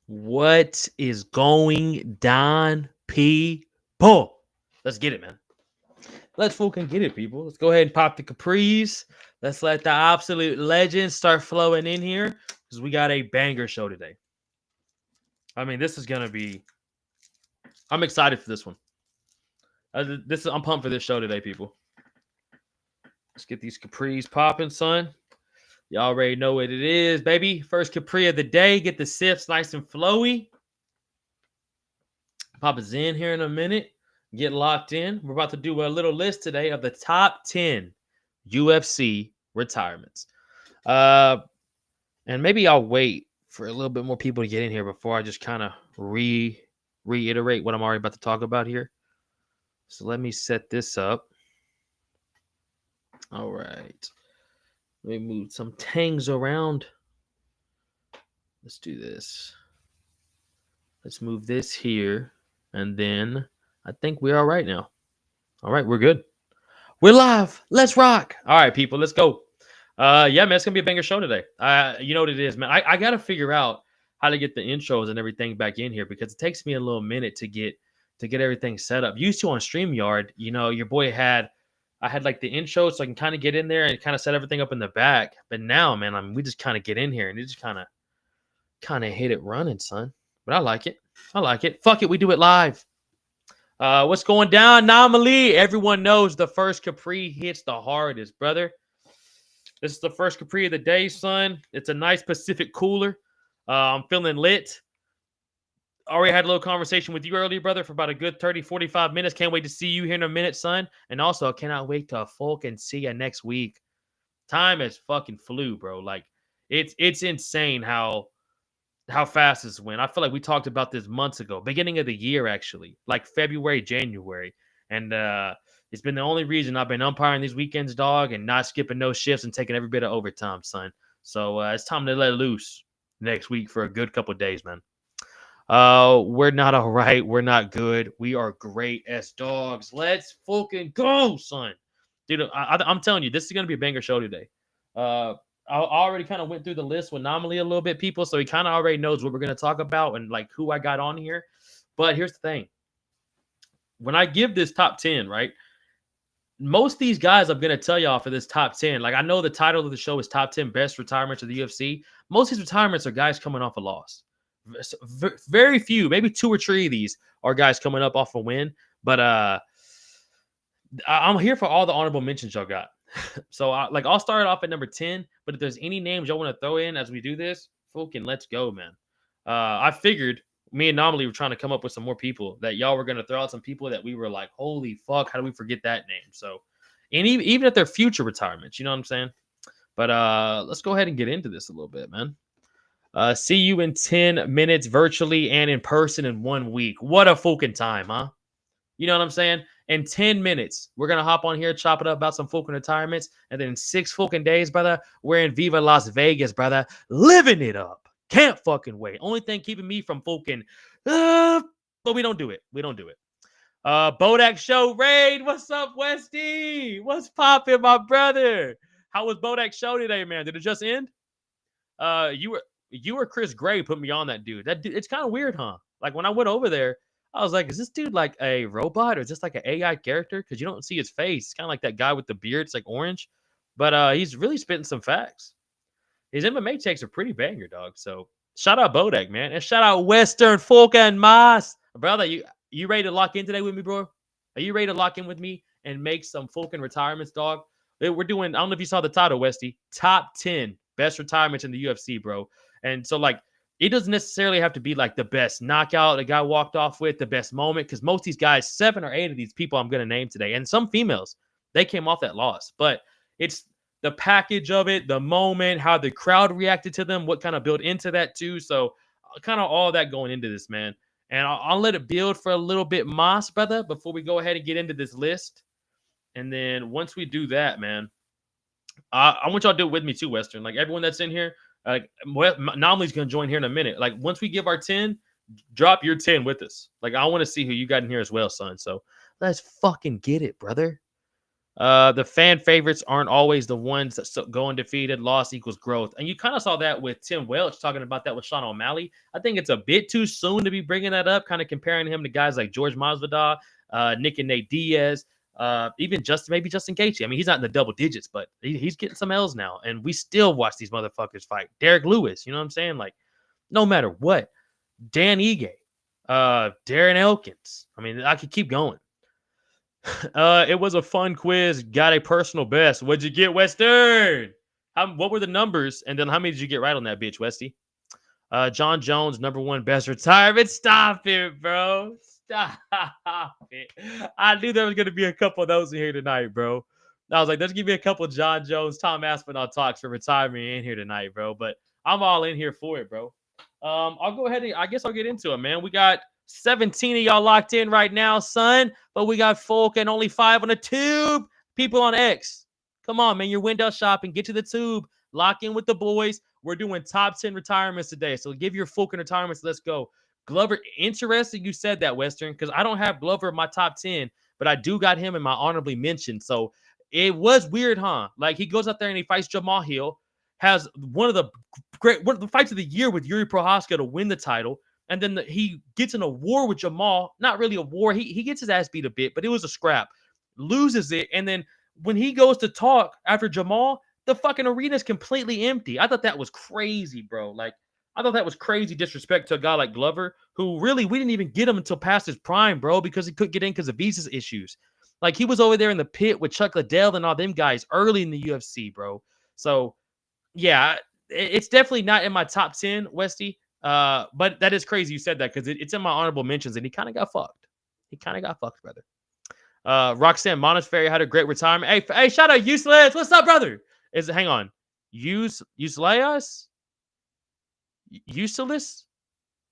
What is going down, people? Let's get it, man. Let's fucking get it, people. Let's go ahead and pop the capris. Let's let the absolute legends start flowing in here because we got a banger show today. I mean, this is gonna be. I'm excited for this one. I'm pumped for this show today, people. Let's get these capris popping, son. Y'all already know what it is, baby. First capri of the day. Get the sips nice and flowy. Pop a Zen here in a minute. Get locked in. We're about to do a little list today of the top 10 UFC retirements. Uh, and maybe I'll wait for a little bit more people to get in here before I just kind of reiterate what I'm already about to talk about here. So let me set this up. All right. Let me move some tangs around. Let's do this. Let's move this here. And then I think we're all right now. All right, we're good. We're live. Let's rock. All right, people, let's go. Yeah, man, it's gonna be a banger show today. You know what it is, man. I gotta figure out how to get the intros and everything back in here because it takes me a little minute to get everything set up. Used to on StreamYard, your boy I had like the intro so I can kind of get in there and kind of set everything up in the back. But now, man, we just kind of get in here and it just kind of hit it running, son. But I like it. I like it. Fuck it, we do it live. What's going down? Anomaly. Everyone knows the first Capri hits the hardest, brother. This is the first Capri of the day, son. It's a nice Pacific cooler. I'm feeling lit. Already had a little conversation with you earlier, brother, for about a good 30, 45 minutes. Can't wait to see you here in a minute, son. And also, I cannot wait to fucking see you next week. Time has fucking flew, bro. Like, it's insane how fast this went. I feel like we talked about this months ago, beginning of the year, actually, like February, January. And it's been the only reason I've been umpiring these weekends, dog, and not skipping no shifts and taking every bit of overtime, son. So it's time to let loose next week for a good couple of days, man. We're not all right. We're not good. We are great as dogs. Let's fucking go, son. Dude, I'm telling you, this is going to be a banger show today. I already kind of went through the list with Anomaly a little bit, people, so he kind of already knows what we're going to talk about and like who I got on here. But here's the thing. When I give this top 10, right, most of these guys I'm going to tell y'all for this top 10, like I know the title of the show is Top 10 Best Retirements of the UFC. Most of these retirements are guys coming off a loss. Very few, maybe 2 or 3 of these are guys coming up off a win. But I'm here for all the honorable mentions y'all got. So I'll start off at number 10, but if there's any names y'all want to throw in as we do this, fucking let's go, man. I figured me and Anomaly were trying to come up with some more people that y'all were going to throw out some people that we were like, holy fuck, how do we forget that name? So, and even if they're future retirements, you know what I'm saying? But let's go ahead and get into this a little bit, man. See you in 10 minutes virtually and in person in 1 week. What a fucking time, huh? You know what I'm saying? In 10 minutes, we're going to hop on here, chop it up about some fucking retirements. And then in 6 fucking days, brother, we're in Viva Las Vegas, brother. Living it up. Can't fucking wait. Only thing keeping me from fucking, but we don't do it. We don't do it. Bodak Show Raid. What's up, Westy? What's popping, my brother? How was Bodak Show today, man? Did it just end? You or Chris Gray put me on that dude. It's kind of weird, huh? Like when I went over there, I was like, is this dude like a robot or is this like an AI character? Because you don't see his face. It's kind of like that guy with the beard. It's like orange. But he's really spitting some facts. His MMA takes are pretty banger, dog. So shout out Bodak, man. And shout out Western Folk and Mas. Brother, you ready to lock in today with me, bro? Are you ready to lock in with me and make some fucking retirements, dog? We're doing, I don't know if you saw the title, Westy. Top 10 best retirements in the UFC, bro. And so, like, it doesn't necessarily have to be like the best knockout a guy walked off with, the best moment, because most of these guys, 7 or 8 of these people I'm going to name today, and some females, they came off that loss. But it's the package of it, the moment, how the crowd reacted to them, what kind of built into that too. So kind of all that going into this, man. And I'll let it build for a little bit, Moss, brother, before we go ahead and get into this list. And then once we do that, man, I want y'all to do it with me too, Western. Like everyone that's in here, like Anomaly's gonna join here in a minute. Like once we give our 10, drop your 10 with us. Like I want to see who you got in here as well, son. So let's fucking get it, brother. The fan favorites aren't always the ones that go undefeated. Loss equals growth. And you kind of saw that with Tim Welch talking about that with Sean O'Malley. I think it's a bit too soon to be bringing that up, kind of comparing him to guys like George Masvidal, Nick and Nate Diaz, even maybe Justin Gaethje. I mean, he's not in the double digits, but he's getting some L's now. And we still watch these motherfuckers fight. Derek Lewis, you know what I'm saying? Like, no matter what. Dan Ige, Darren Elkins. I mean, I could keep going. It was a fun quiz. Got a personal best. What'd you get, Western? What were the numbers? And then how many did you get right on that bitch, Westy? John Jones, #1 best retirement. Stop it, bro. Stop it. I knew there was going to be a couple of those in here tonight, bro. I was like, let's give me a couple of John Jones, Tom Aspinall talks for retirement in here tonight, bro. But I'm all in here for it, bro. I'll go ahead and I guess I'll get into it, man. We got 17 of y'all locked in right now, son. But we got folk and only 5 on the tube. People on X. Come on, man. You're window shopping. Get to the tube. Lock in with the boys. We're doing top 10 retirements today. So give your folk and retirements. Let's go. Glover, interesting you said that, Western, because I don't have Glover in my top 10, but I do got him in my honorably mentioned. So it was weird, huh? Like he goes out there and he fights Jamal Hill, has one of the fights of the year with Yuri Prohaska to win the title. And then he gets in a war with Jamal. Not really a war. He gets his ass beat a bit, but it was a scrap. Loses it. And then when he goes to talk after Jamal, the fucking arena is completely empty. I thought that was crazy, bro. Like, I thought that was crazy disrespect to a guy like Glover, who really, we didn't even get him until past his prime, bro, because he couldn't get in because of visa issues. Like, he was over there in the pit with Chuck Liddell and all them guys early in the UFC, bro. So, yeah, it's definitely not in my top 10, Westy. But that is crazy you said that because it's in my honorable mentions, and he kind of got fucked. He kind of got fucked, brother. Roxanne Monastery had a great retirement. Hey, shout out Useless. What's up, brother? Hang on. Useless? Useless?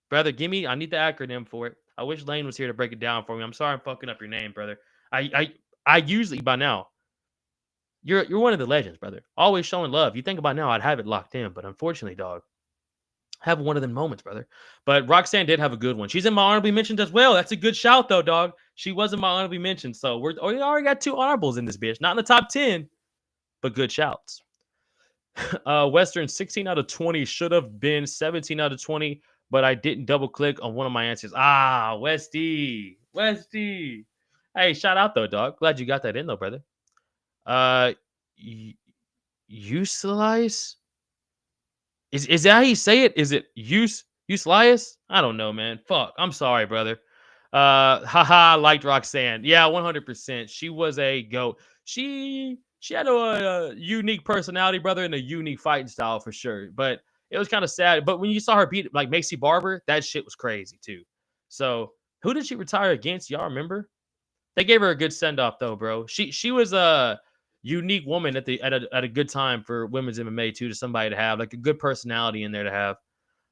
Brother, I need the acronym for it. I wish Lane was here to break it down for me. I'm sorry I'm fucking up your name, brother. I usually by now. You're one of the legends, brother. Always showing love. You think about now, I'd have it locked in, but unfortunately, dog, have one of them moments, brother. But Roxanne did have a good one. She's in my honorably mentioned as well. That's a good shout, though, dog. She was in my honorably mentioned. So we already got 2 honorables in this bitch. Not in the top 10, but good shouts. Western, 16 out of 20 should have been 17 out of 20, but I didn't double click on one of my answers. Westy. Hey, shout out, though, dog. Glad you got that in, though, brother. Useless? Is that how you say it? Is it Useless? I don't know, man. Fuck. I'm sorry, brother. Haha, liked Roxanne. Yeah, 100%. She was a goat. She had a unique personality, brother, and a unique fighting style for sure. But it was kind of sad. But when you saw her beat like Macy Barber, that shit was crazy too. So who did she retire against? Y'all remember? They gave her a good send off though, bro. She was a unique woman at a good time for women's MMA too, to somebody to have like a good personality in there to have.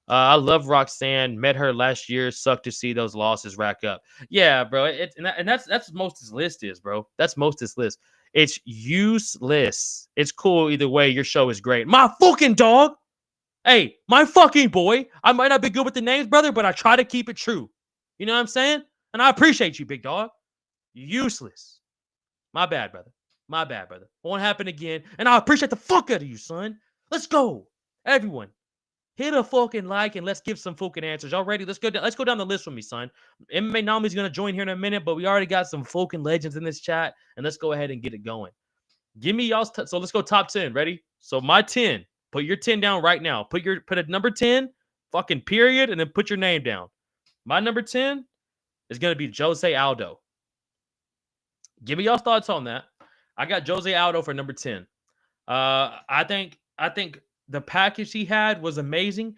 I love Roxanne. Met her last year. Sucked to see those losses rack up. Yeah, bro. That's most this list is, bro. That's most this list. It's useless. It's cool either way. Your show is great. My fucking dog. Hey, my fucking boy. I might not be good with the names, brother, but I try to keep it true. You know what I'm saying? And I appreciate you, big dog. Useless. My bad, brother. My bad, brother. Won't happen again. And I appreciate the fuck out of you, son. Let's go. Everyone. Hit a fucking like and let's give some fucking answers. Y'all ready? Let's go down the list with me, son. MMA Nami's gonna join here in a minute, but we already got some fucking legends in this chat, and let's go ahead and get it going. Give me y'all's so let's go top 10. Ready? So my 10. Put your 10 down right now. Put a number 10, fucking period, and then put your name down. My number 10 is gonna be Jose Aldo. Give me y'all's thoughts on that. I got Jose Aldo for number 10. I think the package he had was amazing.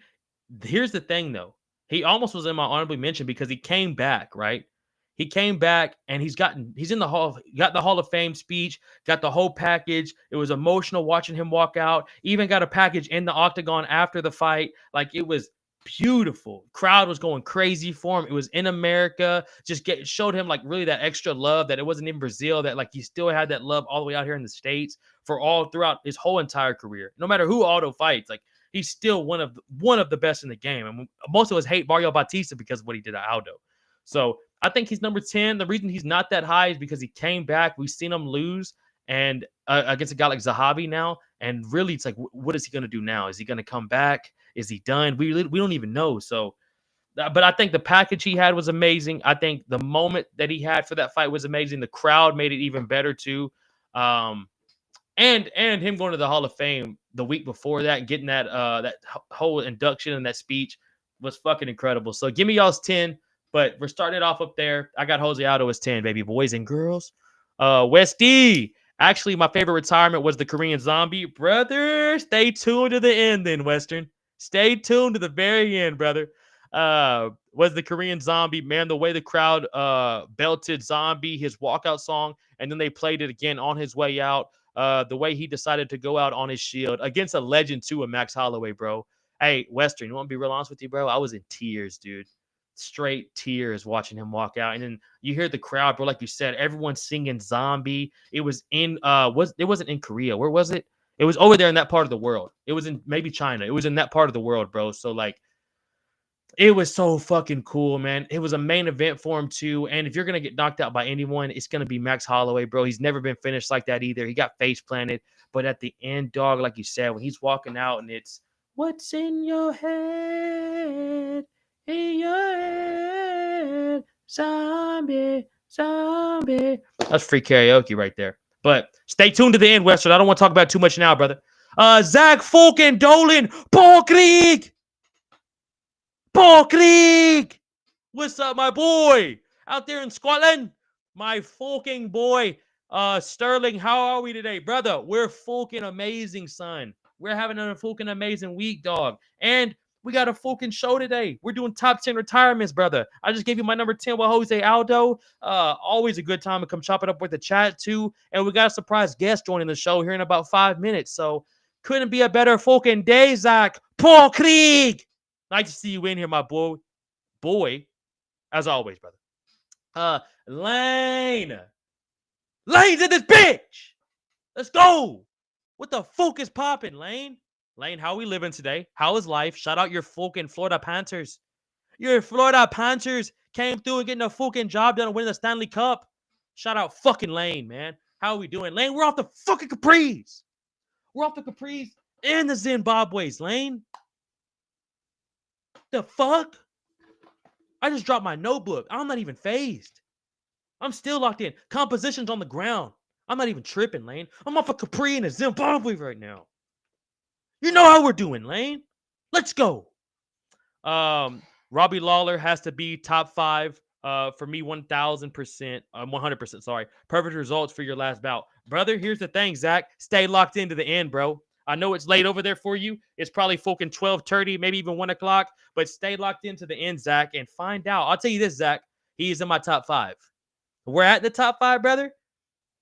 Here's the thing, though. He almost was in my honorably mention because he came back, right? He came back and he's in the got the Hall of Fame speech, got the whole package. It was emotional watching him walk out. Even got a package in the octagon after the fight. Like, it was beautiful. Crowd was going crazy for him. It was in America. Showed him like really that extra love that it wasn't in Brazil, that like he still had that love all the way out here in the States for all throughout his whole entire career. No matter who Aldo fights, like he's still one of the best in the game. And most of us hate Mario Bautista because of what he did to Aldo. So I think he's number 10. The reason he's not that high is because he came back. We've seen him lose. and against a guy like Zahavi now. And really, it's like, what is he going to do now? Is he going to come back? Is he done? We don't even know. So, but I think the package he had was amazing. I think the moment that he had for that fight was amazing. The crowd made it even better too. And him going to the Hall of Fame the week before that, getting that whole induction and that speech was fucking incredible. So give me y'all's 10, but we're starting it off up there. I got Jose Aldo as 10, baby, boys and girls. Westy. Actually, my favorite retirement was the Korean Zombie. Brother, stay tuned to the end then, Western. Stay tuned to the very end, brother. Was the Korean Zombie, man, the way the crowd belted Zombie, his walkout song, and then they played it again on his way out. The way he decided to go out on his shield against a legend too, of Max Holloway, bro. Hey, Western, you want to be real honest with you, bro? I was in tears, dude. Straight tears watching him walk out. And then you hear the crowd, bro, like you said, everyone singing Zombie. It was in it wasn't in Korea. Where was it? It was over there in that part of the world. It was in maybe China. It was in that part of the world, bro. So like, it was so fucking cool, man. It was a main event for him too. And if you're gonna get knocked out by anyone, it's gonna be Max Holloway, bro. He's never been finished like that either. He got face planted, but at the end, dog, like you said, when he's walking out and it's what's in your head, zombie, zombie. That's free karaoke right there. But stay tuned to the end, Western. I don't want to talk about it too much now, brother. Zach Fulkin Dolan, Paul Krieg. Paul Krieg! What's up, my boy? Out there in Scotland? My fucking boy. Sterling, how are we today? Brother, we're fucking amazing, son. We're having a fucking amazing week, dog. And we got a fucking show today. We're doing top 10 retirements, brother. I just gave you my number 10 with Jose Aldo. Always a good time to come chop it up with the chat, too. And we got a surprise guest joining the show here in about 5 minutes. So, couldn't be a better fucking day, Zach. Paul Krieg! Nice to see you in here, my boy. Boy, as always, brother. Lane. Lane's in this bitch. Let's go. What the fuck is popping, Lane? Lane, how we living today? How is life? Shout out your fucking Florida Panthers. Your Florida Panthers came through and getting a fucking job done and winning the Stanley Cup. Shout out fucking Lane, man. How are we doing? Lane, we're off the fucking Capris. We're off the Capris and the Zimbabwe's, Lane. The fuck? I just dropped my notebook. I'm not even phased. I'm still locked in. Composition's on the ground. I'm not even tripping, Lane. I'm off a Capri in a Zimbabwe right now. You know how we're doing, Lane. Let's go. Robbie Lawler has to be top 5 for me 1,000%. 100%, sorry. Perfect results for your last bout. Brother, here's the thing, Zach. Stay locked into the end, bro. I know it's late over there for you. It's probably fucking 12:30, maybe even 1 o'clock. But stay locked into the end, Zach, and find out. I'll tell you this, Zach. He's in my top 5. We're at the top 5, brother.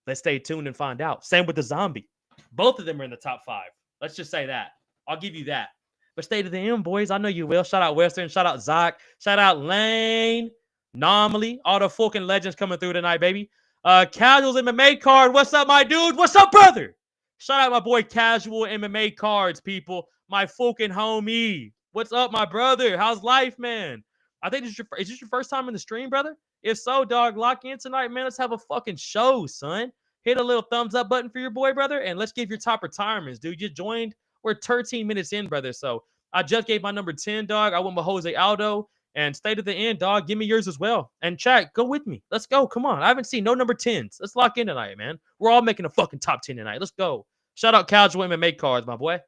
Let's stay tuned and find out. Same with the Zombie. Both of them are in the top 5. Let's just say that. I'll give you that. But stay to the end, boys. I know you will. Shout out Western. Shout out Zach. Shout out Lane. Anomaly. All the fucking legends coming through tonight, baby. Casuals MMA card. What's up, my dude? What's up, brother? Shout out my boy Casual MMA Cards, people. My fucking homie. What's up, my brother? How's life, man? I think is this your first time in the stream, brother? If so, dog, lock in tonight, man. Let's have a fucking show, son. Hit a little thumbs up button for your boy, brother, and let's give your top retirements, dude. You joined. We're 13 minutes in, brother. So I just gave my number 10, dog. I went with Jose Aldo. And stay to the end, dog. Give me yours as well. And chat, go with me. Let's go. Come on. I haven't seen no number 10s. Let's lock in tonight, man. We're all making a fucking top 10 tonight. Let's go. Shout out Casual MMA Cards, my boy.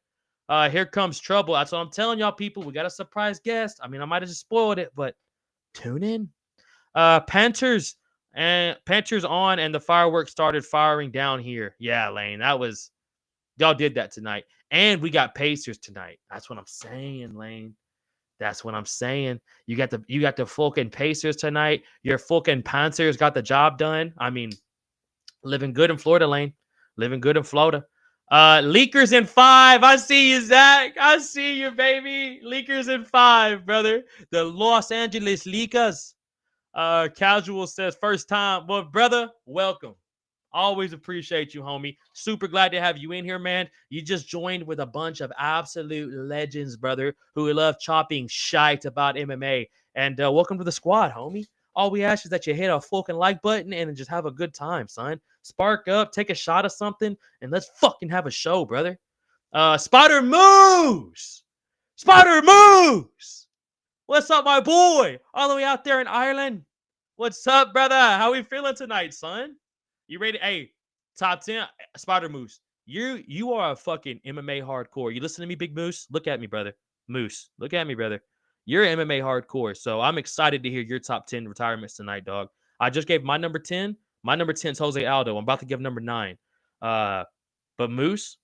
Here comes trouble. That's what I'm telling y'all, people. We got a surprise guest. I mean, I might have just spoiled it, but tune in. Panthers on, and the fireworks started firing down here. Yeah, Lane. That was y'all did that tonight. And we got Pacers tonight. That's what I'm saying, Lane. That's what I'm saying. You got the fucking Pacers tonight. Your fucking Panthers got the job done. I mean, living good in Florida, Lane. Living good in Florida. Leakers in 5. I see you, Zach. I see you, baby. Leakers in 5, brother. The Los Angeles Leakers. Casual says first time. Well, brother, welcome. Always appreciate you, homie. Super glad to have you in here, man. You just joined with a bunch of absolute legends, brother, who love chopping shite about MMA. And welcome to the squad, homie. All we ask is that you hit a fucking like button and just have a good time, son. Spark up, take a shot of something, and let's fucking have a show, brother. Spider Moose! Spider Moose! What's up, my boy? All the way out there in Ireland. What's up, brother? How we feeling tonight, son? You ready? Hey, top 10, Spider Moose. You are a fucking MMA hardcore. You listen to me, Big Moose? Look at me, brother. Moose, look at me, brother. You're MMA hardcore, so I'm excited to hear your top 10 retirements tonight, dog. I just gave my number 10. My number 10 is Jose Aldo. I'm about to give number 9. But Moose,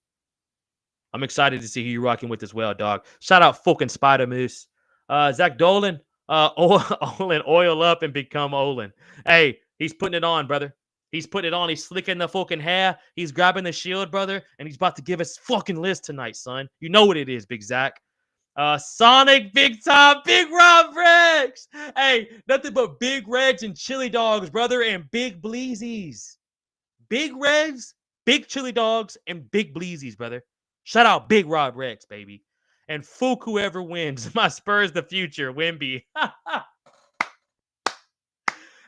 I'm excited to see who you're rocking with as well, dog. Shout out fucking Spider Moose. Zach Dolan, Olin, oil up and become Olin. Hey, he's putting it on, brother. He's putting it on. He's slicking the fucking hair. He's grabbing the shield, brother, and he's about to give us fucking list tonight, son. You know what it is, Big Zach. Sonic, Big Tom, Big Rob Rex. Hey, nothing but Big Reds and chili dogs, brother, and Big Bleezies. Big Reds, Big chili dogs, and Big Bleezies, brother. Shout out Big Rob Rex, baby. And fuck whoever wins. My Spurs the future, Wimby.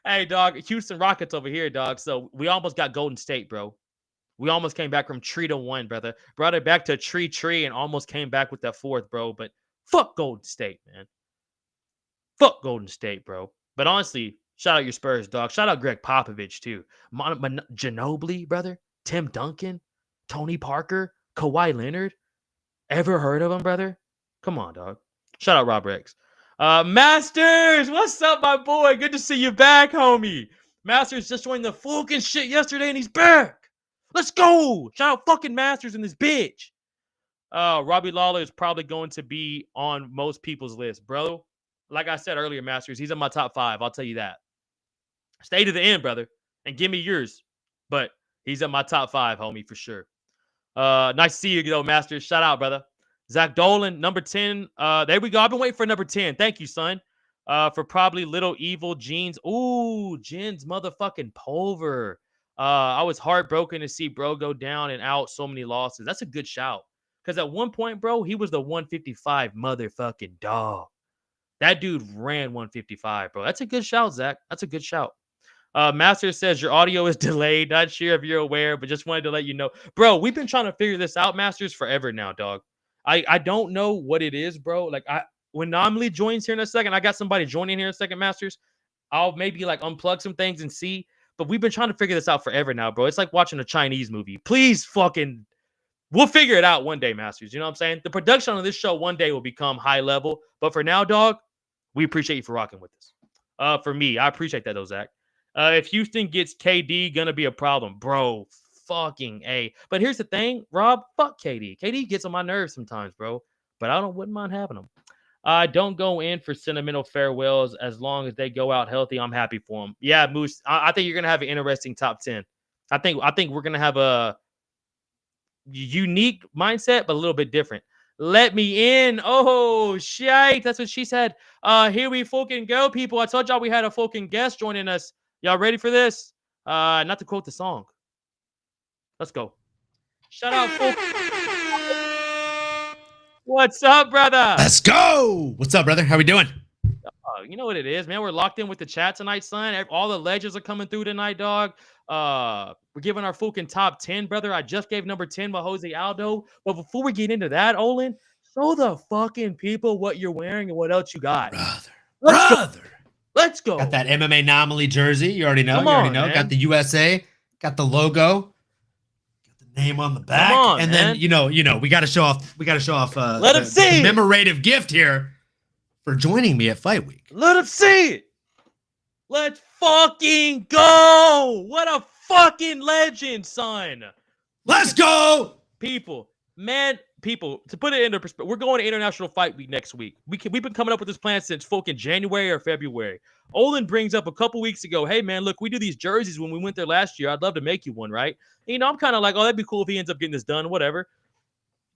Hey, dog, Houston Rockets over here, dog. So we almost got Golden State, bro. We almost came back from 3-1, brother. Brought it back to 3-3 and almost came back with that fourth, bro. But fuck Golden State, man. Fuck Golden State, bro. But honestly, shout out your Spurs, dog. Shout out Greg Popovich, too. Ginobili, brother. Tim Duncan. Tony Parker. Kawhi Leonard. Ever heard of him, brother? Come on, dog. Shout out Rob Rex. Masters, what's up, my boy? Good to see you back, homie. Masters just joined the fucking shit yesterday, and he's back. Let's go. Shout out fucking Masters in this bitch. Robbie Lawler is probably going to be on most people's list, bro. Like I said earlier, Masters, he's in my top 5. I'll tell you that. Stay to the end, brother, and give me yours. But he's in my top 5, homie, for sure. Nice to see you, though, Masters. Shout out, brother. Zach Dolan, number 10. There we go. I've been waiting for number 10. Thank you, son. For probably Little Evil Jeans. Ooh, Jen's motherfucking Pulver. I was heartbroken to see bro go down and out so many losses. That's a good shout. Because at one point, bro, he was the 155 motherfucking dog. That dude ran 155, bro. That's a good shout, Zach. That's a good shout. Master says your audio is delayed. Not sure if you're aware, but just wanted to let you know. Bro, we've been trying to figure this out, Masters, forever now, dog. I don't know what it is, bro. Like, when Nomley joins here in a second, I got somebody joining here in a second, Masters. I'll maybe, like, unplug some things and see. But we've been trying to figure this out forever now, bro. It's like watching a Chinese movie. Please fucking... We'll figure it out one day, Masters. You know what I'm saying? The production on this show one day will become high level. But for now, dog, we appreciate you for rocking with us. For me, I appreciate that, though, Zach. If Houston gets KD, gonna be a problem. Bro, fucking A. But here's the thing, Rob, fuck KD. KD gets on my nerves sometimes, bro. But wouldn't mind having him. Don't go in for sentimental farewells. As long as they go out healthy, I'm happy for them. Yeah, Moose, I think you're going to have an interesting top 10. I think we're going to have a unique mindset, but a little bit different. Let me in. Oh, shite. That's what she said. Here we fucking go, people. I told y'all we had a fucking guest joining us. Y'all ready for this? Not to quote the song. Let's go. Shout out, folks. What's up, brother? Let's go. What's up, brother? How we doing? You know what it is, man. We're locked in with the chat tonight, son. All the legends are coming through tonight, dog. We're giving our fucking top 10, brother. I just gave number 10 by Jose Aldo. But before we get into that, Olin, show the fucking people what you're wearing and what else you got. Brother. Let's go. Got that MMA anomaly jersey. You already know. Come on, Man. Got the USA. Got the logo. Got the name on the back. Come on, and man. then we got to show off. Let him see the commemorative gift here for joining me at Fight Week. Let him see it. Let's fucking go. What a fucking legend, son. Let's go. People, to put it into perspective, we're going to International Fight Week next week. We've been coming up with this plan since fucking January or February. Olin brings up a couple weeks ago, hey, man, look, we do these jerseys when we went there last year. I'd love to make you one, right? And, I'm kind of like, oh, that'd be cool if he ends up getting this done, whatever.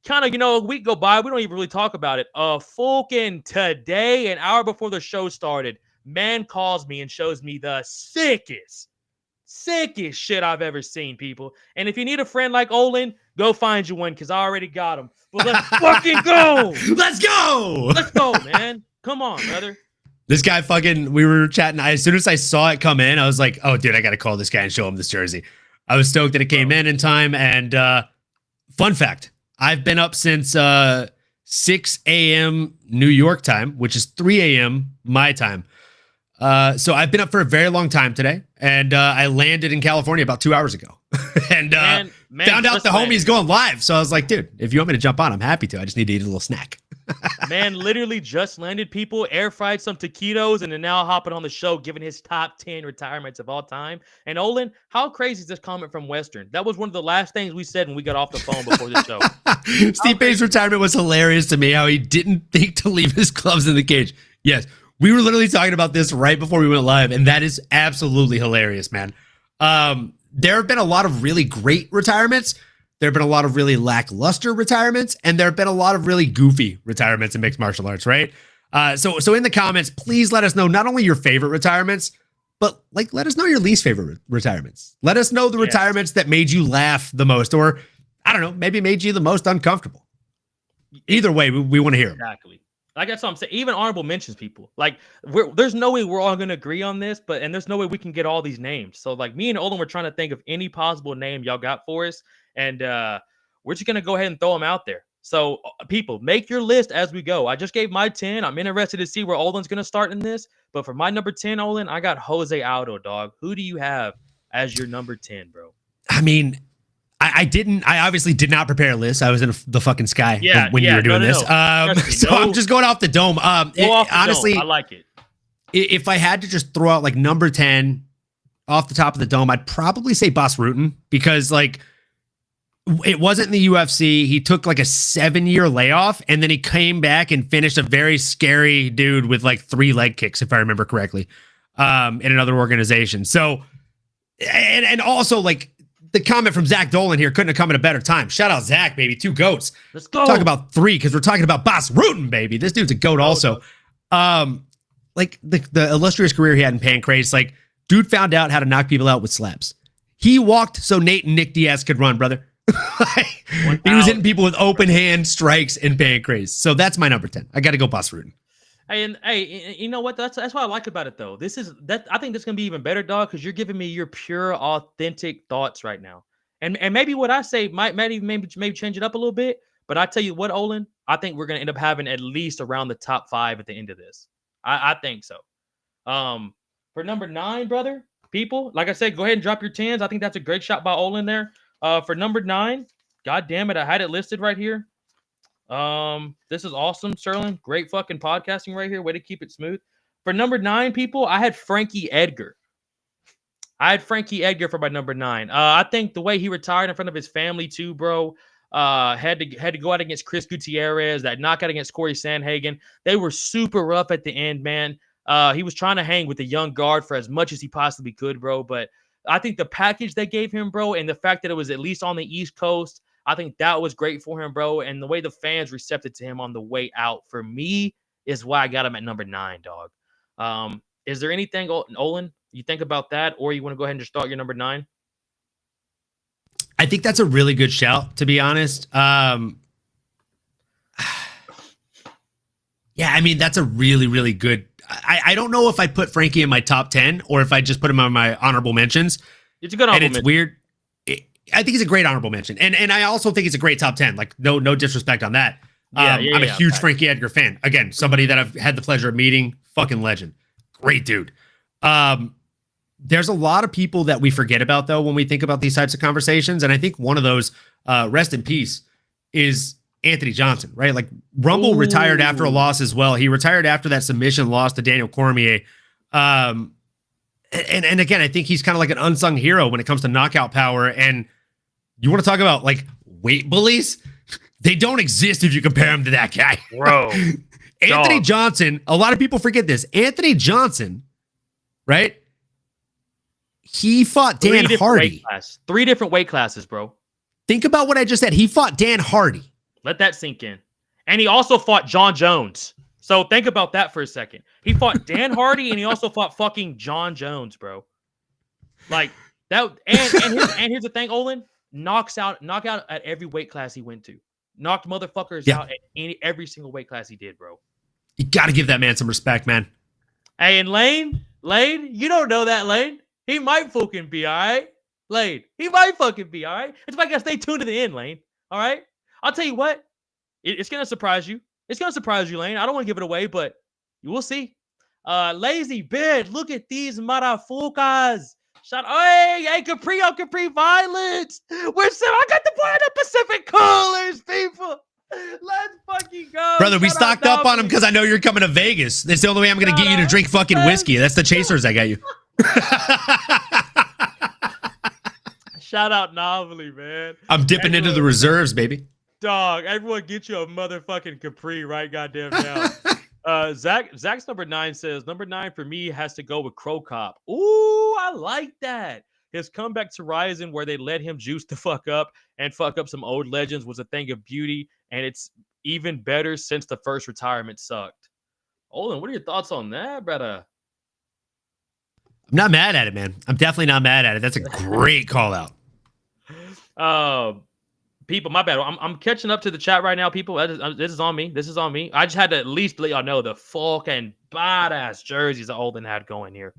Kind of, a week go by, we don't even really talk about it. Fucking today, an hour before the show started, man calls me and shows me the sickest shit I've ever seen, people. And if you need a friend like Olin, go find you one, because I already got him. But let's fucking go. Let's go. Let's go, man. Come on, brother. This guy we were chatting. As soon as I saw it come in, I was like, oh, dude, I got to call this guy and show him this jersey. I was stoked that it came in time. And fun fact, I've been up since 6 a.m. New York time, which is 3 a.m. my time. So I've been up for a very long time today. And I landed in California about 2 hours ago. And found out the homie's going live. So I was like, dude, if you want me to jump on, I'm happy to. I just need to eat a little snack. Man, literally just landed, people, air fried some taquitos, and then now hopping on the show, giving his top 10 retirements of all time. And Olin, how crazy is this comment from Western? That was one of the last things we said when we got off the phone before the show. Steve Payne's retirement was hilarious to me, how he didn't think to leave his gloves in the cage. Yes, we were literally talking about this right before we went live, and that is absolutely hilarious, man. There have been a lot of really great retirements. There have been a lot of really lackluster retirements, and there have been a lot of really goofy retirements in mixed martial arts, right? So in the comments, please let us know not only your favorite retirements, but let us know your least favorite retirements. Let us know the retirements that made you laugh the most, or I don't know, maybe made you the most uncomfortable. Either way, we want to hear them. Exactly. Like that's what I'm saying. Even honorable mentions, people. Like there's no way we're all gonna agree on this, and there's no way we can get all these names. So like me and Olin were trying to think of any possible name y'all got for us, and we're just gonna go ahead and throw them out there. So people, make your list as we go. I just gave my 10. I'm interested to see where Olin's gonna start in this. But for my number 10, Olin, I got Jose Aldo, dog. Who do you have as your number 10, bro? I mean, I obviously did not prepare a list. I was in the fucking sky when you were doing this. So I'm just going off the dome. Honestly, I like it. If I had to just throw out like number 10 off the top of the dome, I'd probably say Bas Rutten, because like it wasn't in the UFC. He took like a 7-year layoff, and then he came back and finished a very scary dude with like 3 leg kicks, if I remember correctly, in another organization. So, and also like, the comment from Zach Dolan here couldn't have come at a better time. Shout out Zach, baby. 2 goats. Let's go. Talk about 3, because we're talking about Bas Rutten, baby. This dude's a goat also. Like the illustrious career he had in Pancrase, like dude found out how to knock people out with slaps. He walked so Nate and Nick Diaz could run, brother. He was hitting people with open hand strikes in Pancrase. So that's my number 10. I got to go Bas Rutten. And hey, you know what? That's what I like about it, though. I think this is gonna be even better, dog, because you're giving me your pure, authentic thoughts right now. And maybe what I say might maybe change it up a little bit. But I tell you what, Olin, I think we're gonna end up having at least around the top 5 at the end of this. I think so. For number 9, brother, people, like I said, go ahead and drop your 10s. I think that's a great shot by Olin there. For number 9, God damn it, I had it listed right here. This is awesome, Sterling. Great fucking podcasting right here. Way to keep it smooth. For number 9, people, I had Frankie Edgar. For my number 9. I think the way he retired in front of his family too, bro. Had to go out against Chris Gutierrez, that knockout against Corey Sandhagen. They were super rough at the end, man. He was trying to hang with the young guard for as much as he possibly could, bro. But I think the package they gave him, bro, and the fact that it was at least on the East Coast, I think that was great for him, bro. And the way the fans recepted to him on the way out, for me, is why I got him at number 9, dog. Is there anything, Olin, you think about that, or you want to go ahead and just start your number 9? I think that's a really good shout, to be honest. Yeah, I mean, that's a really, really good. I don't know if I put Frankie in my top 10 or if I just put him on my honorable mentions. It's a good honorable mention. It's weird. I think he's a great honorable mention. And I also think he's a great top 10. Like, no disrespect on that. I'm a huge Frankie Edgar fan. Again, somebody that I've had the pleasure of meeting. Fucking legend. Great dude. There's a lot of people that we forget about, though, when we think about these types of conversations. And I think one of those, rest in peace, is Anthony Johnson, right? Like, Rumble retired after a loss as well. He retired after that submission loss to Daniel Cormier. And again, I think he's kind of like an unsung hero when it comes to knockout power. And you want to talk about, like, weight bullies? They don't exist if you compare him to that guy. Bro. Anthony Johnson, a lot of people forget this. Anthony Johnson, right? He fought Dan Hardy. 3 different weight classes, bro. Think about what I just said. He fought Dan Hardy. Let that sink in. And he also fought John Jones. So think about that for a second. He fought Dan Hardy and he also fought fucking John Jones, bro. Like that. And here's the thing, Olin, knockout at every weight class he went to. Knocked motherfuckers out at every single weight class he did, bro. You got to give that man some respect, man. Hey, and Lane, you don't know that, Lane. He might fucking be, all right? Lane, he might fucking be, all right? It's why I gotta stay tuned to the end, Lane, all right? I'll tell you what, it's gonna surprise you. It's gonna surprise you, Lane. I don't want to give it away, but you will see. Lazy bitch, look at these motherfuckers. Shut hey, Capri on Capri Violence. I got the boy on the Pacific Coolers, people. Let's fucking go. Brother, we stocked up on him because I know you're coming to Vegas. That's the only way I'm going to get you to drink fucking whiskey. That's the chasers I got you. Shout out Novelty, man. I'm dipping into the reserves, baby. Dog, everyone get you a motherfucking Capri right goddamn now. Zach's number 9 says, number 9 for me has to go with Crow Cop. Ooh, I like that. His comeback to Ryzen where they let him juice the fuck up and fuck up some old legends was a thing of beauty, and it's even better since the first retirement sucked. Olin, what are your thoughts on that, brother? I'm not mad at it, man. I'm definitely not mad at it. That's a great call out. People, my bad. I'm catching up to the chat right now, people. This is on me. This is on me. I just had to at least let y'all know the fucking badass jerseys that Olin had going here.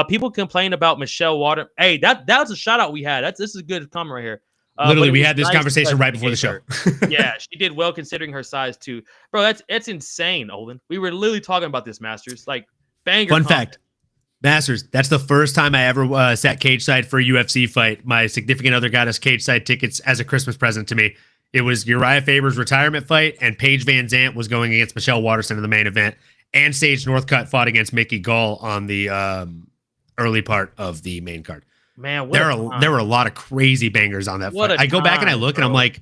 People complain about Michelle Water. Hey, that was a shout out we had. This is a good comment right here. Literally, we had this conversation right before the show. Yeah, she did well considering her size too, bro. That's insane, Olin. We were literally talking about this, Masters. Like, banger. Fun fact, Masters. That's the first time I ever sat cage side for a UFC fight. My significant other got us cage side tickets as a Christmas present to me. It was Uriah Faber's retirement fight, and Paige Van Zandt was going against Michelle Waterson in the main event, and Sage Northcutt fought against Mickey Gall on the early part of the main card. Man, there were a lot of crazy bangers on that fight. I go back and I look, and I'm like,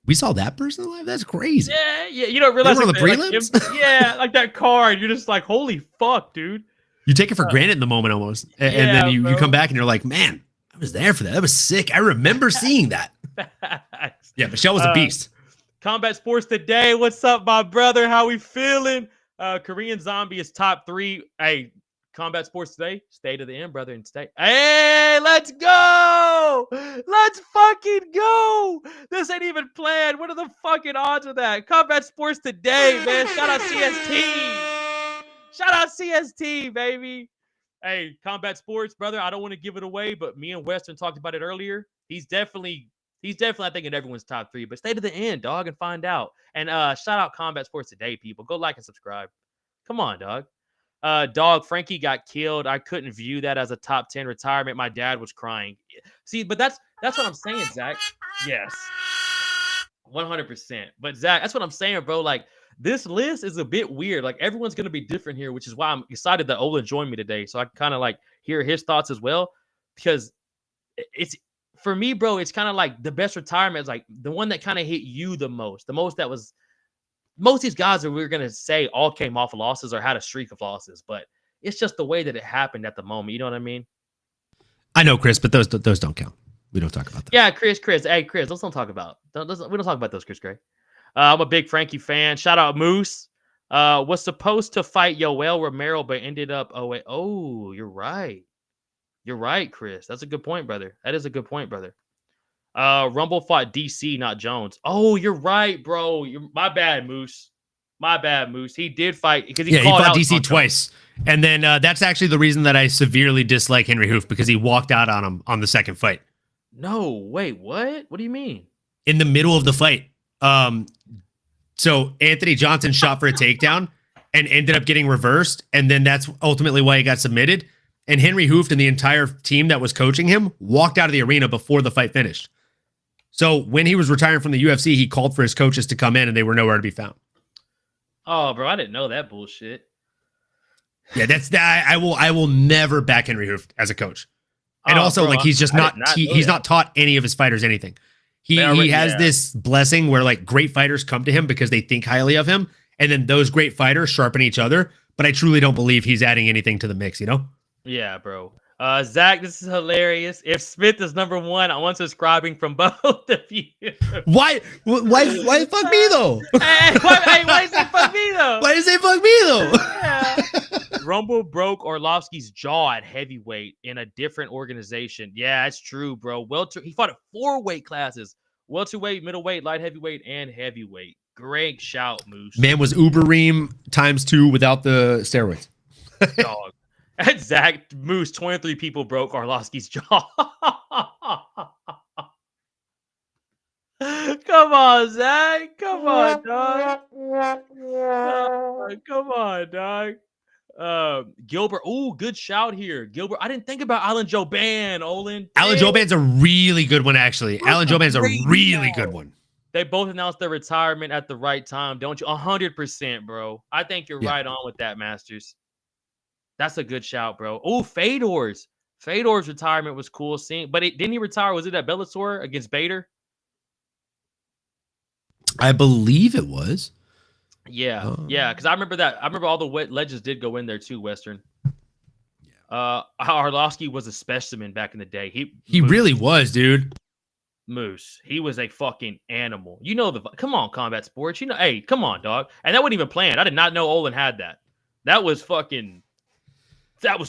we saw that person live? That's crazy. Yeah. You don't realize on the prelims? Like, like that card. You're just like, holy fuck, dude. You take it for granted in the moment almost. And then you come back and you're like, man, I was there for that. That was sick. I remember seeing that. Yeah, Michelle was a beast. Combat Sports Today. What's up, my brother? How we feeling? Korean Zombie is top 3. Hey, Combat Sports Today. Stay to the end, brother, and stay. Hey, let's go. Let's fucking go. This ain't even planned. What are the fucking odds of that? Combat Sports Today, man. Shout out CST. Shout out CST, baby. Hey, Combat Sports, brother. I don't want to give it away, but me and Weston talked about it earlier. He's definitely, I think, in everyone's top 3. But stay to the end, dog, and find out. And shout out Combat Sports Today, people. Go like and subscribe. Come on, dog. Dog, Frankie got killed. I couldn't view that as a top 10 retirement. My dad was crying. See, but that's what I'm saying, Zach. Yes. 100%. But Zach, that's what I'm saying, bro. Like, this list is a bit weird. Like, everyone's going to be different here, which is why I'm excited that Olin joined me today. So I can kind of like hear his thoughts as well. Because it's, for me, bro, it's kind of like the best retirement is like the one that kind of hit you the most. The most that was, most of these guys that we're going to say all came off of losses or had a streak of losses. But it's just the way that it happened at the moment. You know what I mean? I know, Chris, but those don't count. We don't talk about that. Yeah, Chris. Hey, Chris, let's don't talk about. We don't talk about those, Chris Gray. I'm a big Frankie fan. Shout out Moose. Was supposed to fight Yoel Romero, but ended up. Oh, you're right. You're right, Chris. That's a good point, brother. That is a good point, brother. Rumble fought DC, not Jones. Oh, you're right, bro. My bad, Moose. My bad, Moose. He did fight because he fought DC twice. And then that's actually the reason that I severely dislike Henry Hoof, because he walked out on him on the second fight. No, wait, what? What do you mean? In the middle of the fight. So Anthony Johnson shot for a takedown and ended up getting reversed. And then that's ultimately why he got submitted. And Henry Hooft and the entire team that was coaching him walked out of the arena before the fight finished. So when he was retiring from the UFC, he called for his coaches to come in and they were nowhere to be found. Oh, bro, I didn't know that bullshit. Yeah, that's that. I will never back Henry Hooft as a coach. And also, bro, like, he's just he's not taught any of his fighters anything. He has this blessing where, like, great fighters come to him because they think highly of him, and then those great fighters sharpen each other. But I truly don't believe he's adding anything to the mix, you know? Yeah, bro. Zach, this is hilarious. If Smith is number 1, I want subscribing from both of you. Why fuck me though? Why is it fuck me though? Why does it fuck me though? Yeah. Rumble broke Orlovsky's jaw at heavyweight in a different organization. Yeah, that's true, bro. He fought at 4 weight classes: welterweight, middleweight, light heavyweight, and heavyweight. Great shout, Moose. Man was Ubereem ×2 without the steroids. Dog. At Zach Moose, 23 people broke Arlovsky's jaw. Come on, Zach. Come on, dog. Come on, dog. Gilbert. Oh, good shout here. Gilbert. I didn't think about Alan Joban, Olin. Alan Joban's a really good one, actually. Alan Joban's a really good one. They both announced their retirement at the right time, don't you? 100%, bro. I think you're right on with that, Masters. That's a good shout, bro. Oh, Fedor's retirement was cool seeing, but didn't he retire? Was it at Bellator against Bader? I believe it was. Yeah, because I remember that. I remember all the legends did go in there too, Western. Arlovsky was a specimen back in the day. He really was, dude. Moose. He was a fucking animal. You know come on, Combat Sports. You know, hey, come on, dog. And that wasn't even planned. I did not know Olin had that. That was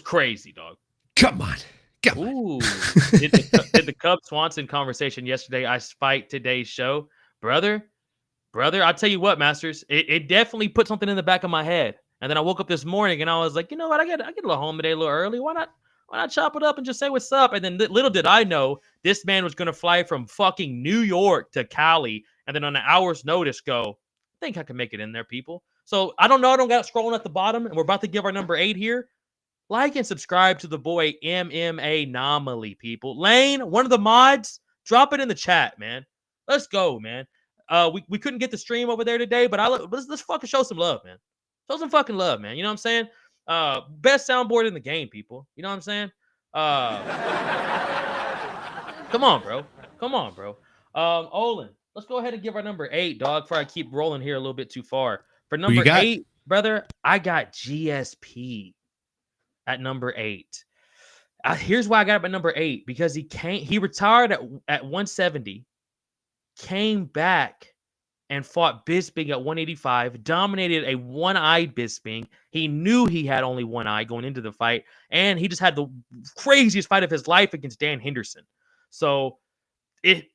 crazy, dog. Come on. Ooh. did the Cub Swanson conversation yesterday I spiked today's show? Brother, I'll tell you what, Masters. It definitely put something in the back of my head. And then I woke up this morning and I was like, you know what? I get a little home today a little early. Why not chop it up and just say what's up? And then little did I know this man was going to fly from fucking New York to Cali and then on an hour's notice go, I think I can make it in there, people. So I don't know. I don't got it scrolling at the bottom. And we're about to give our number 8 here. Like and subscribe to the boy MMA Anomaly, people. Lane, one of the mods, drop it in the chat, man. Let's go, man. We couldn't get the stream over there today, but let's fucking show some love, man. Show some fucking love, man. You know what I'm saying? Best soundboard in the game, people. You know what I'm saying? Come on, bro. Olin, let's go ahead and give our number 8, dog, before I keep rolling here a little bit too far. For number 8, brother, I got GSP at number 8. Here's why I got him at number 8, because he retired at 170. Came back and fought Bisping at 185, dominated a one-eyed Bisping. He knew he had only one eye going into the fight, and he just had the craziest fight of his life against Dan Henderson. So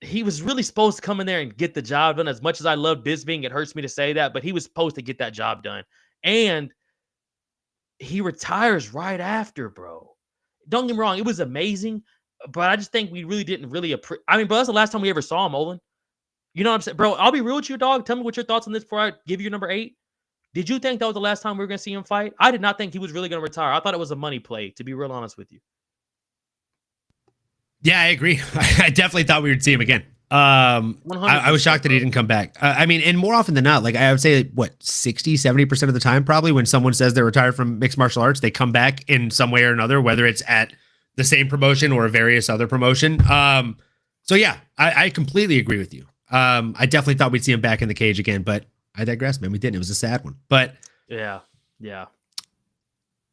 he was really supposed to come in there and get the job done. As much as I love Bisping, it hurts me to say that, but he was supposed to get that job done. And he retires right after, bro. Don't get me wrong, it was amazing, but I just think we really didn't really appreciate. I mean, bro, that's the last time we ever saw him, Olin. You know what I'm saying? Bro, I'll be real with you, dog. Tell me what your thoughts on this before I give you number 8. Did you think that was the last time we were going to see him fight? I did not think he was really going to retire. I thought it was a money play, to be real honest with you. Yeah, I agree. I definitely thought we would see him again. I was shocked that he didn't come back. I mean, and more often than not, like I would say, 60, 70% of the time, probably when someone says they're retired from mixed martial arts, they come back in some way or another, whether it's at the same promotion or a various other promotion. So yeah, I completely agree with you. I definitely thought we'd see him back in the cage again, but I digress, man. We didn't. It was a sad one. But yeah.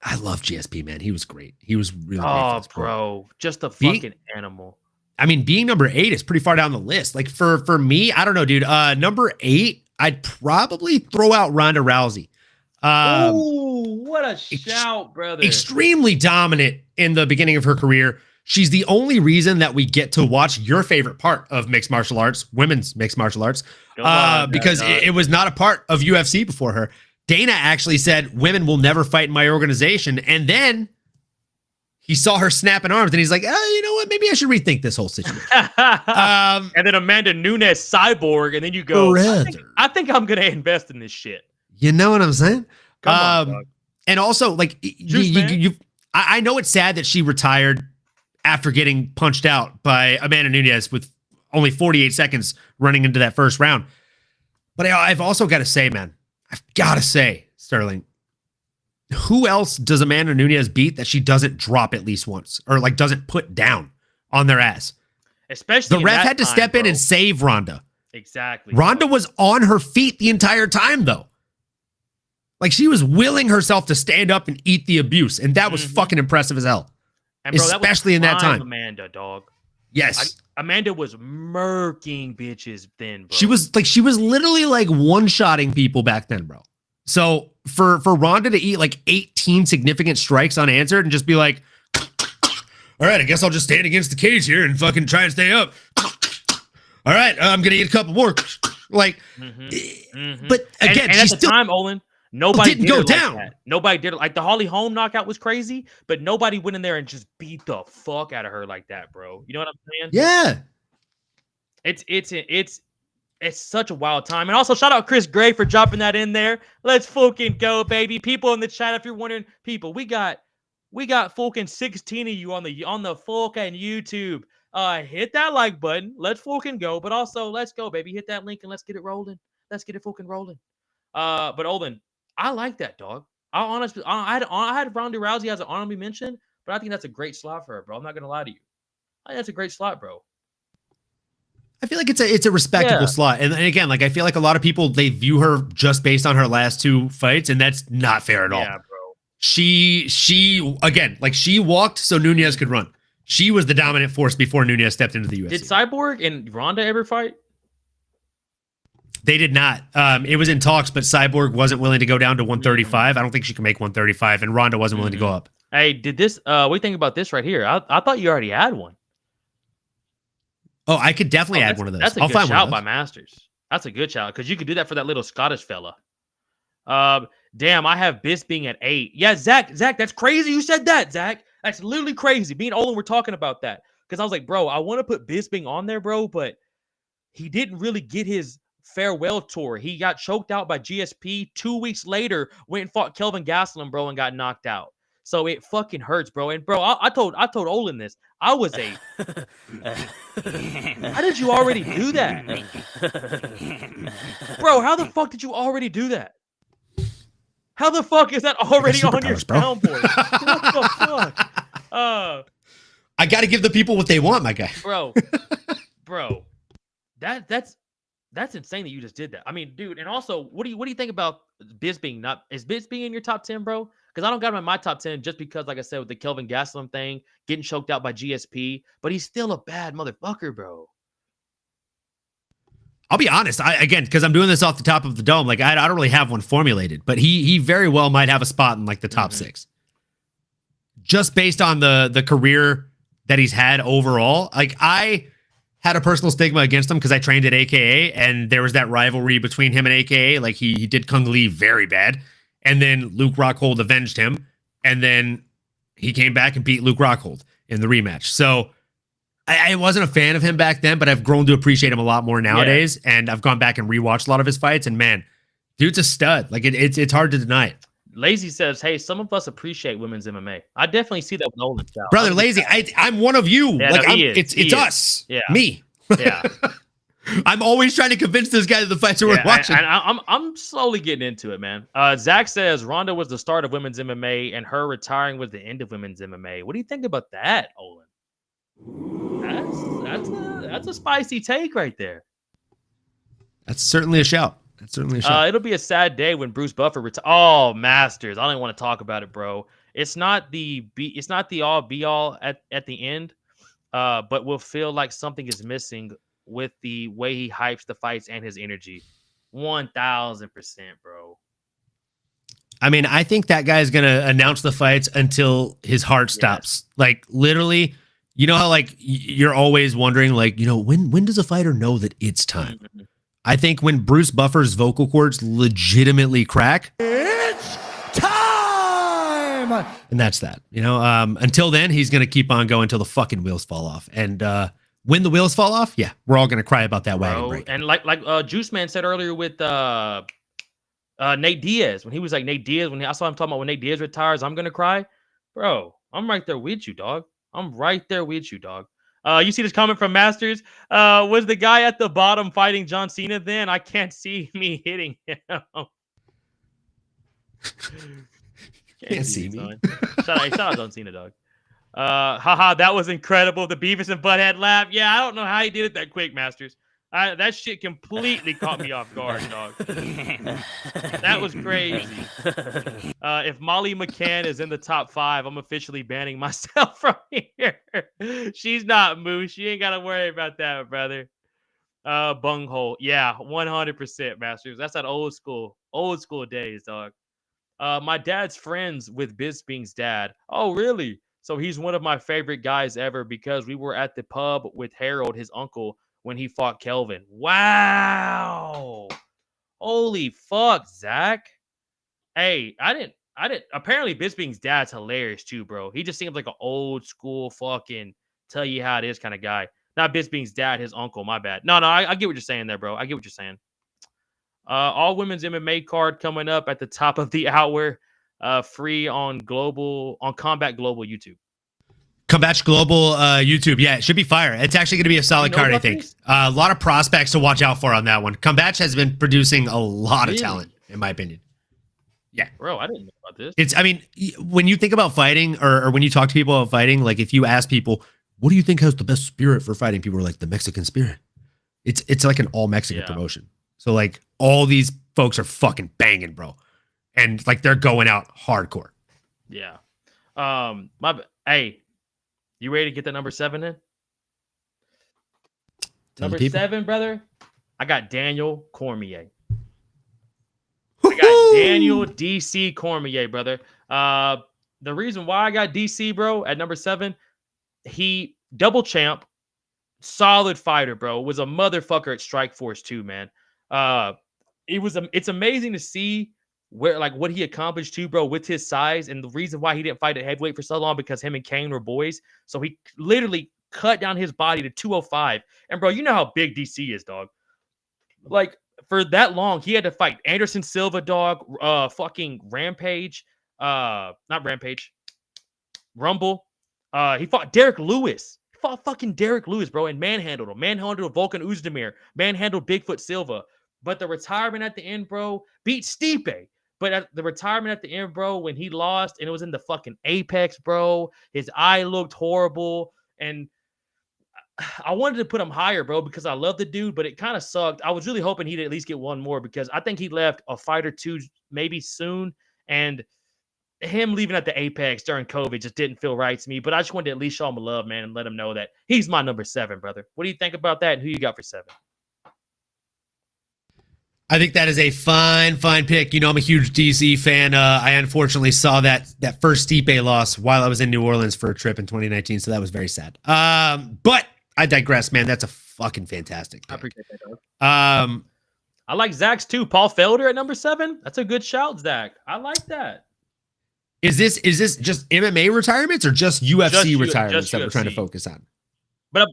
I love GSP, man. He was great. He was really great. Oh, bro. Just a fucking animal. I mean, being number 8 is pretty far down the list. Like for me, I don't know, dude. Number 8, I'd probably throw out Ronda Rousey. Ooh, what a shout, brother. Extremely dominant in the beginning of her career. She's the only reason that we get to watch your favorite part of mixed martial arts, women's mixed martial arts, because it was not a part of UFC before her. Dana actually said, women will never fight in my organization. And then he saw her snapping arms and he's like, oh, you know what? Maybe I should rethink this whole situation. And then Amanda Nunes cyborg. And then you go, I think I'm going to invest in this shit. You know what I'm saying? Come on, dog. And also, like, I know it's sad that she retired after getting punched out by Amanda Nunes with only 48 seconds running into that first round. But I've also got to say, man, Sterling, who else does Amanda Nunes beat that she doesn't drop at least once or like doesn't put down on their ass? Especially the ref had to step in and save Ronda. Exactly. Ronda was on her feet the entire time, though. Like, she was willing herself to stand up and eat the abuse, and that was fucking impressive as hell. And bro, especially in that time. Amanda, dog. Yes. Amanda was murking bitches then, bro. She was literally like one-shotting people back then, bro. So for Ronda to eat like 18 significant strikes unanswered and just be like, all right, I guess I'll just stand against the cage here and fucking try and stay up. All right, I'm going to eat a couple more. Like, but again, and at the time, Olin, Nobody didn't did go it down. like that. Nobody did it. Like the Holly Holm knockout was crazy, but nobody went in there and just beat the fuck out of her like that, bro. You know what I'm saying? Yeah. It's such a wild time. And also shout out Chris Gray for dropping that in there. Let's fucking go, baby. People in the chat, if you're wondering, people, we got fucking 16 of you on the fucking YouTube. Hit that like button. Let's fucking go. But also, let's go, baby. Hit that link and let's get it rolling. Let's get it fucking rolling. But Olin, I like that, dog. I had Ronda Rousey as an honorable mention, but I think that's a great slot for her, bro. I'm not gonna lie to you. I think that's a great slot, bro. I feel like it's a respectable slot. And again, like I feel like a lot of people, they view her just based on her last 2 fights, and that's not fair at all. Yeah, bro. She again, like she walked so Nunez could run. She was the dominant force before Nunez stepped into the UFC. Did Cyborg and Ronda ever fight? They did not. It was in talks, but Cyborg wasn't willing to go down to 135. I don't think she can make 135, and Ronda wasn't willing to go up. Hey, did this? What do you think about this right here? I thought you already had one. Oh, I could definitely add one of those. That's a good shout by Masters. That's a good shout because you could do that for that little Scottish fella. Damn, I have Bisping at 8. Yeah, Zach, that's crazy. You said that, Zach. That's literally crazy. Me and Olin were talking about that because I was like, bro, I want to put Bisping on there, bro, but he didn't really get his farewell tour. He got choked out by GSP. 2 weeks later, went and fought Kelvin Gastelum, bro, and got knocked out. So it fucking hurts, bro. And bro, I told Olin this. I was a. How did you already do that, bro? How the fuck did you already do that? How the fuck is that already on your soundboard? What the fuck? I got to give the people what they want, my guy. Bro, that's insane that you just did that. I mean, dude, and also, what do you think about Bisping? Is Bisping in your top 10, bro? Because I don't got him in my top 10 just because, like I said, with the Kelvin Gastelum thing, getting choked out by GSP, but he's still a bad motherfucker, bro. I'll be honest, because I'm doing this off the top of the dome, like I don't really have one formulated, but he very well might have a spot in like the top 6. Just based on the career that he's had overall. Like I had a personal stigma against him because I trained at AKA, and there was that rivalry between him and AKA. Like he did Kung Lee very bad. And then Luke Rockhold avenged him. And then he came back and beat Luke Rockhold in the rematch. So I wasn't a fan of him back then, but I've grown to appreciate him a lot more nowadays. Yeah. And I've gone back and rewatched a lot of his fights. And man, dude's a stud. Like it's hard to deny it. Lazy says, hey, some of us appreciate women's MMA. I definitely see that with Nolan. Brother, Lazy, I'm one of you. Yeah, like no, it's us. Yeah. Me. Yeah. I'm always trying to convince this guy that the fights are worth watching. And I'm slowly getting into it, man. Zach says Ronda was the start of women's MMA, and her retiring was the end of women's MMA. What do you think about that, Olin? That's a spicy take right there. That's certainly a shout. It'll be a sad day when Bruce Buffer retires. Oh, Masters! I don't even want to talk about it, bro. It's not the all be all at the end, but we'll feel like something is missing with the way he hypes the fights and his energy. 1000%, bro. I mean, I think that guy's gonna announce the fights until his heart stops. Yes. Like literally, you know how like you're always wondering, like, you know, when does a fighter know that it's time? Mm-hmm. I think when Bruce Buffer's vocal cords legitimately crack, it's time, and that's that. You know, until then, he's gonna keep on going until the fucking wheels fall off. And when the wheels fall off, yeah, we're all gonna cry about that wagon break. And like Juice Man said earlier with Nate Diaz, when he was like Nate Diaz, when I saw him talking about when Nate Diaz retires, I'm gonna cry, bro. I'm right there with you, dog. You see this comment from Masters? Was the guy at the bottom fighting John Cena then? I can't see me hitting him. Can't see me. Shout out John Cena, dog. Haha, that was incredible. The Beavis and Butthead laugh. Yeah, I don't know how he did it that quick, Masters. That shit completely caught me off guard, dog. That was crazy. If Molly McCann is in the top 5, I'm officially banning myself from here. She's not Moose. She ain't got to worry about that, brother. Bunghole. Yeah, 100%, Masters. That's that old school days, dog. My dad's friends with Bisping's dad. Oh, really? So he's one of my favorite guys ever because we were at the pub with Harold, his uncle, when he fought Kelvin. Wow. Holy fuck, Zach. Hey, I didn't. Apparently, Bisping's dad's hilarious too, bro. He just seems like an old school fucking tell you how it is kind of guy. Not Bisping's dad, his uncle. My bad. No, I get what you're saying there, bro. I get what you're saying. All women's MMA card coming up at the top of the hour. Free on Combat Global YouTube. Combat Global YouTube. Yeah, it should be fire. It's actually going to be a solid card, I think. A lot of prospects to watch out for on that one. Combat has been producing a lot of talent, in my opinion. Yeah. Bro, I didn't know about this. It's, I mean, when you think about fighting or when you talk to people about fighting, like if you ask people, what do you think has the best spirit for fighting? People are like, the Mexican spirit. It's like an all Mexican promotion. So like all these folks are fucking banging, bro. And like they're going out hardcore. Yeah. Hey, you ready to get the number 7 in? Number 7, brother. I got Daniel Cormier. I got Daniel DC Cormier, brother. The reason why I got DC, bro, at number 7, he double champ, solid fighter, bro. Was a motherfucker at Strikeforce too, man. It's amazing to see where like what he accomplished too, bro, with his size. And the reason why he didn't fight at heavyweight for so long because him and Kane were boys. So he literally cut down his body to 205. And bro, you know how big DC is, dog. Like for that long, he had to fight Anderson Silva, dog, fucking Rampage, not Rampage, Rumble. He fought Derek Lewis. He fought fucking Derek Lewis, bro, and manhandled him. Manhandled Volkan Oezdemir. Manhandled Bigfoot Silva. But the retirement at the end, bro, beat Stipe. But at the retirement at the end, bro, when he lost and it was in the fucking apex, bro, his eye looked horrible. And I wanted to put him higher, bro, because I love the dude, but it kind of sucked. I was really hoping he'd at least get one more because I think he left a fight or two maybe soon. And him leaving at the apex during COVID just didn't feel right to me. But I just wanted to at least show him a love, man, and let him know that he's my number 7, brother. What do you think about that? And who you got for 7? I think that is a fine pick. You know, I'm a huge DC fan. I unfortunately saw that first Stipe loss while I was in New Orleans for a trip in 2019, so that was very sad. But I digress, man. That's a fucking fantastic pick. I appreciate that, dog. I like Zach's too. Paul Felder at number 7. That's a good shout, Zach. I like that. Is this just MMA retirements or just UFC retirements that we're trying to focus on? But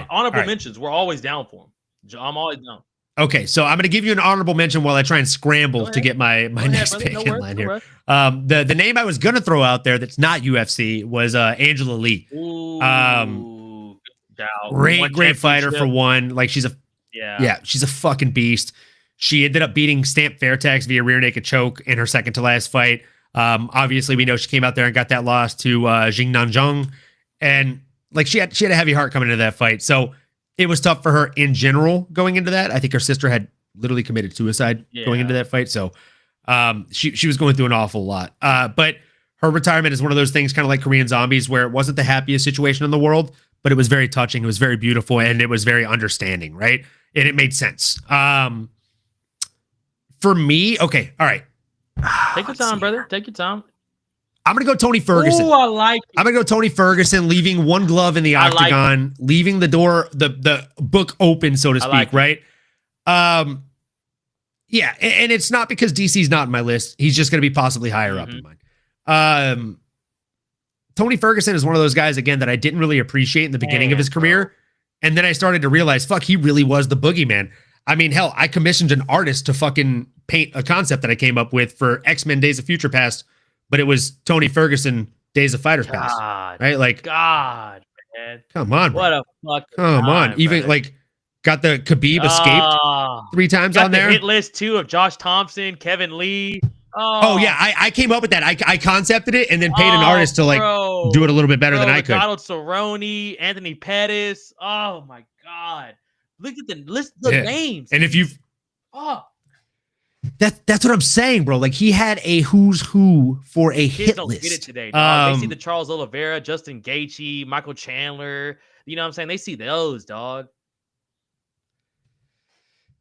honorable mentions. We're always down for them. I'm always down. Okay, so I'm going to give you an honorable mention while I try and scramble to get my next pick in line here. The name I was going to throw out there that's not UFC was Angela Lee. Ooh, great fighter for one. Like she's a fucking beast. She ended up beating Stamp Fairtex via rear naked choke in her second to last fight. Obviously, we know she came out there and got that loss to Jing Nanzhong, and like she had a heavy heart coming into that fight. So it was tough for her in general going into that. I think her sister had literally committed suicide going into that fight. So she was going through an awful lot. But her retirement is one of those things kind of like Korean Zombies where it wasn't the happiest situation in the world, but it was very touching. It was very beautiful and it was very understanding, right? And it made sense. For me, okay, all right. Take your time, brother. Take your time. I'm going to go Tony Ferguson. Ooh, I like it. I'm going to go Tony Ferguson, leaving one glove in the octagon, leaving the door, the book open, so to speak, right? Yeah, and it's not because DC's not in my list. He's just going to be possibly higher up in mine. Tony Ferguson is one of those guys, again, that I didn't really appreciate in the beginning of his career. And then I started to realize, fuck, he really was the boogeyman. I mean, hell, I commissioned an artist to fucking paint a concept that I came up with for X-Men Days of Future Past, but it was Tony Ferguson Days of Fighters Past, right? Like, God, man. Come on, bro. What a fuck. Come on. Even brother. Like got the Khabib escaped 3 times on there. Hit list too of Josh Thompson, Kevin Lee. Oh yeah, I came up with that. I concepted it and then paid an artist to like do it a little bit better than I could. Donald Cerrone, Anthony Pettis. Oh my God. Look at the list of names. And if you've That's what I'm saying, bro. Like he had a who's who for a hit list. Get it today, dog. They see the Charles Oliveira, Justin Gaethje, Michael Chandler. You know what I'm saying? They see those, dog.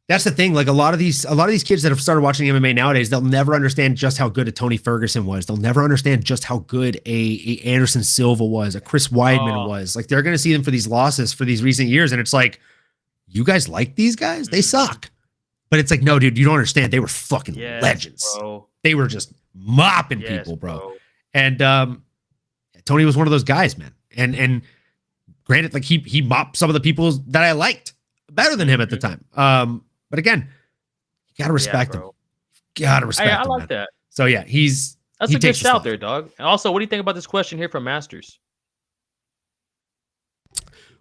That's the thing. Like a lot of these kids that have started watching MMA nowadays, they'll never understand just how good a Tony Ferguson was. They'll never understand just how good a Anderson Silva was, a Chris Weidman was. Like they're going to see them for these losses for these recent years, and it's like, you guys like these guys? They suck. But it's like, no, dude, you don't understand. They were fucking legends. Bro. They were just mopping people, bro. And Tony was one of those guys, man. And granted, like he mopped some of the people that I liked better than him at the time. But again, you gotta respect him. Gotta respect him. I like that. So yeah, that's a good shout there, dog. And also, what do you think about this question here from Masters?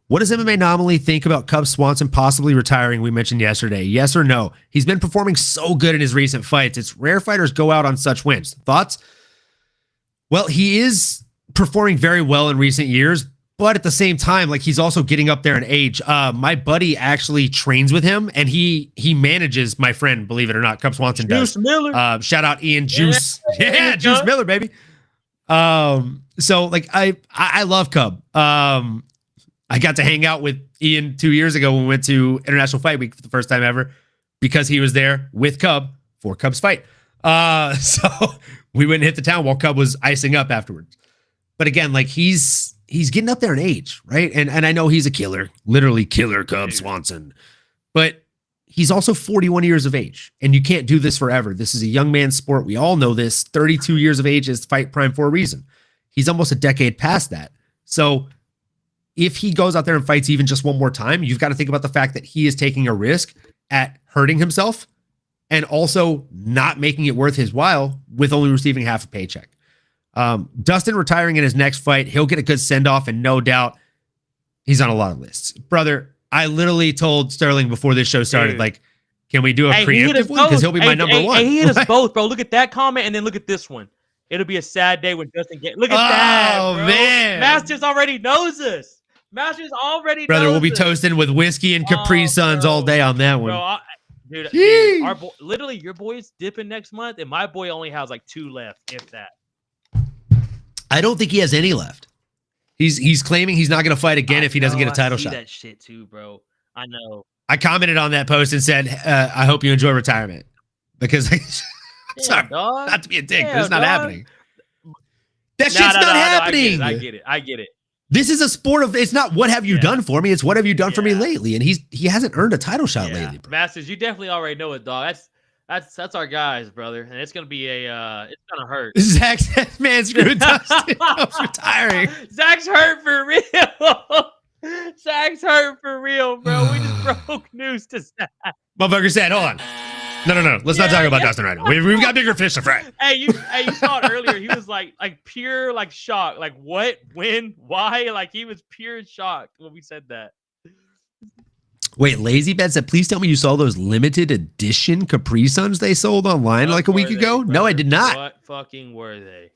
What does MMA Anomaly think about Cub Swanson possibly retiring? We mentioned yesterday. Yes or no? He's been performing so good in his recent fights. It's rare fighters go out on such wins. Thoughts? Well, he is performing very well in recent years, but at the same time, like he's also getting up there in age. My buddy actually trains with him, and he manages my friend, believe it or not, Cub Swanson Juice Miller. Shout out Ian Juice. Yeah, Juice Miller, baby. So like I love Cub. I got to hang out with Ian 2 years ago when we went to International Fight Week for the first time ever because he was there with Cub for Cub's fight. So we went and hit the town while Cub was icing up afterwards. But again, like he's getting up there in age, right? And I know he's a killer, literally killer Cub Swanson. But he's also 41 years of age, and you can't do this forever. This is a young man's sport. We all know this. 32 years of age is fight prime for a reason. He's almost a decade past that. So if he goes out there and fights even just one more time, you've got to think about the fact that he is taking a risk at hurting himself and also not making it worth his while with only receiving half a paycheck. Dustin retiring in his next fight, he'll get a good send-off, and no doubt he's on a lot of lists. Brother, I literally told Sterling before this show started, like, can we do a preemptive one? Because he'll be my number one. He hit us both, bro. Look at that comment, and then look at this one. It'll be a sad day when Dustin gets... Look at that, bro. Man. Masters already knows us. Masters already Brother, knows we'll be us. Toasting with whiskey and Capri Suns all day on that one. Bro, dude, our boy, literally, your boy's dipping next month, and my boy only has like 2 left, if that. I don't think he has any left. He's claiming he's not going to fight again if he doesn't get a title shot. That shit too, bro. I know. I commented on that post and said, I hope you enjoy retirement. Because, sorry, not to be a dick, but it's not happening. That shit's not happening. I get it. This is a sport of, it's not what have you done for me, it's what have you done for me lately. And he hasn't earned a title shot lately, bro. Masters, you definitely already know it, dog. That's our guys, brother. And it's gonna be it's gonna hurt. Zach says, man, screw Dustin. I'm retiring. Zach's hurt for real. Zach's hurt for real, bro. We just broke news to Zach. Motherfucker said, hold on. No. Let's not talk about Dustin right now. We've got bigger fish to fry. Hey, you saw it earlier. He was like pure like shock. Like what? When? Why? Like he was pure shock when we said that. Wait, Lazy Bed said, please tell me you saw those limited edition Capri Suns they sold online like a week ago? Brother? No, I did not. What fucking were they?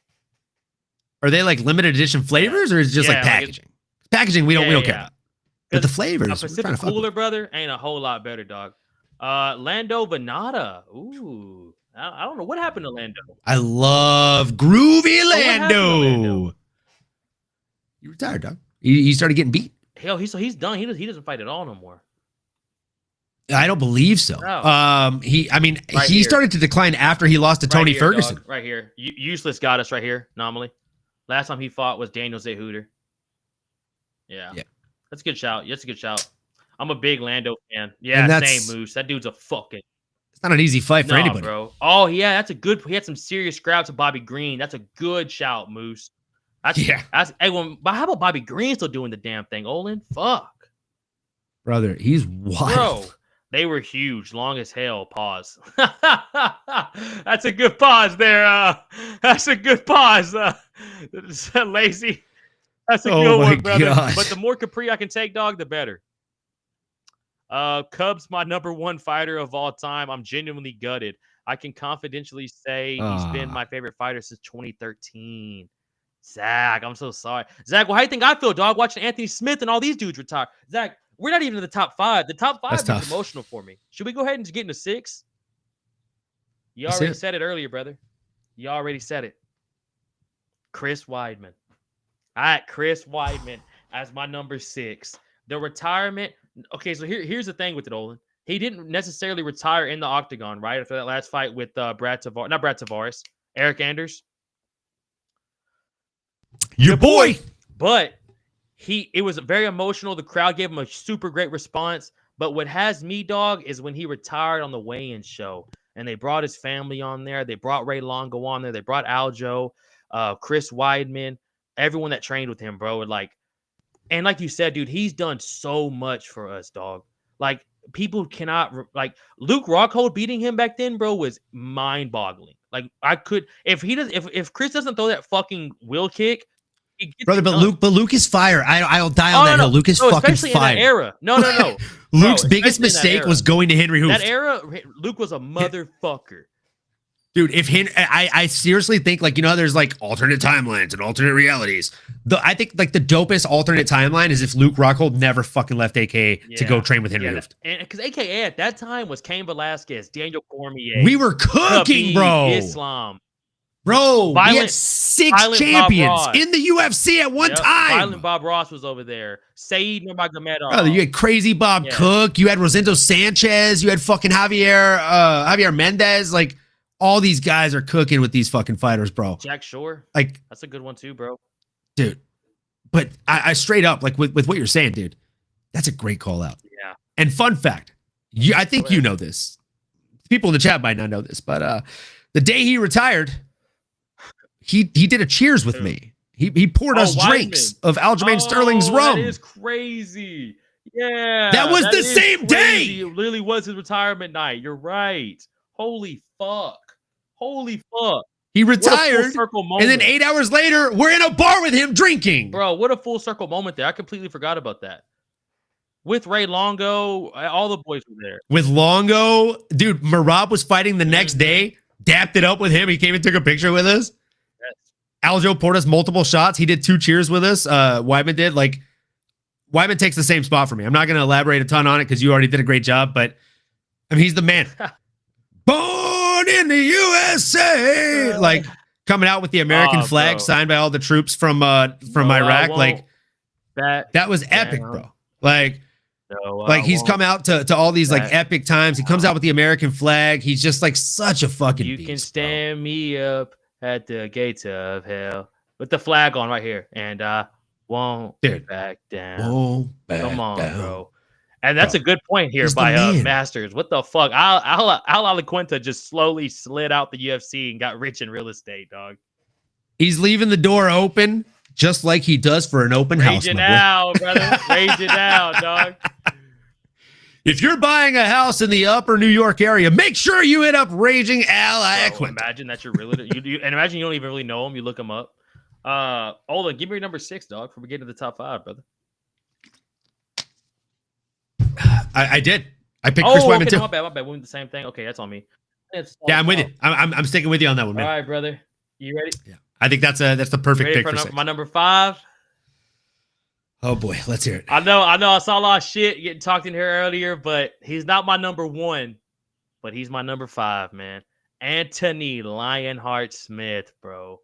Are they like limited edition flavors or is it just like packaging? Like packaging we don't care about. But the flavors. A Pacific Cooler, brother, ain't a whole lot better, dog. Lando Venata. Ooh. I don't know what happened to Lando. I love groovy Lando. He retired, dog. He started getting beat. Hell, he's done. He doesn't fight at all no more. I don't believe so. No. He started to decline after he lost to Tony Ferguson. Dog. Right here. Useless got us right here, anomaly. Last time he fought was Daniel Zayhooter. Yeah. That's a good shout. That's a good shout. I'm a big Lando fan. Yeah, same Moose. That dude's a fucking... It's not an easy fight for anybody. Bro. Oh, yeah, that's a good... He had some serious scraps with Bobby Green. That's a good shout, Moose. Hey, how about Bobby Green still doing the damn thing, Olin? Fuck. Brother, he's wild. Bro, they were huge. Long as hell. Pause. That's a good pause there. That's a good pause. Lazy. That's a good one, brother. Gosh. But the more Capri I can take, dog, the better. Cub's my number 1 fighter of all time. I'm genuinely gutted. I can confidentially say he's been my favorite fighter since 2013. Zach, I'm so sorry. Zach, well, how do you think I feel, dog, watching Anthony Smith and all these dudes retire? Zach, we're not even in the top 5. The top 5 is emotional for me. Should we go ahead and just get into 6? You already said it earlier, brother. You already said it. Chris Weidman. All right, Chris Weidman as my number 6. The retirement. Okay, so here's the thing with it, Olin. He didn't necessarily retire in the octagon, right? After that last fight with Eric Anders. Your boy. But it was very emotional. The crowd gave him a super great response. But what has me, dog, is when he retired on the weigh-in show, and they brought his family on there. They brought Ray Longo on there. They brought Aljo, Chris Weidman, everyone that trained with him, bro. And like you said, dude, he's done so much for us, dog. Like, people cannot, like, Luke Rockhold beating him back then, bro, was mind-boggling. Like, if Chris doesn't throw that fucking wheel kick, brother, but Luke is fire. I'll die on that hill. Luke is fucking especially fire. In that era. No. Luke's biggest mistake was going to Henry Hooft. That era, Luke was a motherfucker. Dude, if I seriously think, like, you know, there's like alternate timelines and alternate realities. I think like the dopest alternate timeline is if Luke Rockhold never fucking left AKA to go train with Henry Hooft. And because AKA at that time was Cain Velasquez, Daniel Cormier. We were cooking, Khabib, bro. Islam. Bro, we had 6 champions in the UFC at one time. Violent Bob Ross was over there. Saeed Nurmagomedov. Brother, you had Crazy Bob Cook. You had Rosendo Sanchez. You had fucking Javier Mendez. Like, all these guys are cooking with these fucking fighters, bro. Jack Shore. Like, that's a good one too, bro. Dude, but I straight up, like, with what you're saying, dude, that's a great call out. Yeah. And fun fact, I think you know this. People in the chat might not know this, but the day he retired, he did a cheers with me. He poured us drinks of Aljamain Sterling's rum. That is crazy. Yeah. That was the same day. It literally was his retirement night. You're right. Holy fuck. He retired, and then 8 hours later, we're in a bar with him drinking. Bro, what a full circle moment there. I completely forgot about that. With Ray Longo, all the boys were there. With Longo, dude, Marab was fighting the next day, dapped it up with him. He came and took a picture with us. Yes. Aljo poured us multiple shots. He did 2 cheers with us. Weidman did. Like, Weidman takes the same spot for me. I'm not going to elaborate a ton on it because you already did a great job, but I mean, he's the man. Born in the USA, like coming out with the American flag signed by all the troops from Iraq. Like that was epic, bro. Like, he's come out to all these like epic times. He comes out with the American flag. He's just like such a fucking beast. You can stand me up at the gates of hell with the flag on right here, and I won't back down. Come on, bro. And that's a good point here by Masters. What the fuck? Al Alaquinta just slowly slid out the UFC and got rich in real estate, dog. He's leaving the door open just like he does for an open house. Raging out, brother. Raging out, dog. If you're buying a house in the upper New York area, make sure you hit up Raging Al Alaquinta. Imagine that you're really and imagine you don't even really know him. You look him up. Hold on, give me your number 6, dog, before we get to the top 5, brother. I did. I picked Chris Weidman too. My bad. We went the same thing. Okay, that's on me. Yeah, I'm with you. I'm sticking with you on that one, man. All right, brother. You ready? Yeah. I think that's the perfect pick for my number 5. Oh boy, let's hear it. I know. I saw a lot of shit getting talked in here earlier, but he's not my number 1, but he's my number 5, man. Anthony Lionheart Smith, bro.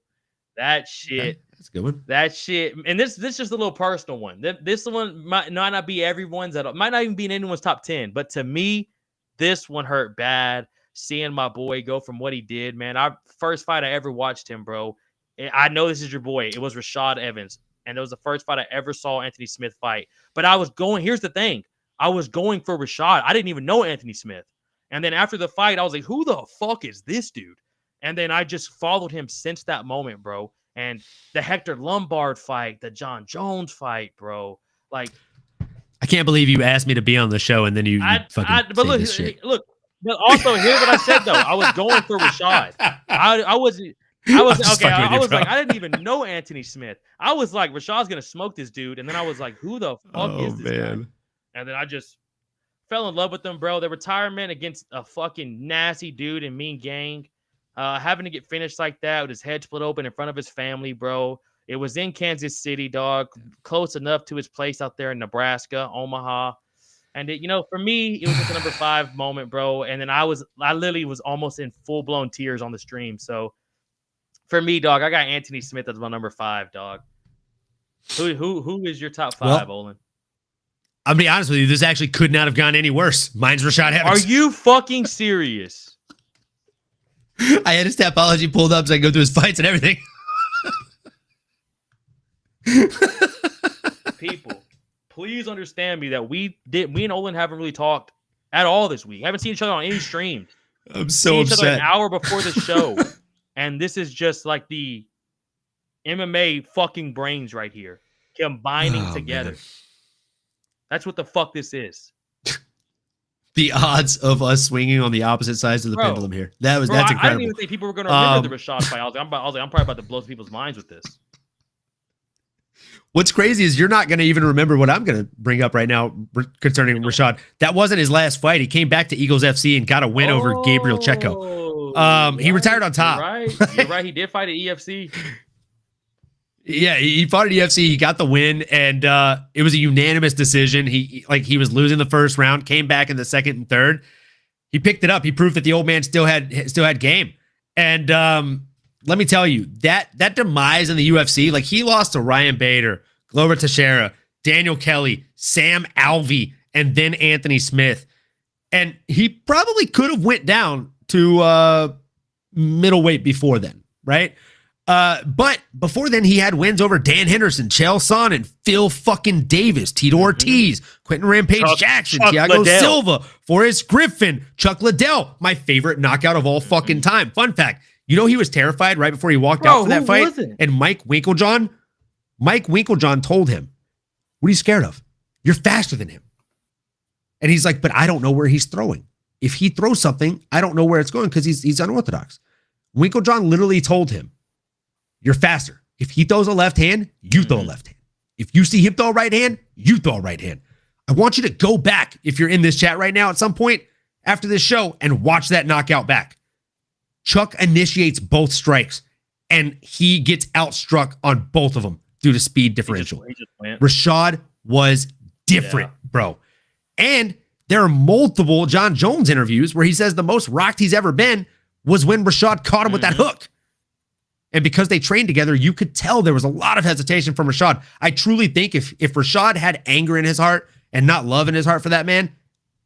That shit. Okay, that's a good one. That shit. And this is just a little personal one. This one might not be everyone's might not even be in anyone's top 10. But to me, this one hurt bad. Seeing my boy go from what he did, man. Our first fight I ever watched him, bro. I know this is your boy. It was Rashad Evans. And it was the first fight I ever saw Anthony Smith fight. But here's the thing. I was going for Rashad. I didn't even know Anthony Smith. And then after the fight, I was like, who the fuck is this dude? And then I just followed him since that moment, bro. And the Hector Lombard fight, the John Jones fight, bro. Like, I can't believe you asked me to be on the show and then you fucking but look. But also, here's what I said though. I was going for Rashad. I was like, I didn't even know Anthony Smith. I was like, Rashad's gonna smoke this dude, and then I was like, who the fuck is this guy? And then I just fell in love with them, bro. The retirement against a fucking nasty dude and mean gang. Having to get finished like that with his head split open in front of his family, bro. It was in Kansas City, dog. Close enough to his place out there in Nebraska, Omaha. And for me, it was just a number 5 moment, bro. And then I literally was almost in full-blown tears on the stream. So for me, dog, I got Anthony Smith as my number 5, dog. Who is your top 5, Olin? I'll be honest with you, this actually could not have gone any worse. Mine's Rashad Evans. Are you fucking serious? I had his Tapology pulled up so I could go through his fights and everything. please understand me that me and Olin haven't really talked at all this week. I haven't seen each other on any streams. I'm so upset. Each other an hour before the show, and this is just like the MMA fucking brains right here combining together. Man. That's what the fuck this is. The odds of us swinging on the opposite sides of the pendulum here. That's incredible. I didn't even think people were going to remember the Rashad fight. I was like, I'm probably about to blow people's minds with this. What's crazy is you're not going to even remember what I'm going to bring up right now concerning Rashad. That wasn't his last fight. He came back to Eagles FC and got a win over Gabriel Checo. He retired on top. You're right. He did fight at EFC. Yeah, he fought at EFC. He got the win, and it was a unanimous decision. He was losing the first round, came back in the second and third. He picked it up. He proved that the old man still had game. And let me tell you, that demise in the UFC, like he lost to Ryan Bader, Glover Teixeira, Daniel Kelly, Sam Alvey, and then Anthony Smith. And he probably could have went down to middleweight before then, right? But before then, he had wins over Dan Henderson, Chael Sonnen, Phil fucking Davis, Tito Ortiz, Quentin Rampage Jackson, Thiago Silva, Forrest Griffin, Chuck Liddell, my favorite knockout of all fucking time. Fun fact, you know he was terrified right before he walked out for that fight? And Mike Winklejohn told him, what are you scared of? You're faster than him. And he's like, but I don't know where he's throwing. If he throws something, I don't know where it's going because he's unorthodox. Winklejohn literally told him, you're faster. If he throws a left hand, you throw a left hand. If you see him throw a right hand, you throw a right hand. I want you to go back, if you're in this chat right now at some point after this show, and watch that knockout back. Chuck initiates both strikes, and he gets outstruck on both of them due to speed differential. Rashad was different, bro. And there are multiple John Jones interviews where he says the most rocked he's ever been was when Rashad caught him with that hook. And because they trained together, you could tell there was a lot of hesitation from Rashad. I truly think if Rashad had anger in his heart and not love in his heart for that man,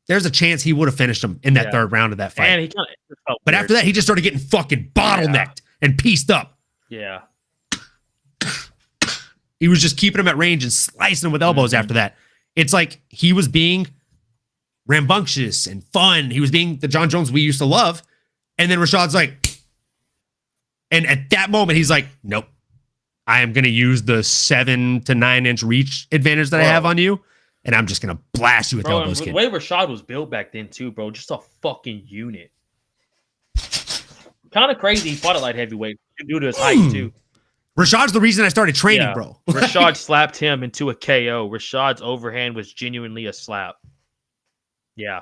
there's a chance he would have finished him in that third round of that fight. And he kinda felt weird. After that, he just started getting fucking bottlenecked and pieced up. Yeah. He was just keeping him at range and slicing him with elbows after that. It's like he was being rambunctious and fun. He was being the John Jones we used to love. And then Rashad's like, and at that moment, he's like, nope, I am going to use the 7 to 9 inch reach advantage that I have on you. And I'm just going to blast you with elbows. The way Rashad was built back then too, bro, just a fucking unit. Kind of crazy he fought at light heavyweight due to his height too. Rashad's the reason I started training, bro. Rashad slapped him into a KO. Rashad's overhand was genuinely a slap. Yeah.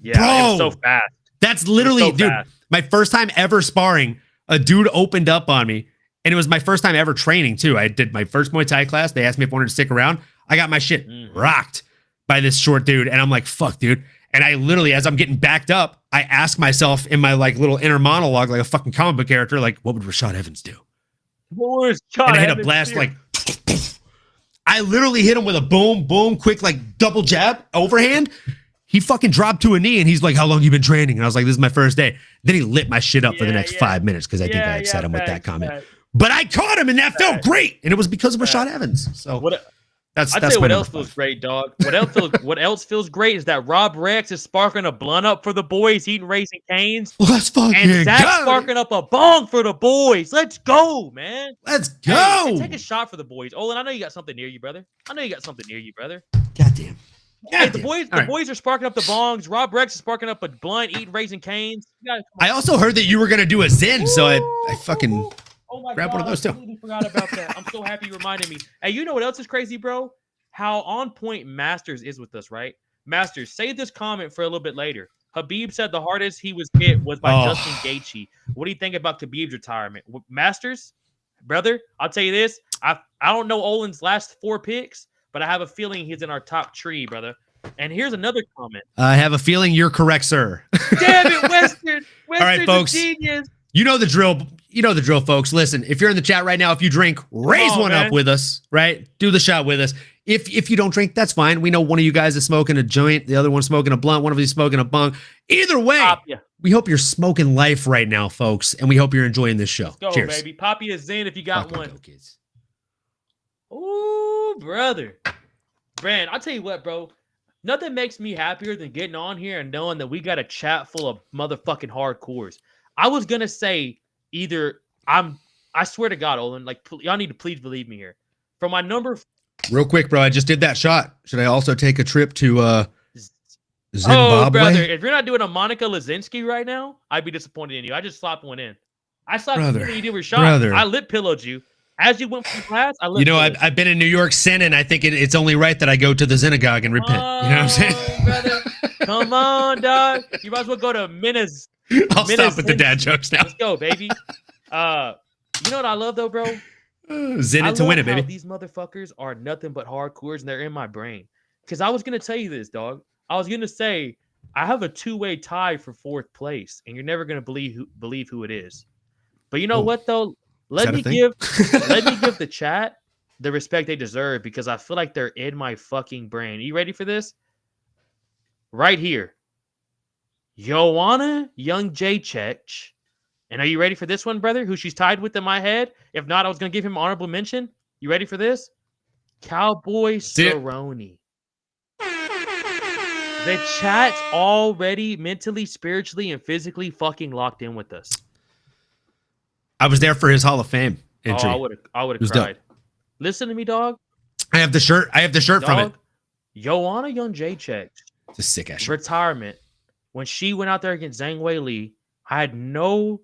Yeah, bro, it was so fast. That's literally, dude, my first time ever sparring. A dude opened up on me, and it was my first time ever training, too. I did my first Muay Thai class. They asked me if I wanted to stick around. I got my shit rocked by this short dude, and I'm like, fuck, dude. And I literally, as I'm getting backed up, I ask myself in my like little inner monologue, like a fucking comic book character, like, what would Rashad Evans do? And I hit a blast, like, I literally hit him with a boom, boom, quick, like, double jab, overhand. He fucking dropped to a knee, and he's like, how long you been training? And I was like, this is my first day. Then he lit my shit up for the next 5 minutes because I think I upset him with that comment. But I caught him, and that felt great. And it was because of Rashad Evans. So that's tell you what else feels great, dog. What else feels great is that Rob Rex is sparking a blunt up for the boys, eating Raising Cane's. Let's fucking and Zach's sparking up a bong for the boys. Let's go, man. Let's go. Hey, take a shot for the boys. Olin, I know you got something near you, brother. Goddamn. Hey, the boys are sparking up the bongs. Rob Rex is sparking up a blunt, eating Raising Cane's. I also heard that you were going to do a Zen, so I fucking grabbed one of those too. I completely forgot about that. I'm so happy you reminded me. Hey, you know what else is crazy, bro? How on point Masters is with us, right? Masters, save this comment for a little bit later. Habib said the hardest he was hit was by Justin Gaethje. What do you think about Khabib's retirement? Masters, brother, I'll tell you this. I don't know Olin's last 4 picks, but I have a feeling he's in our top tree, brother. And here's another comment. I have a feeling you're correct, sir. Damn it, Western. All right, folks. Genius. You know the drill. You know the drill, folks. Listen, if you're in the chat right now, if you drink, raise one up with us, right? Do the shot with us. If you don't drink, that's fine. We know one of you guys is smoking a joint, the other one's smoking a blunt, one of you is smoking a bong. Either way, we hope you're smoking life right now, folks, and we hope you're enjoying this show. Let's go, cheers, baby. Poppy is Zen if you got one. Go, kids. Ooh, brother. Man, I'll tell you what, bro. Nothing makes me happier than getting on here and knowing that we got a chat full of motherfucking hardcores. I was gonna say either I swear to God, Olin, like y'all need to please believe me here. For my number, real quick, bro, I just did that shot. Should I also take a trip to Zimbabwe? Oh, brother, if you're not doing a Monica Lewinsky right now, I'd be disappointed in you. I just slapped one in. I slapped you when you did your shot. Brother. I lip pillowed you. As you went from class, I lip pillowed. I've been in New York sinning. I think it's only right that I go to the synagogue and repent. You know what I'm saying? Brother. Come on, dog. You might as well go to Minas. I'll stop with the dad jokes now. Let's go, baby. You know what I love, though, bro? Zen it to win it, baby. These motherfuckers are nothing but hardcores, and they're in my brain. Because I was going to tell you this, dog. I was going to say, I have a two-way tie for 4th place, and you're never going to believe who it is. But you know what, though? Let me give the chat the respect they deserve, because I feel like they're in my fucking brain. Are you ready for this? Right here. Joanna Young Jacek. And are you ready for this one, brother? Who she's tied with in my head? If not, I was going to give him honorable mention. You ready for this? Cowboy Cerrone. The chat's already mentally, spiritually, and physically fucking locked in with us. I was there for his Hall of Fame entry. Oh, I would have cried. Dope. Listen to me, dog. I have the shirt. From it. Joanna Young Jacek. It's a sick ass shirt. Retirement. When she went out there against Zhang Wei Li, I had no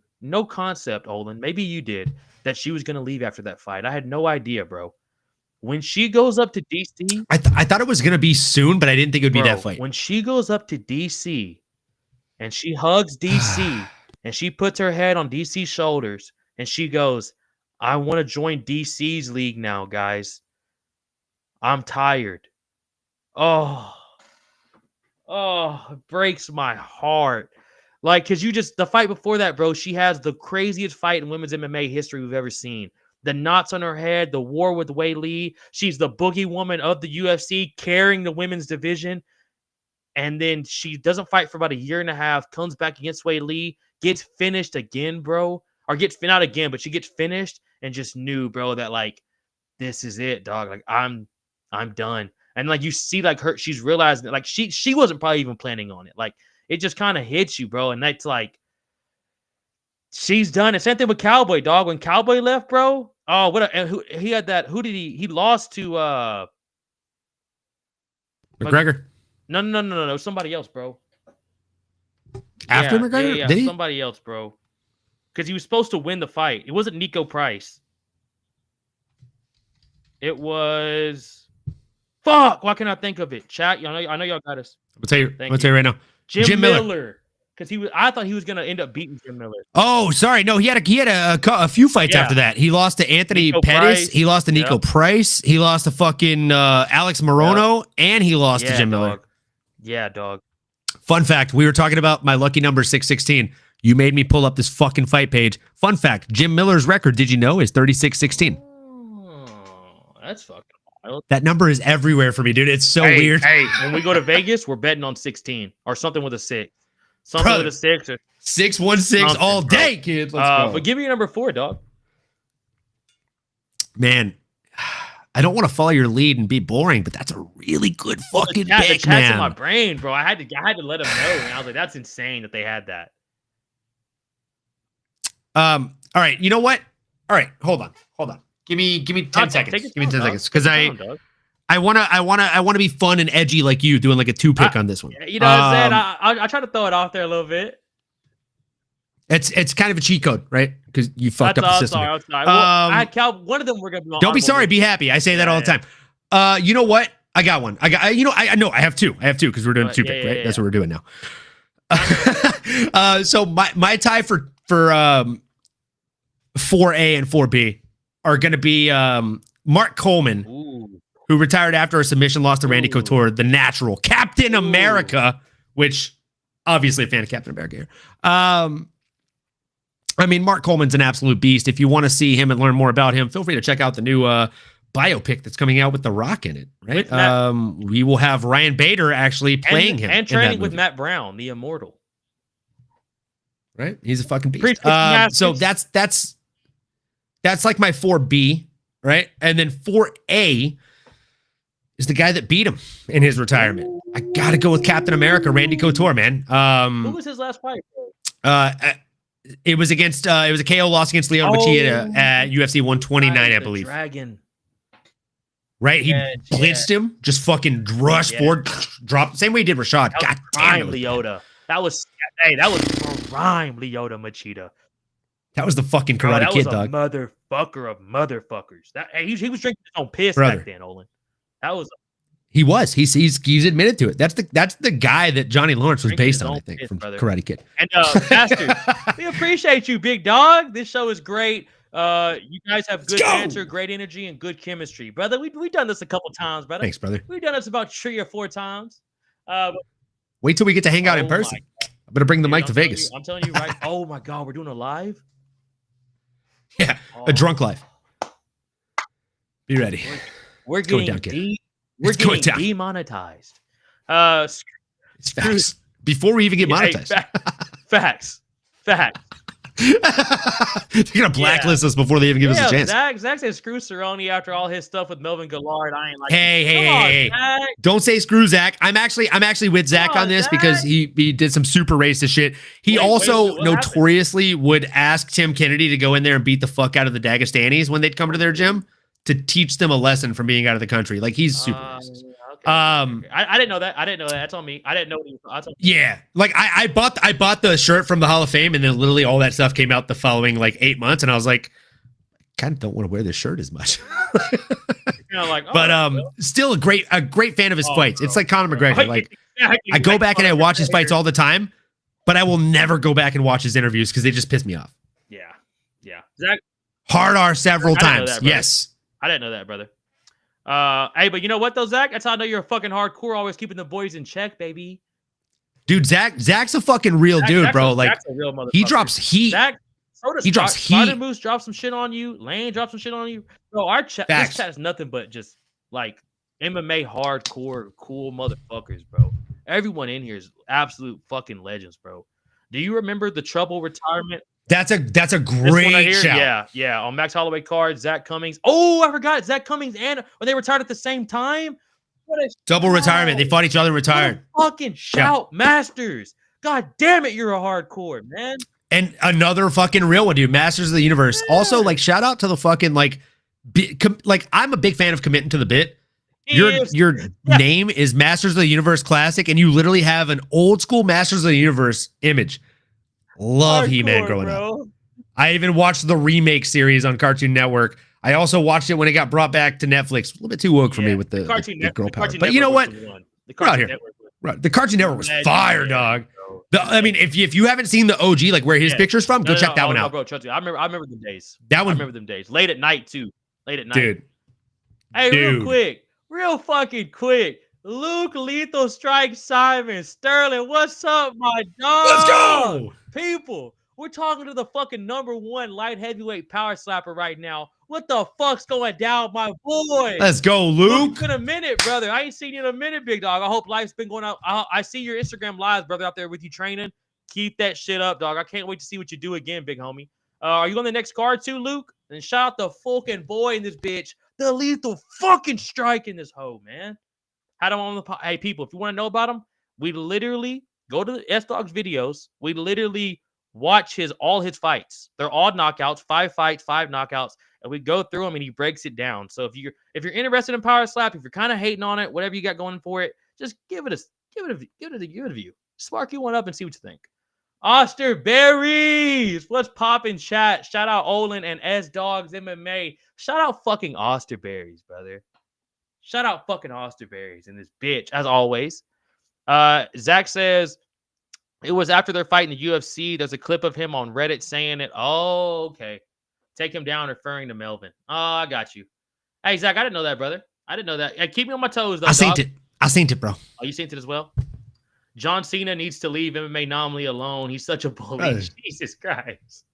concept, Olin. Maybe you did, that she was going to leave after that fight. I had no idea, bro. When she goes up to DC, I thought it was going to be soon, but I didn't think it would be that fight. When she goes up to DC and she hugs DC and she puts her head on DC's shoulders and she goes, I want to join DC's league now, guys. I'm tired. Oh, it breaks my heart. Like, because the fight before that, bro, she has the craziest fight in women's MMA history we've ever seen. The knots on her head, the war with Wei Li. She's the boogie woman of the UFC, carrying the women's division. And then she doesn't fight for about a year and a half, comes back against Wei Li, gets finished again, bro. Or gets, not again, but she gets finished and just knew, bro, that, like, this is it, dog. Like, I'm done. And, like, you see, like, she's realizing, like, she wasn't probably even planning on it. Like, it just kind of hits you, bro. And that's, like, she's done. And same thing with Cowboy, dog. When Cowboy left, bro, he had that. Who did he lost to? McGregor. No. Somebody else, bro. After McGregor? Yeah. Did he? Somebody else, bro. Because he was supposed to win the fight. It wasn't Nico Price. It was. Fuck! Why can't I think of it? Chat. I know y'all got us. I'll tell you right now. Jim Miller. Because I thought he was gonna end up beating Jim Miller. Oh, sorry, no, he had a few fights after that. He lost to Anthony Pettis. He lost to Nico Price. He lost to fucking Alex Morono, and he lost to Jim Miller. Yeah, dog. Fun fact: we were talking about my lucky number 616. You made me pull up this fucking fight page. Fun fact: Jim Miller's record, did you know, is 36-16. Oh, that's fucking wild. That number is everywhere for me, dude. It's so weird. Hey, when we go to Vegas, we're betting on 16 or something with a 6. Something with a 6 or 616 all day, kids. Let's go. But give me your number 4, dog. Man, I don't want to follow your lead and be boring, but that's a really good fucking pick, the cat's in my brain, bro. I had to let him know, and I was like, that's insane that they had that. All right, you know what? All right, hold on. Give me 10 seconds. Give me 10 seconds, because I want to be fun and edgy like you, doing like a 2-pick on this one. You know what I'm saying? I try to throw it off there a little bit. It's kind of a cheat code, right? Because you fucked up the system. I'm sorry. Well, one of them we're gonna be. Don't be sorry. Be happy. I say that all the time. You know what? I got one. I have two because we're doing a 2-pick, right? That's what we're doing now. So my tie for 4A and 4B are going to be Mark Coleman, who retired after a submission loss to Randy Couture, the natural Captain America, which obviously a fan of Captain America here. I mean, Mark Coleman's an absolute beast. If you want to see him and learn more about him, feel free to check out the new biopic that's coming out with The Rock in it, right? We will have Ryan Bader actually playing him. And training with Matt Brown, the immortal. Right? He's a fucking beast. So that's like my 4B, right? And then 4A is the guy that beat him in his retirement. Ooh. I gotta go with Captain America, Randy Couture, man. Who was his last fight? It was against it was a KO loss against Lyoto Machida at UFC 129, I believe. Dragon. Right? He blitzed him, just fucking rushed forward, dropped same way he did Rashad. God damn it. Lyoto. That was prime Lyoto Machida. That was the fucking Karate Kid, dog. Motherfucker of motherfuckers. He was drinking his own piss back then, Olin. That was. He was. He's admitted to it. That's the guy that Johnny Lawrence was based on, I think, from Karate Kid. And Master, we appreciate you, big dog. This show is great. You guys have good banter, great energy, and good chemistry, brother. We've done this a couple times, brother. Thanks, brother. We've done this about 3 or 4 times. Wait till we get to hang out in person. I'm gonna bring the mic to Vegas. I'm telling you, right? Oh my God, we're doing a live. Yeah, a drunk live. Be ready. We're getting demonetized. It's facts. Before we even get monetized. Facts. They're gonna blacklist us before they even give us a chance. Zach said screw Cerrone after all his stuff with Melvin Gillard. I ain't like. Hey! Don't say screw Zach. I'm actually with Zach on this because he did some super racist shit. He also notoriously would ask Tim Kennedy to go in there and beat the fuck out of the Dagestanis when they'd come to their gym to teach them a lesson from being out of the country. Like he's super racist. Okay. I didn't know that. That's on me. I didn't know what Yeah, like I bought the shirt from the Hall of Fame, and then literally all that stuff came out the following like 8 months, and I was like, I kind of don't want to wear this shirt as much. But still a great fan of his fights. Bro. It's like Conor McGregor. Like I go back and I watch his fights all the time, but I will never go back and watch his interviews because they just piss me off. Yeah. Zach, hard R several times. Yes, I didn't know that, brother. Hey, but you know what though, Zach? That's how I know you're a fucking hardcore, always keeping the boys in check, baby. Dude, Zach's a fucking real dude, bro. Zach's a real motherfucker. He drops heat. He drops heat. Moose drops some shit on you. Lane drops some shit on you. Bro, this chat is nothing but just like MMA hardcore, cool motherfuckers, bro. Everyone in here is absolute fucking legends, bro. Do you remember the Trouble retirement? That's a great shout. Yeah. On Max Holloway card, Zach Cummings. Oh, I forgot Zach Cummings and when they retired at the same time. What a double retirement. They fought each other and retired. Fucking shout, Masters. God damn it, you're a hardcore, man. And another fucking real one, dude. Masters of the Universe. Yeah. Also, like, shout out to the fucking like I'm a big fan of committing to the bit. Your name is Masters of the Universe Classic, and you literally have an old school Masters of the Universe image. Love He-Man growing up. I even watched the remake series on Cartoon Network. I also watched it when it got brought back to Netflix. A little bit too woke for me with the girl power. But you know what? The Cartoon Network was fire, dog. I mean, if you haven't seen the OG, like where his picture's from, go check that one out. Bro, trust me. I remember them days. I remember them days. Late at night too. Dude. Hey, real fucking quick. Luke Lethal Strike Simon Sterling, what's up, my dog? Let's go, people. We're talking to the fucking #1 light heavyweight power slapper right now. What the fuck's going down, my boy? Let's go, Luke. It's been a minute, brother. I ain't seen you in a minute, big dog. I hope life's been going out. I see your Instagram lives, brother, out there with you training. Keep that shit up, dog. I can't wait to see what you do again, big homie. Are you on the next card too, Luke? And shout out the fucking boy in this bitch. The Lethal fucking Strike in this hoe, man. Had him on the hey, people, if you want to know about him, we literally go to the S-Dog's videos. We literally watch all his fights. They're all knockouts, 5 fights, 5 knockouts, and we go through them and he breaks it down. So if you're interested in power slap, if you're kind of hating on it, whatever you got going for it, just give it a view. Spark you one up and see what you think. Oster Berries, what's poppin', chat? Shout out Olin and S-Dogs MMA. Shout out fucking Oster Berries, brother. Shout out fucking Osterberries and this bitch, as always. Zach says, it was after their fight in the UFC. There's a clip of him on Reddit saying it. Oh, okay. Take him down, referring to Melvin. Oh, I got you. Hey, Zach, I didn't know that, brother. I didn't know that. Hey, keep me on my toes, though, I seen it, bro. Oh, you seen it as well? John Cena needs to leave MMA anomaly alone. He's such a bully. Jesus Christ.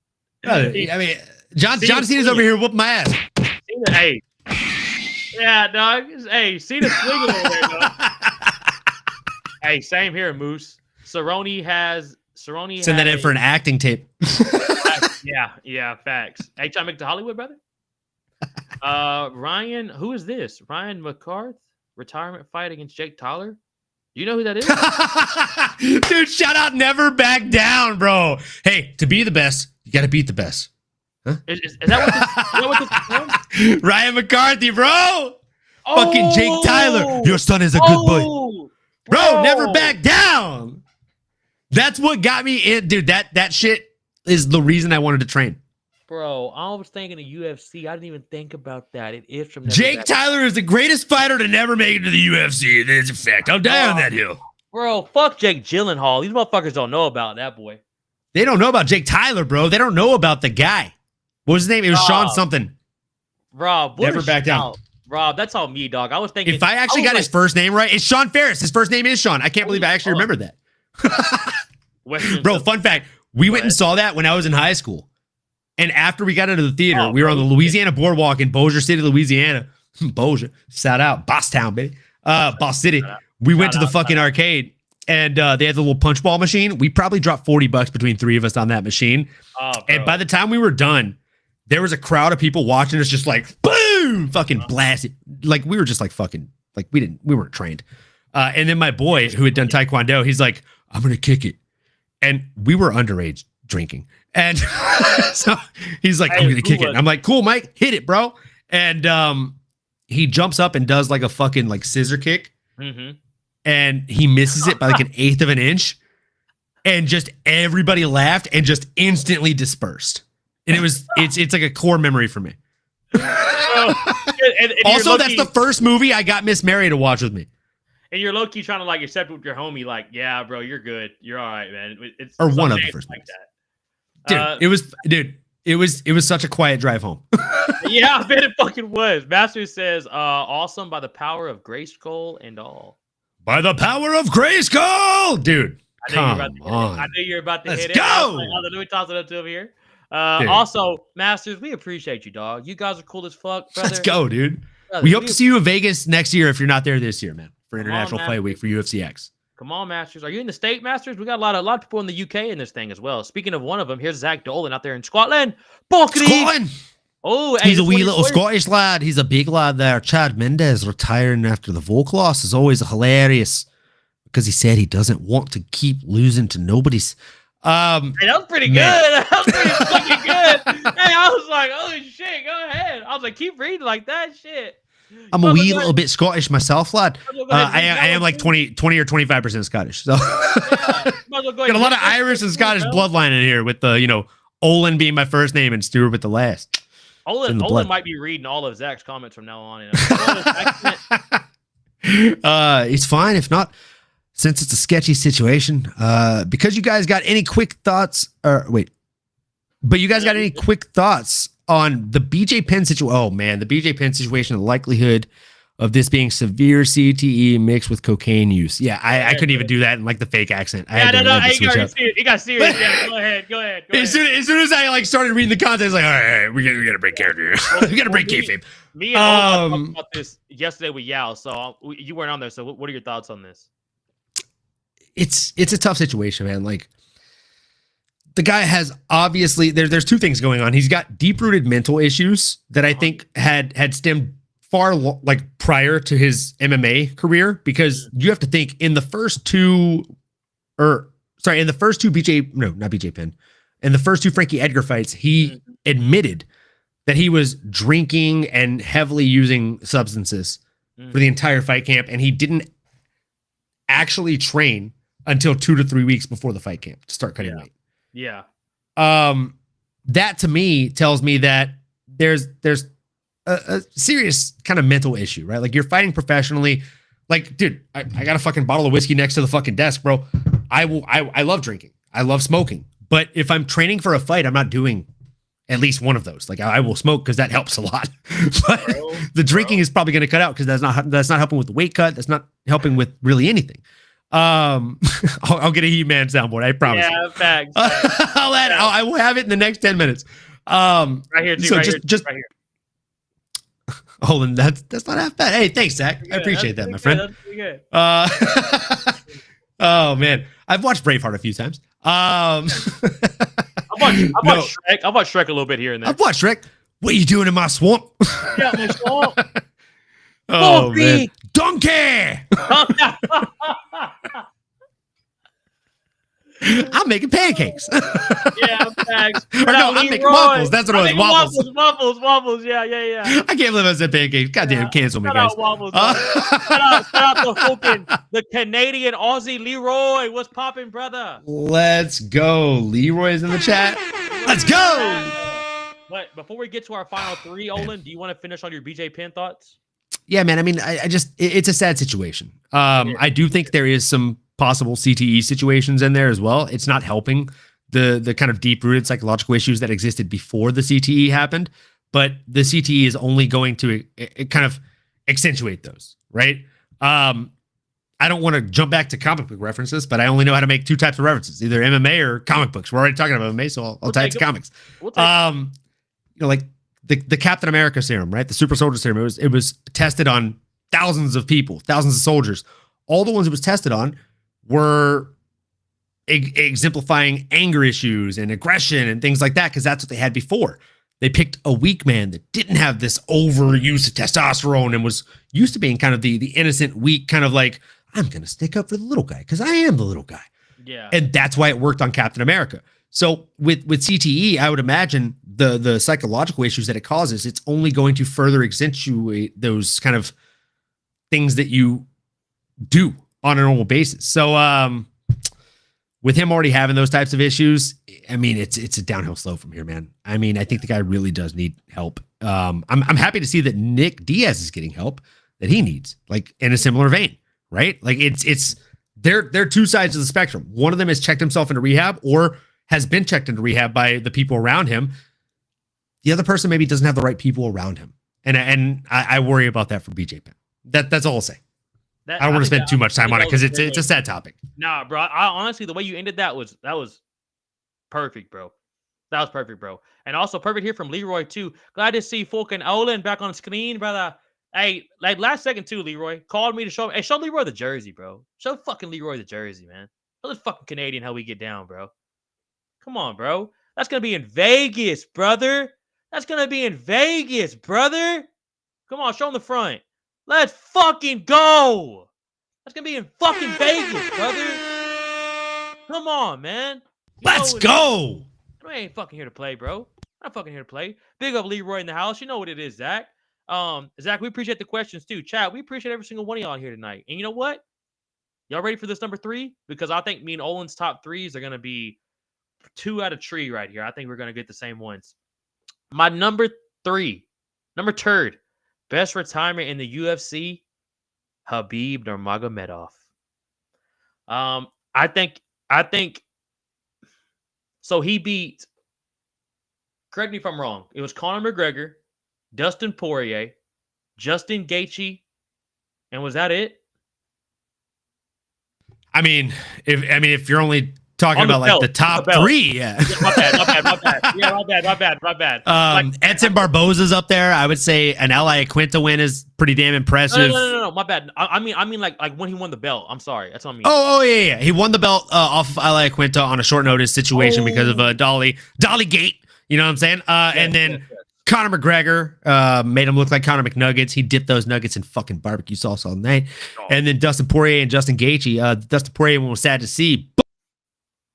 I mean, John Cena's over here whooping my ass. Cena, hey. Yeah, dog. Hey, see the swing over there, dog. Hey, same here, Moose. Cerrone has. Send that in for an acting tape. Yeah, facts. Hey, trying to make it to Hollywood, brother? Ryan, who is this? Ryan McCarth? retirement fight against Jake Tyler? Do you know who that is? Dude, shout out Never Back Down, bro. Hey, to be the best, you got to beat the best. Huh? Is that what this is? Ryan McCarthy, bro. Fucking Jake Tyler. Your son is a good boy. Bro, never back down. That's what got me in. Dude, that shit is the reason I wanted to train. Bro, I was thinking of UFC. I didn't even think about that. It is from Jake Tyler is the greatest fighter to never make it to the UFC. That's a fact. I'll die on that hill. Bro, fuck Jake Gyllenhaal. These motherfuckers don't know about that boy. They don't know about Jake Tyler, bro. They don't know about the guy. What was his name? It was Sean something. Rob, never back down. Rob, that's all me, dog. I was thinking. If I actually got his first name right, it's Sean Ferris. His first name is Sean. I can't believe I actually remembered that. Bro, fun fact. We went and saw that when I was in high school. And after we got into the theater, we were on the Louisiana boardwalk in Bossier City, Louisiana. Bossier. Shout out. Boss Town, baby. Boss City. We went to the fucking arcade, and they had the little punch ball machine. We probably dropped $40 between three of us on that machine. And by the time we were done, there was a crowd of people watching us just like, boom, fucking blasted. Like, we were just like fucking, like, we weren't trained. And then my boy, who had done Taekwondo, he's like, I'm going to kick it. And we were underage drinking. And so he's like, I'm going to kick it. And I'm like, cool, Mike, hit it, bro. And he jumps up and does like a fucking like scissor kick. Mm-hmm. And he misses it by like 1/8 of an inch. And just everybody laughed and just instantly dispersed. And it's like a core memory for me. And also, that's the first movie I got Miss Mary to watch with me. And you're low-key trying to like accept with your homie, like, yeah, bro, you're good. You're all right, man. It's or one of the first movies. That. It was such a quiet drive home. Yeah, I bet it fucking was. Master says, awesome by the power of Grayskull and all. By the power of Grayskull! Dude, come on. I knew you were about to hit it. Let's go! Let me toss it up to over here. Also, Masters, we appreciate you, dog. You guys are cool as fuck, brother. Let's go, dude. Brother, we hope to see you in Vegas next year if you're not there this year, man, for International Fight Week for UFC X. Come on, Masters. Are you in the state, Masters? We got a lot of people in the UK in this thing as well. Speaking of one of them, here's Zach Dolan out there in Scotland. Scotland! Oh, he's a wee little Scottish lad. He's a big lad there. Chad Mendes retiring after the Volk loss is always hilarious because he said he doesn't want to keep losing to nobody's. Hey, that was pretty good. That was pretty fucking good. Hey, I was like, holy shit, go ahead. I was like, keep reading like that shit. I'm a wee little bit Scottish myself, lad. I am like 20 or 25% Scottish. So got a lot of Irish and Scottish bloodline in here with the, Olin being my first name and Stewart with the last. Olin might be reading all of Zach's comments from now on. He's fine. If not, since it's a sketchy situation, because you guys got any quick thoughts you guys got any quick thoughts on the BJ Penn situation? Oh man, the BJ Penn situation, the likelihood of this being severe CTE mixed with cocaine use. Yeah, I couldn't even do that in like the fake accent. You got serious. Yeah, go ahead. As soon as I like started reading the content, I was like, all right, we gotta break character here. We gotta break kayfabe. Me and talked about this yesterday with Yao, so you weren't on there. So what are your thoughts on this? It's a tough situation, man. Like, the guy has obviously there's two things going on. He's got deep-rooted mental issues that I think had stemmed prior to his MMA career, because you have to think in the first two BJ Penn, in the first two Frankie Edgar fights, he admitted that he was drinking and heavily using substances for the entire fight camp, and he didn't actually train until 2 to 3 weeks before the fight camp to start cutting weight. Yeah. That to me tells me that there's a serious kind of mental issue, right? Like, you're fighting professionally. Like, dude, I got a fucking bottle of whiskey next to the fucking desk, bro. I love drinking. I love smoking. But if I'm training for a fight, I'm not doing at least one of those. Like, I will smoke because that helps a lot. But the drinking is probably going to cut out because that's not helping with the weight cut. That's not helping with really anything. I'll get a He-Man soundboard. I promise. Yeah, facts. I will have it in the next 10 minutes. Right here, dude, so right here. Holden, that's not half bad. Hey, thanks, Zach. I appreciate that, my friend. Good. Oh man, I've watched Braveheart a few times. I've watched Shrek. I've watched Shrek a little bit here and there. I've watched Shrek. What are you doing in my swamp? Yeah, my swamp. Oh man, Donkey! I'm making pancakes. Yeah, facts. Or no, I'm making waffles. That's what it was. Waffles. Yeah. I can't believe I said pancakes. Goddamn, cancel me, guys. Shout out waffles. Shout out the Canadian Aussie Leroy. What's popping, brother? Let's go. Leroy's in the chat. Let's go. But before we get to our final three, Olin, do you want to finish on your BJ Penn thoughts? Yeah, man. I mean, I just it's a sad situation. I do think there is some possible CTE situations in there as well. It's not helping the kind of deep-rooted psychological issues that existed before the CTE happened, but the CTE is only going to kind of accentuate those, right? I don't want to jump back to comic book references, but I only know how to make two types of references, either MMA or comic books. We're already talking about MMA, so I'll tie it to comics. Like the Captain America serum, right? The super soldier serum. It was tested on thousands of people, thousands of soldiers. All the ones it was tested on were exemplifying anger issues and aggression and things like that, because that's what they had before. They picked a weak man that didn't have this overuse of testosterone and was used to being kind of the innocent, weak, kind of like, I'm going to stick up for the little guy because I am the little guy. Yeah. And that's why it worked on Captain America. So with CTE, I would imagine the psychological issues that it causes, it's only going to further accentuate those kind of things that you do on a normal basis. So with him already having those types of issues, I mean, it's a downhill slope from here, man. I mean, I think the guy really does need help. I'm happy to see that Nick Diaz is getting help that he needs, like in a similar vein, right? Like they're two sides of the spectrum. One of them has checked himself into rehab or has been checked into rehab by the people around him. The other person maybe doesn't have the right people around him. And I worry about that for BJ Penn. That's all I'll say. I don't want to spend too much time on it because it's a sad topic. Nah, bro. I honestly, the way you ended that was perfect, bro. That was perfect, bro. And also perfect here from Leroy too. Glad to see fucking Olin back on screen, brother. Hey, like last second too, Leroy called me to show. Hey, show Leroy the jersey, bro. Show fucking Leroy the jersey, man. Show this fucking Canadian how we get down, bro. Come on, bro. That's gonna be in Vegas, brother. That's gonna be in Vegas, brother. Come on, show him the front. Let's fucking go. That's gonna be in fucking Vegas, brother. Come on, man. Let's go. I ain't fucking here to play, bro. I'm not fucking here to play. Big up Leroy in the house. You know what it is, Zach. Zach, we appreciate the questions too. Chat, we appreciate every single one of y'all here tonight. And you know what? Y'all ready for this number 3? Because I think me and Olin's top 3s are gonna be 2 out of 3 right here. I think we're gonna get the same ones. My number 3, number 3rd, best retirement in the UFC, Khabib Nurmagomedov. I think so. He beat, correct me if I'm wrong, it was Conor McGregor, Dustin Poirier, Justin Gaethje, and was that it? I mean, if you're only talking about like the top 3, yeah. My bad. Yeah, my bad. Edson Barboza's up there. I would say an Ally Quinta win is pretty damn impressive. No, my bad. I mean like when he won the belt. I'm sorry, that's what I mean. Oh yeah. He won the belt off of Ally Quinta on a short notice situation because of Dolly Gate. You know what I'm saying? And then Conor McGregor made him look like Conor McNuggets. He dipped those nuggets in fucking barbecue sauce all night. Oh. And then Dustin Poirier and Justin Gaethje. Dustin Poirier one was sad to see,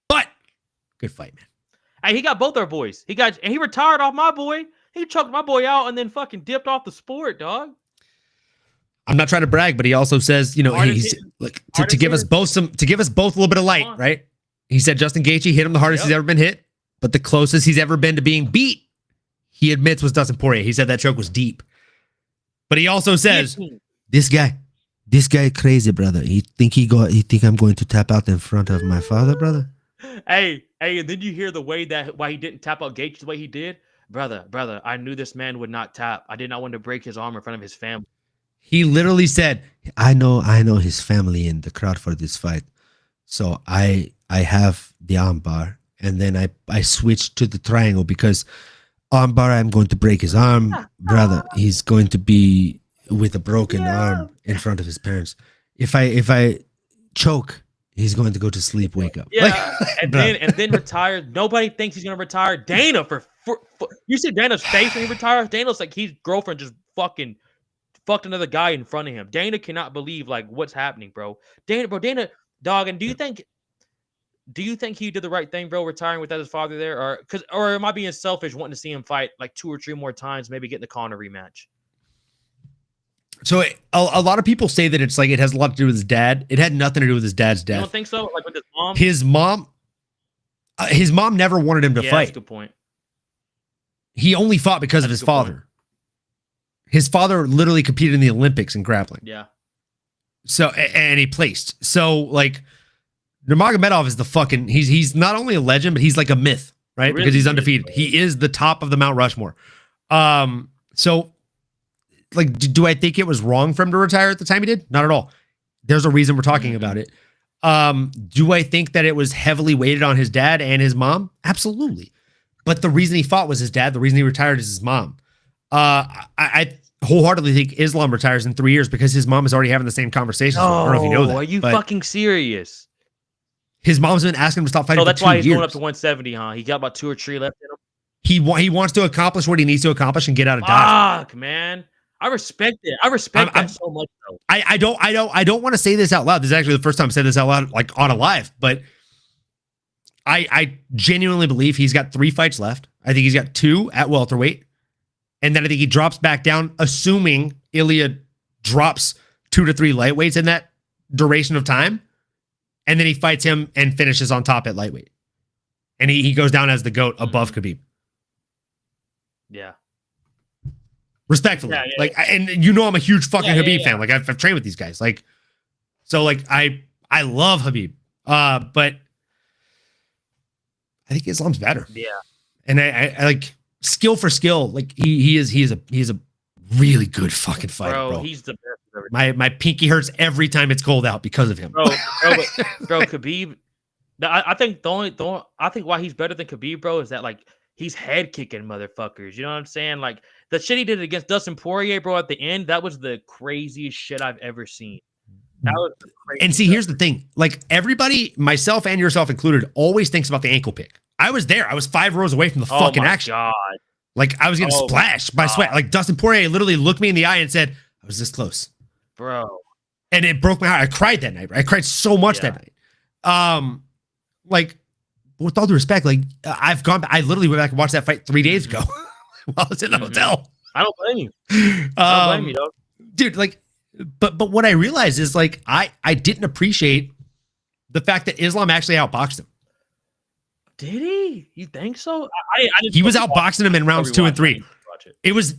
but good fight, man. Hey, he got both our boys. He retired off my boy. He choked my boy out and then fucking dipped off the sport, dog. I'm not trying to brag, but he also says, you know, he's like to give us both a little bit of light, right? He said Justin Gaethje hit him the hardest he's ever been hit, but the closest he's ever been to being beat, he admits, was Dustin Poirier. He said that choke was deep. But he also says, this guy crazy, brother. He think I'm going to tap out in front of my father, brother? Hey, and then you hear the way why he didn't tap out Gaethje the way he did? Brother, I knew this man would not tap. I did not want to break his arm in front of his family. He literally said, I know his family in the crowd for this fight. So I have the armbar, and then I switched to the triangle because armbar, I'm going to break his arm. Brother, he's going to be with a broken arm in front of his parents. If I choke, he's going to go to sleep, wake up. Yeah, and then retire. Nobody thinks he's gonna retire. Dana for you see Dana's face when he retires. Dana's like his girlfriend just fucking fucked another guy in front of him. Dana cannot believe like what's happening, bro. Dana, dog. And do you think he did the right thing, bro, retiring without his father there, or am I being selfish wanting to see him fight like 2 or 3 more times, maybe get the Conor rematch? So a lot of people say that it's like it has a lot to do with his dad. It had nothing to do with his dad's death. You don't think so? Like with his mom? His mom never wanted him to fight. That's a good point. He only fought because of his father. Point. His father literally competed in the Olympics in grappling. Yeah. So, and he placed. So, like, Nurmagomedov is the fucking, he's not only a legend, but he's like a myth, right? Really? Because he's undefeated. He is the top of the Mount Rushmore. So, like, do I think it was wrong for him to retire at the time he did? Not at all. There's a reason we're talking about it. Do I think that it was heavily weighted on his dad and his mom? Absolutely. But the reason he fought was his dad. The reason he retired is his mom. I wholeheartedly think Islam retires in 3 years because his mom is already having the same conversations. I don't know if you know that. Are you fucking serious? His mom's been asking him to stop fighting. So that's for 2 why he's years. going up to 170, huh? He got about 2 or 3 left in him. He wants to accomplish what he needs to accomplish and get out of Dodge. Fuck, man. I respect it. I respect that so much, though. I don't want to say this out loud. This is actually the first time I said this out loud, like on a live, but I genuinely believe he's got 3 fights left. I think he's got 2 at welterweight. And then I think he drops back down, assuming Ilya drops 2 to 3 lightweights in that duration of time. And then he fights him and finishes on top at lightweight. And he goes down as the GOAT above Khabib. Yeah. Respectfully. And you know I'm a huge fucking Khabib fan. Like, I've trained with these guys. Like, so, like, I love Khabib. But I think Islam's better. Yeah. And I like skill for skill. Like, he is a really good fucking fighter, bro. He's the best. My pinky hurts every time it's cold out because of him. Bro, Khabib. I think I think why he's better than Khabib, bro, is that like he's head kicking motherfuckers. You know what I'm saying? Like the shit he did against Dustin Poirier, bro, at the end, that was the craziest shit I've ever seen. That was the craziest. And see, here's the thing: like everybody, myself and yourself included, always thinks about the ankle pick. I was there. I was 5 rows away from the fucking action. God. Like I was getting splashed by sweat. Like Dustin Poirier literally looked me in the eye and said, "I was this close, bro." And it broke my heart. I cried that night. I cried so much that night. Like, with all due respect, like I literally went back and watched that fight 3 days ago while I was in the hotel. I don't blame you. I don't blame you, dog. Dude, like, but what I realized is like I didn't appreciate the fact that Islam actually outboxed him. Did he? You think so? He was outboxing him in rounds 2 and 3. It was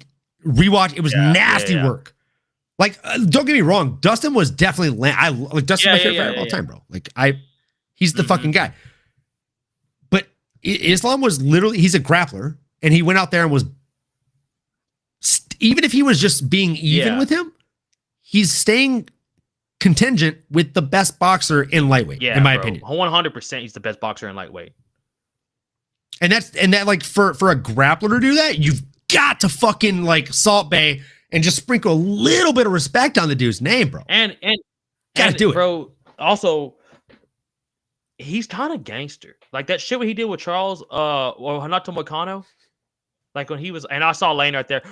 rewatch. It was nasty work. Like, don't get me wrong. Dustin was definitely Dustin's my favorite fighter of all time, bro. Like he's the fucking guy. But Islam was literally, he's a grappler, and he went out there and was, even if he was just being even with him, he's staying contingent with the best boxer in lightweight, in my opinion. 100%, he's the best boxer in lightweight. And that like for a grappler to do that, you've got to fucking like Salt Bay and just sprinkle a little bit of respect on the dude's name, bro. And gotta do it, bro. Also, he's kind of gangster. Like that shit what he did with Charles, or Hanato Moicano. Like when he was, and I saw Lane right there.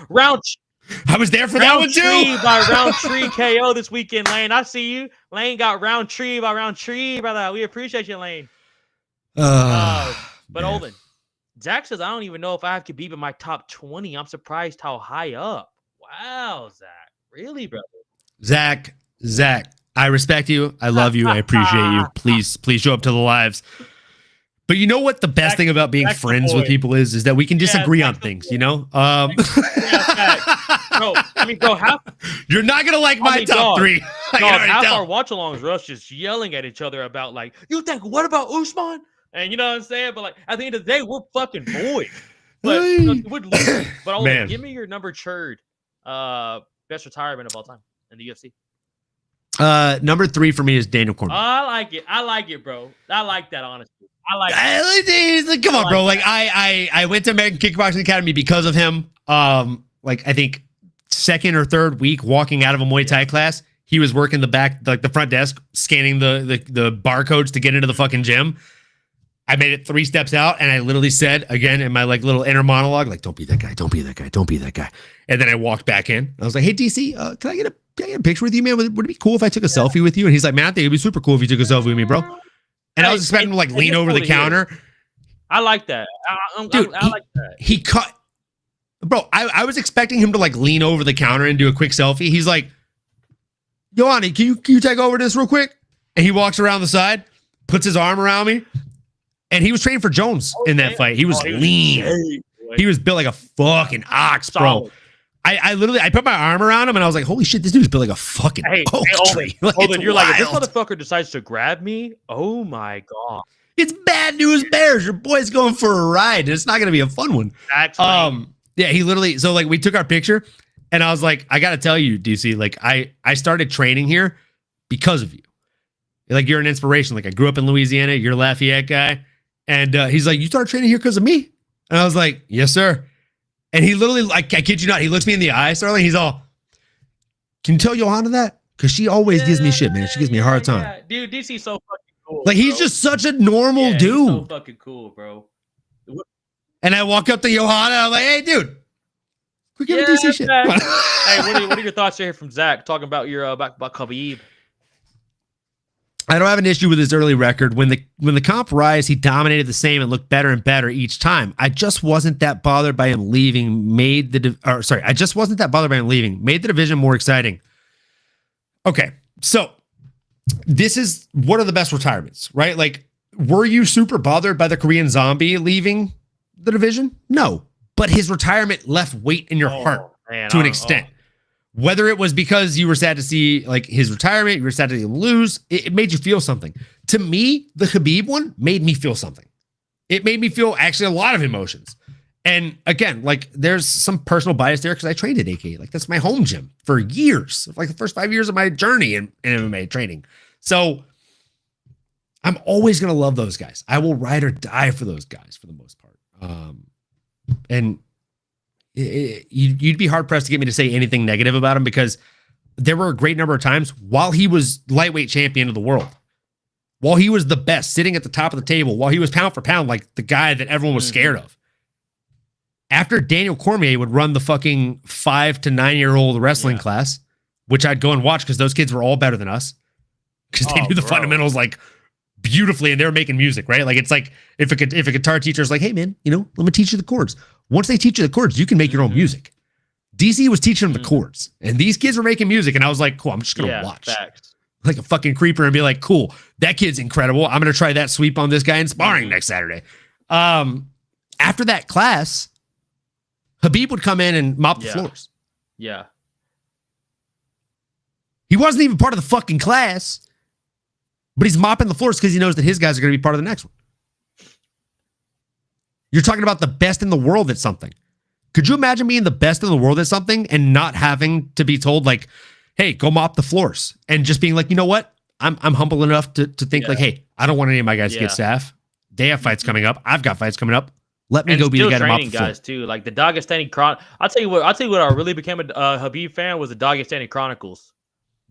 I was there for that one too. By Roundtree KO this weekend, Lane. I see you. Lane got Roundtree by Roundtree, brother. We appreciate you, Lane. But Olin, Zach says, I don't even know if I have Khabib in my top 20. I'm surprised how high up. Wow, Zach. Really, brother? Zach, I respect you. I love you. I appreciate you. Please show up to the lives. But you know what the best thing about being friends with people is that we can disagree on things, you know? Bro, you're not going to like my top 3. Half our watch-alongs are us just yelling at each other about, like, you think, what about Usman? And you know what I'm saying? But, like, at the end of the day, we're fucking boys. But, but give me your number churd. Best retirement of all time in the UFC. Number 3 for me is Daniel Cormier. I like it, bro. I like that, honestly. Come on, bro. Like I went to American Kickboxing Academy because of him. Like I think 2nd or 3rd week walking out of a Muay Thai class, he was working the back, like the front desk, scanning the barcodes to get into the fucking gym. I made it 3 steps out, and I literally said again in my like little inner monologue, like, "Don't be that guy, don't be that guy, don't be that guy." And then I walked back in. I was like, "Hey DC, can I get a picture with you, man? Would it be cool if I took a selfie with you?" And he's like, "Man, I think it'd be super cool if you took a selfie with me, bro." And I was expecting him to like lean over the counter. I like that. Dude, I like that. He cut, bro. I was expecting him to like lean over the counter and do a quick selfie. He's like, "Yohani, can you take over this real quick?" And he walks around the side, puts his arm around me. And he was training for Jones in that fight. He was lean. He was built like a fucking ox, bro. I literally put my arm around him and I was like, holy shit, this dude's built like a fucking oak tree. Like, you're like, if this motherfucker decides to grab me, oh my God. It's bad news bears. Your boy's going for a ride and it's not gonna be a fun one. Actually. Yeah, he literally, so like we took our picture and I was like, I gotta tell you, DC, like I started training here because of you. Like you're an inspiration. Like I grew up in Louisiana, you're a Lafayette guy. And he's like, you started training here because of me? And I was like, yes, sir. And he literally, like, I kid you not, he looks me in the eye, Sterling. He's all, can you tell Johanna that? Because she always gives me shit, man. She gives me a hard time. Yeah. Dude, DC's so fucking cool. Like, he's just such a normal dude. He's so fucking cool, bro. And I walk up to Johanna. I'm like, hey, dude. Quit giving DC shit. Hey, what are your thoughts here from Zach talking about your about Khabib? I don't have an issue with his early record. When the comp rise, he dominated the same and looked better and better each time. I just wasn't that bothered by him leaving. Made the division more exciting. Okay, so this is one of the best retirements, right? Like, were you super bothered by the Korean Zombie leaving the division? No, but his retirement left weight in your heart to an extent. Whether it was because you were sad to see like his retirement, you were sad to see him lose, it made you feel something. To me, the Khabib one made me feel something. It made me feel actually a lot of emotions. And again, like there's some personal bias there because I trained at AK. Like that's my home gym for years, like the first 5 years of my journey in MMA training. So I'm always going to love those guys. I will ride or die for those guys for the most part. And you'd be hard pressed to get me to say anything negative about him because there were a great number of times while he was lightweight champion of the world, while he was the best, sitting at the top of the table, while he was pound for pound, like the guy that everyone was scared of. After Daniel Cormier would run the fucking 5 to 9 year old wrestling class, which I'd go and watch because those kids were all better than us because they knew the fundamentals like beautifully and they were making music, right? Like it's like if a guitar teacher is like, hey man, let me teach you the chords. Once they teach you the chords, you can make your own music. DC was teaching them the chords, and these kids were making music, and I was like, cool, I'm just going to watch. Facts. Like a fucking creeper and be like, cool, that kid's incredible. I'm going to try that sweep on this guy in sparring next Saturday. After that class, Khabib would come in and mop the floors. Yeah. He wasn't even part of the fucking class, but he's mopping the floors because he knows that his guys are going to be part of the next one. You're talking about the best in the world at something. Could you imagine being the best in the world at something and not having to be told like, hey, go mop the floors and just being like, you know what? I'm humble enough to think like, hey, I don't want any of my guys to get staff. They have fights coming up. I've got fights coming up. Let me go be the guy to mop the floor. Guys too. Like the Dagestani I'll tell you what I really became a Khabib fan was the Dagestani Chronicles.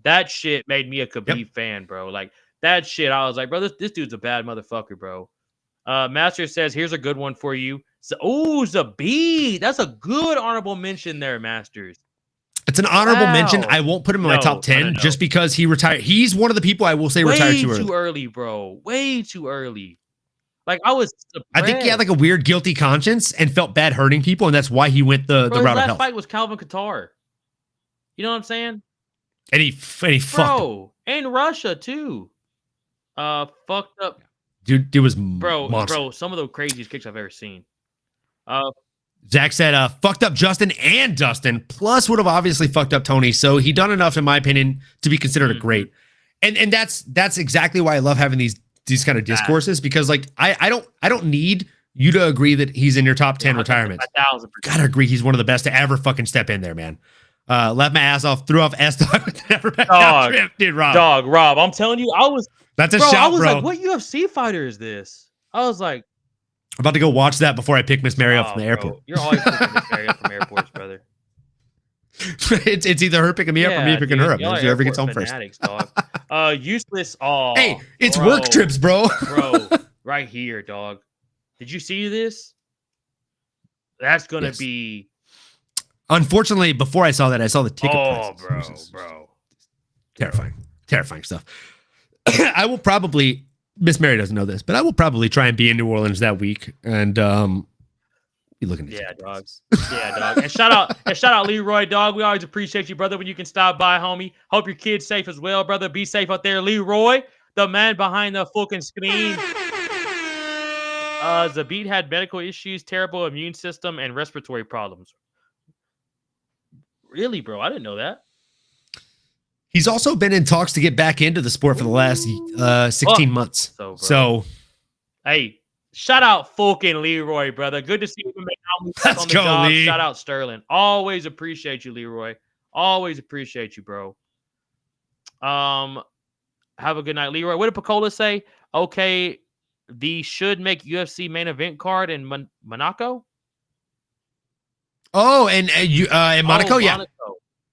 That shit made me a Khabib fan, bro. Like that shit, I was like, bro, this dude's a bad motherfucker, bro. Master says, here's a good one for you. So, Zabit. That's a good honorable mention there, Masters. It's an honorable mention. I won't put him in my top 10 just because he retired. He's one of the people I will say retired too early. Way too early, bro. Way too early. Like I was surprised. I think he had like a weird guilty conscience and felt bad hurting people, and that's why he went the route of health. His last fight was Calvin Kattar. You know what I'm saying? And he fucked him. And Russia too. Fucked up. Dude was monster. Bro, some of the craziest kicks I've ever seen. Zach said, fucked up Justin and Dustin, plus would have obviously fucked up Tony. So he done enough, in my opinion, to be considered a great. And that's exactly why I love having these kind of discourses, because like I don't need you to agree that he's in your top 10 retirements. 1,000%. Gotta agree he's one of the best to ever fucking step in there, man. Left my ass off, threw off S-Dog with never back down trip, dude. Rob, I'm telling you, that's a shout, I was bro. like, what UFC fighter is this? I was like, I'm about to go watch that before I pick Miss Mary up from the airport. You're always picking Miss Mary up from airports, brother. It's either her picking me up or me picking her up. Whoever gets home first. Useless. Hey, it's work trips, bro. Bro, right here, dog. Did you see this? That's gonna be. Unfortunately, before I saw that, I saw the ticket Oh, prices. bro. Terrifying stuff. I will probably. Miss Mary doesn't know this, but I will probably try and be in New Orleans that week and be looking at dog. Yeah, dog. And shout out Leroy, dog. We always appreciate you, brother, when you can stop by, homie. Hope your kid's safe as well, brother. Be safe out there, Leroy, the man behind the fucking screen. Zabit had medical issues, terrible immune system, and respiratory problems. Really, bro? I didn't know that. He's also been in talks to get back into the sport for the last 16 months. So, hey, shout out fucking Leroy, brother. Good to see you Let's on the go, job. Lee. Shout out Sterling. Always appreciate you, Leroy. Always appreciate you, bro. Have a good night, Leroy. What did Picola say? Okay, the should make UFC main event card in Monaco. Oh, and in Monaco, yeah. Monaco.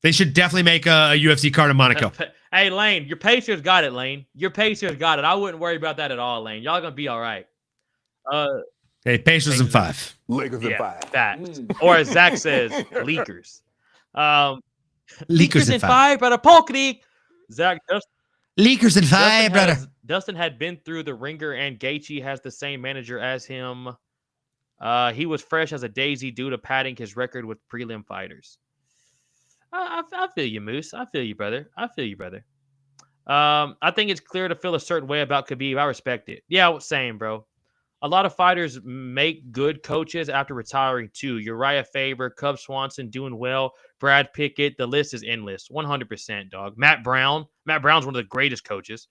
They should definitely make a UFC card in Monaco. Hey, Lane, your Pacers got it, Lane. Your Pacers got it. I wouldn't worry about that at all, Lane. Y'all gonna be all right. Hey, Pacers in 5. Lakers in 5. Facts. Or as Zach says, leakers. Leakers in 5, brother. Polk leak. Zach, Leakers in 5, brother. Dustin had been through the ringer, and Gaethje has the same manager as him. He was fresh as a daisy due to padding his record with prelim fighters. I feel you, Moose. I feel you, brother. I think it's clear to feel a certain way about Khabib. I respect it. Yeah, same, bro. A lot of fighters make good coaches after retiring, too. Uriah Faber, Cub Swanson doing well, Brad Pickett. The list is endless. 100%, dog. Matt Brown. Matt Brown's one of the greatest coaches.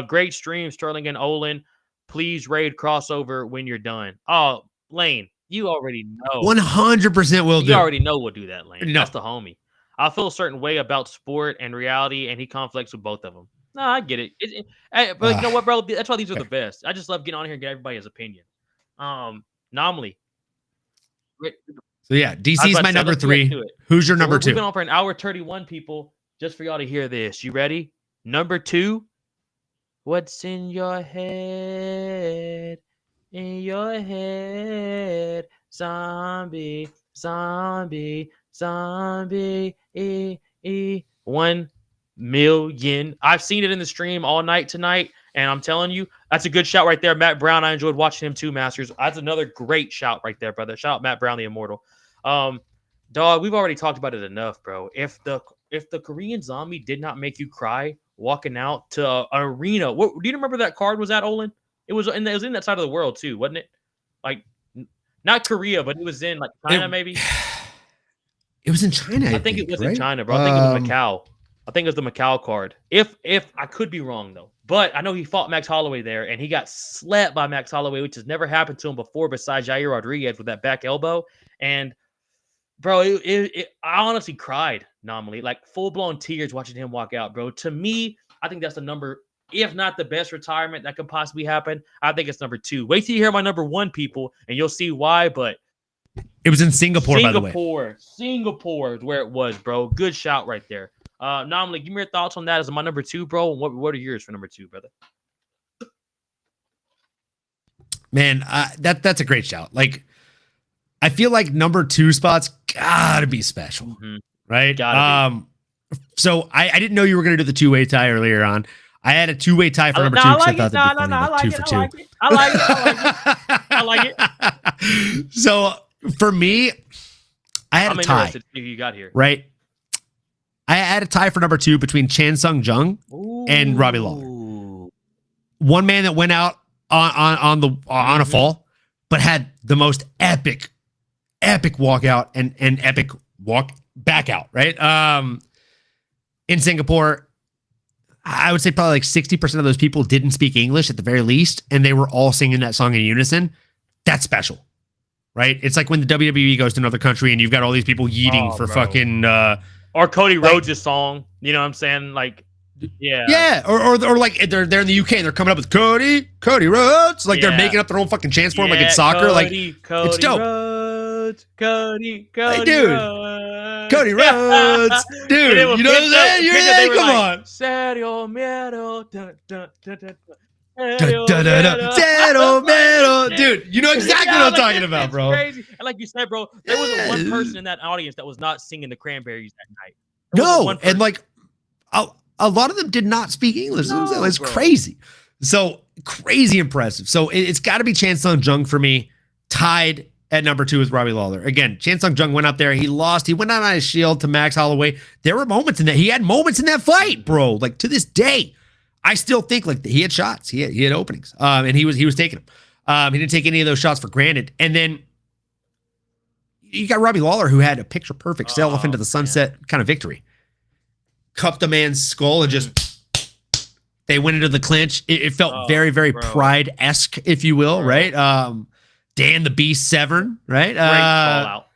Great stream, Sterling and Olin. Please raid crossover when you're done. Oh, Lane, you already know. 100% will do. You already know we'll do that, Lane. No. That's the homie. I feel a certain way about sport and reality, and he conflicts with both of them. No, I get it. But you know what, bro? That's why these are the best. I just love getting on here and get everybody's opinion. Anomaly. So yeah, DC's my number 3. Who's your number 2? We've been on for an hour 31, people, just for y'all to hear this. You ready? Number 2. What's in your head? In your head, zombie. 1 million. I've seen it in the stream all night tonight, and I'm telling you, that's a good shout right there. Matt Brown, I enjoyed watching him too, Masters. That's another great shout right there, brother. Shout out Matt Brown, the immortal. Dog, we've already talked about it enough, bro. If the Korean Zombie did not make you cry walking out to an arena, do you remember that card was at, Olin? It was in that side of the world too, wasn't it? Like, not Korea, but it was in like China, maybe. It was in China. I think it was in China, bro. I think it was Macau. I think it was the Macau card. If I could be wrong though, but I know he fought Max Holloway there, and he got slept by Max Holloway, which has never happened to him before, besides Jair Rodriguez with that back elbow. And bro, I honestly cried nominally, like full blown tears watching him walk out, bro. To me, I think that's the number, if not the best retirement that could possibly happen. I think it's number 2. Wait till you hear my number 1, people, and you'll see why. But it was in Singapore, by the way. Singapore is where it was, bro. Good shout right there. Nominally, give me your thoughts on that as my number 2, bro. And what are yours for number 2, brother? Man, that's a great shout. Like, I feel like number 2 spots gotta be special, right? Gotta be. So I didn't know you were gonna do the 2-way tie earlier on. I had a 2-way tie for number 2 because I thought that'd be funny. I like 2 it. for 2. I like it. So for me, I had a tie. Interested to see who you got here, right? I had a tie for number 2 between Chan Sung Jung and Robbie Lawler. One man that went out on a fall, but had the most epic walkout and epic walk back out, right? In Singapore, I would say probably like 60% of those people didn't speak English at the very least, and they were all singing that song in unison. That's special, right? It's like when the WWE goes to another country and you've got all these people yeeting for fucking... or Cody Rhodes' song, you know what I'm saying? Like, yeah. Yeah, or like they're in the UK and they're coming up with Cody Rhodes. Like they're making up their own fucking chants for him like it's soccer. Cody, it's dope. Rhodes, Cody hey, dude. Rhodes. Cody Rhodes. Dude, you know what I'm saying? You're there, come on. Serio miedo. Dun, dun, dun, dun, dun. Dude, you know exactly what I'm talking about, bro. Crazy. And like you said, bro, there wasn't one person in that audience that was not singing the Cranberries that night. No, and like a lot of them did not speak English. No, it's crazy. So crazy impressive. So it's got to be Chan Sung Jung for me, tied at number 2 with Robbie Lawler. Again, Chan Sung Jung went out there. He lost. He went out on his shield to Max Holloway. There were moments in that. He had moments in that fight, bro. Like to this day, I still think like he had shots. He had openings. And he was taking them. He didn't take any of those shots for granted. And then you got Robbie Lawler, who had a picture perfect sail off into the sunset kind of victory. Cupped a man's skull and just they went into the clinch. It felt very, very Pride-esque, if you will, right? Dan the Beast Severn, right? Great call out.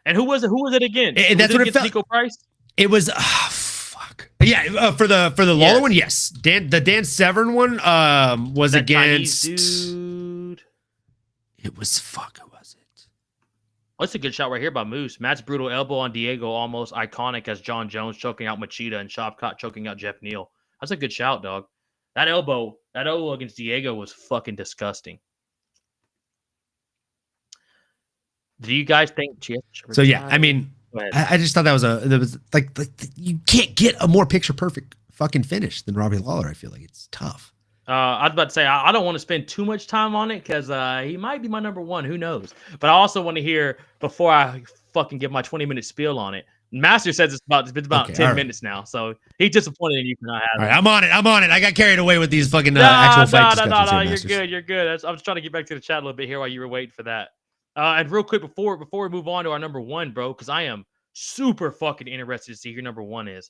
And who was it? Who was it again? And that's what it felt. Nico Price? It was fuck. Yeah, for the Lawler one, yes. The Dan Severn one was that against dude. It was fuck. Who was it? Oh, that's a good shot right here by Moose. Matt's brutal elbow on Diego, almost iconic as John Jones choking out Machida and Shopcott choking out Jeff Neal. That's a good shout, dog. That elbow against Diego was fucking disgusting. Do you guys think? So yeah, I mean, I just thought that was like you can't get a more picture perfect fucking finish than Robbie Lawler. I feel like it's tough. I was about to say I don't want to spend too much time on it because he might be my number 1. Who knows? But I also want to hear before I fucking give my 20-minute spiel on it. Master says it's about 10 minutes now, so he's disappointed in you for not having. All right, I'm on it. I got carried away with these fucking actual fight discussions. No, you're good. I'm just trying to get back to the chat a little bit here while you were waiting for that. And real quick before we move on to our number 1, bro, because I am super fucking interested to see who your number 1 is.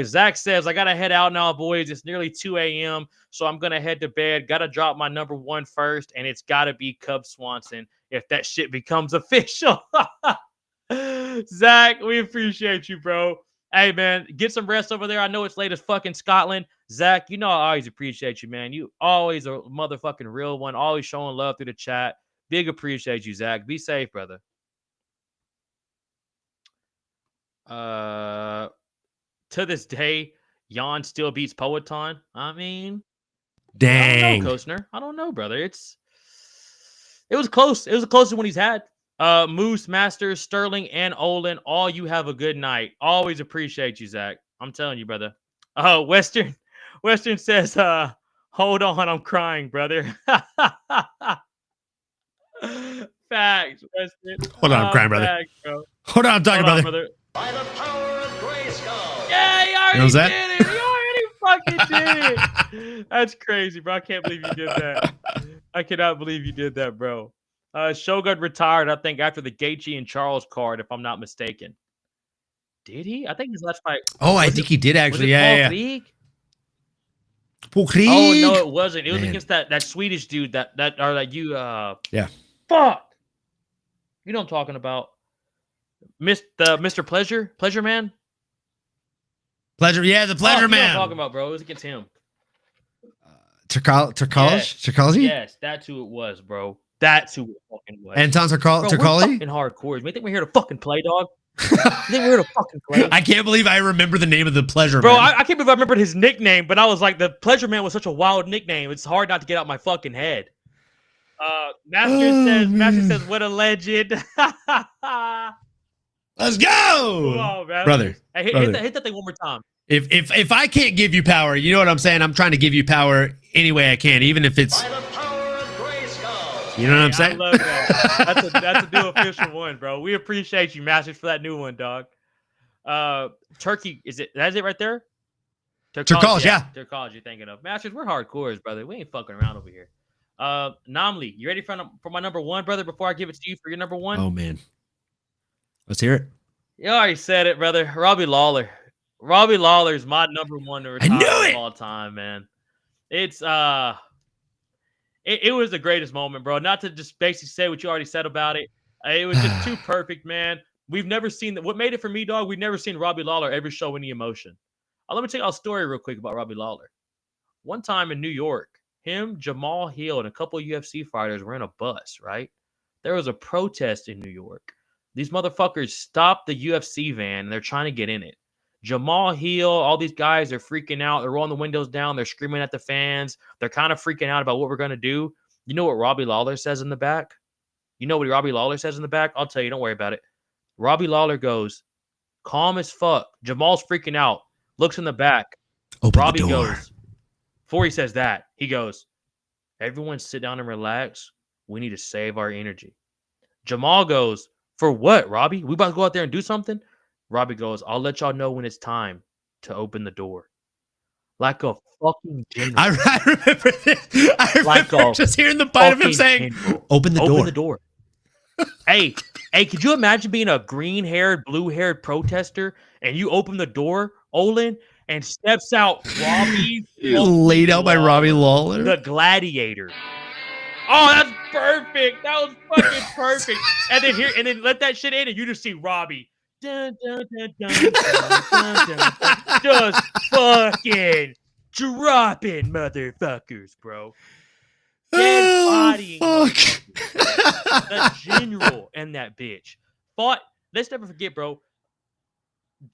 Zach says, I gotta head out now, boys. It's nearly 2 a.m., so I'm gonna head to bed. Gotta drop my number 1 first, and it's gotta be Cub Swanson if that shit becomes official. Zach, we appreciate you, bro. Hey, man, get some rest over there. I know it's late as fucking Scotland. Zach, you know I always appreciate you, man. You always a motherfucking real one, always showing love through the chat. Big appreciate you, Zach. Be safe, brother. To this day, Jan still beats Poeton. I mean, dang, I don't know, Kostner. I don't know, brother. It was close. It was the closest one he's had. Moose, Masters, Sterling, and Olin. All you have a good night. Always appreciate you, Zach. I'm telling you, brother. Western says, hold on, I'm crying, brother. Facts, Weston. Hold on, I'm crying, brother. Facts, bro. Hold on, I'm talking, brother. By the power of Grayskull. Yeah, he already did it. He already fucking did it. That's crazy, bro. I can't believe you did that. I cannot believe you did that, bro. Shogun retired, I think, after the Gaethje and Charles card, if I'm not mistaken. Did he? I think his last fight. Oh, I think he did actually. Yeah. Paul Krieg? Oh no, it wasn't. It was against that Swedish dude that you. Yeah. Fuck. You know what I'm talking about. Mr. Pleasure Man. Yeah, the Pleasure Man. You know what I'm talking about, bro. It was against him. Turkalj? Yes, that's who it was, bro. That's who it fucking was. Anton Turkalj? In hardcore. You think we're here to fucking play, dog? You think we're here to fucking play? I can't believe I remember the name of the Pleasure Man. Bro, I can't believe I remembered his nickname, but I was like, the Pleasure Man was such a wild nickname. It's hard not to get out my fucking head. Master says, what a legend. Let's go. On, brother. Hey, hit that thing one more time. If I can't give you power, you know what I'm saying? I'm trying to give you power any way I can, even if it's. By the power of Grayskull. You know what I'm saying? I love that. That's a new official one, bro. We appreciate you, Masters, for that new one, dog. Turkey, that's it right there? Turkalj, yeah. Turkalj, you're thinking of. Masters, we're hardcores, brother. We ain't fucking around over here. Namli, you ready for my number 1, brother, before I give it to you for your number 1? Oh, man. Let's hear it. You already said it, brother. Robbie Lawler. Robbie Lawler is my number 1 to retire of all time, man. It's it was the greatest moment, bro. Not to just basically say what you already said about it. It was just too perfect, man. We've never seen that. What made it for me, dog? We've never seen Robbie Lawler ever show any emotion. Let me tell you a story real quick about Robbie Lawler. One time in New York, him, Jamal Hill, and a couple of UFC fighters were in a bus, right? There was a protest in New York. These motherfuckers stopped the UFC van, and they're trying to get in it. Jamal Hill, all these guys are freaking out. They're rolling the windows down. They're screaming at the fans. They're kind of freaking out about what we're going to do. You know what Robbie Lawler says in the back? You know what Robbie Lawler says in the back? I'll tell you. Don't worry about it. Robbie Lawler goes, calm as fuck. Jamal's freaking out. Looks in the back. Open Robbie the door. goes, before he says that, he goes, everyone sit down and relax. We need to save our energy. Jamal goes, for what, Robbie? We about to go out there and do something? Robbie goes, I'll let y'all know when it's time to open the door. Like a fucking general. I remember this. I remember Like just hearing the bite of him saying, general. open the door. Open the door. hey, could you imagine being a green-haired, blue-haired protester and you open the door, Olin, and steps out Robbie laid out by Robbie Lawler? The gladiator. Oh, that's perfect. That was fucking perfect. And then let that shit in and you just see Robbie. Dun, dun, dun, dun, dun, dun, dun, dun, just fucking dropping motherfuckers, bro. Dead body. Fuck. The general and that bitch fought. Let's never forget, bro.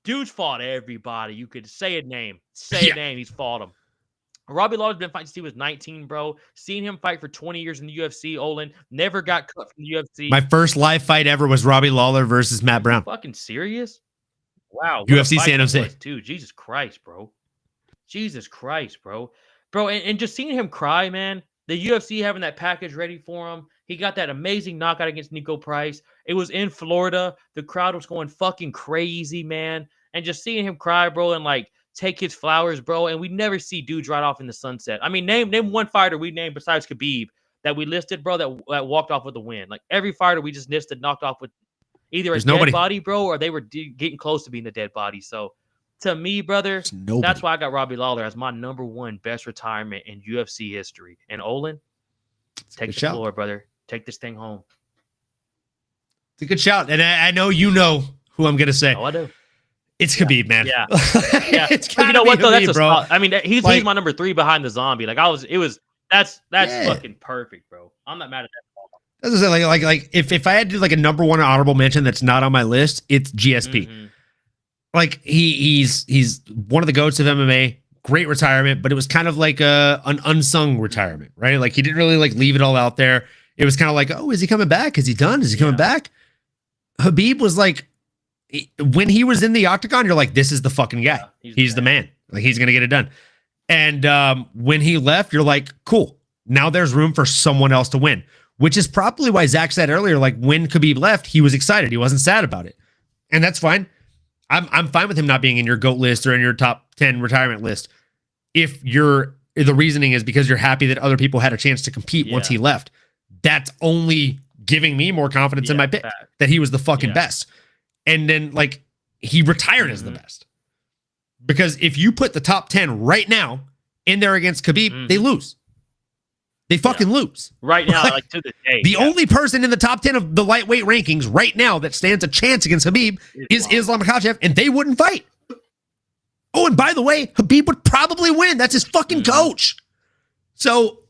Dude's fought everybody. You could say a name. A name. He's fought him. Robbie Lawler's been fighting since he was 19, bro. Seen him fight for 20 years in the UFC, Olin. Never got cut from the UFC. My first live fight ever was Robbie Lawler versus Matt Brown. Fucking serious? Wow. UFC San Jose. Too. Jesus Christ, bro. Jesus Christ, bro. Bro, and just seeing him cry, man. The UFC having that package ready for him. He got that amazing knockout against Nico Price. It was in Florida. The crowd was going fucking crazy, man. And just seeing him cry, bro, and like take his flowers, bro. And we never see dudes right off in the sunset. I mean, name one fighter we named besides Khabib that we listed, bro, that walked off with a win. Like every fighter we just listed knocked off with either a dead body, bro, or they were getting close to being a dead body. So to me, brother, that's why I got Robbie Lawler as my number one best retirement in UFC history. And Olin, take the floor, brother. Take this thing home. It's a good shout. And I know you know who I'm going to say. Oh, I do. It's Khabib, man. Yeah. It's you know what, though? Khabib, That's bro. I mean, he's my number 3 behind the zombie. Like, that's fucking perfect, bro. I'm not mad at that. As I say, like if I had to do like a number one honorable mention that's not on my list, it's GSP. Mm-hmm. Like he's one of the goats of MMA. Great retirement, but it was kind of like an unsung retirement, right? Like he didn't really like leave it all out there. It was kind of like, oh, is he coming back? Is he done? Is he coming back? Habib was like, when he was in the octagon, you're like, this is the fucking guy. Yeah, he's the man. Like he's gonna get it done. And when he left, you're like, cool. Now there's room for someone else to win, which is probably why Zach said earlier, like when Khabib left, he was excited. He wasn't sad about it, and that's fine. I'm fine with him not being in your GOAT list or in your top 10 retirement list. If the reasoning is because you're happy that other people had a chance to compete once he left, that's only giving me more confidence in my pick that he was the fucking best. And then like he retired as the best. Because if you put the top 10 right now in there against Khabib, they lose. They fucking lose. Right now, like to the day. The only person in the top 10 of the lightweight rankings right now that stands a chance against Khabib is Islam Makhachev, and they wouldn't fight. Oh, and by the way, Khabib would probably win. That's his fucking coach. So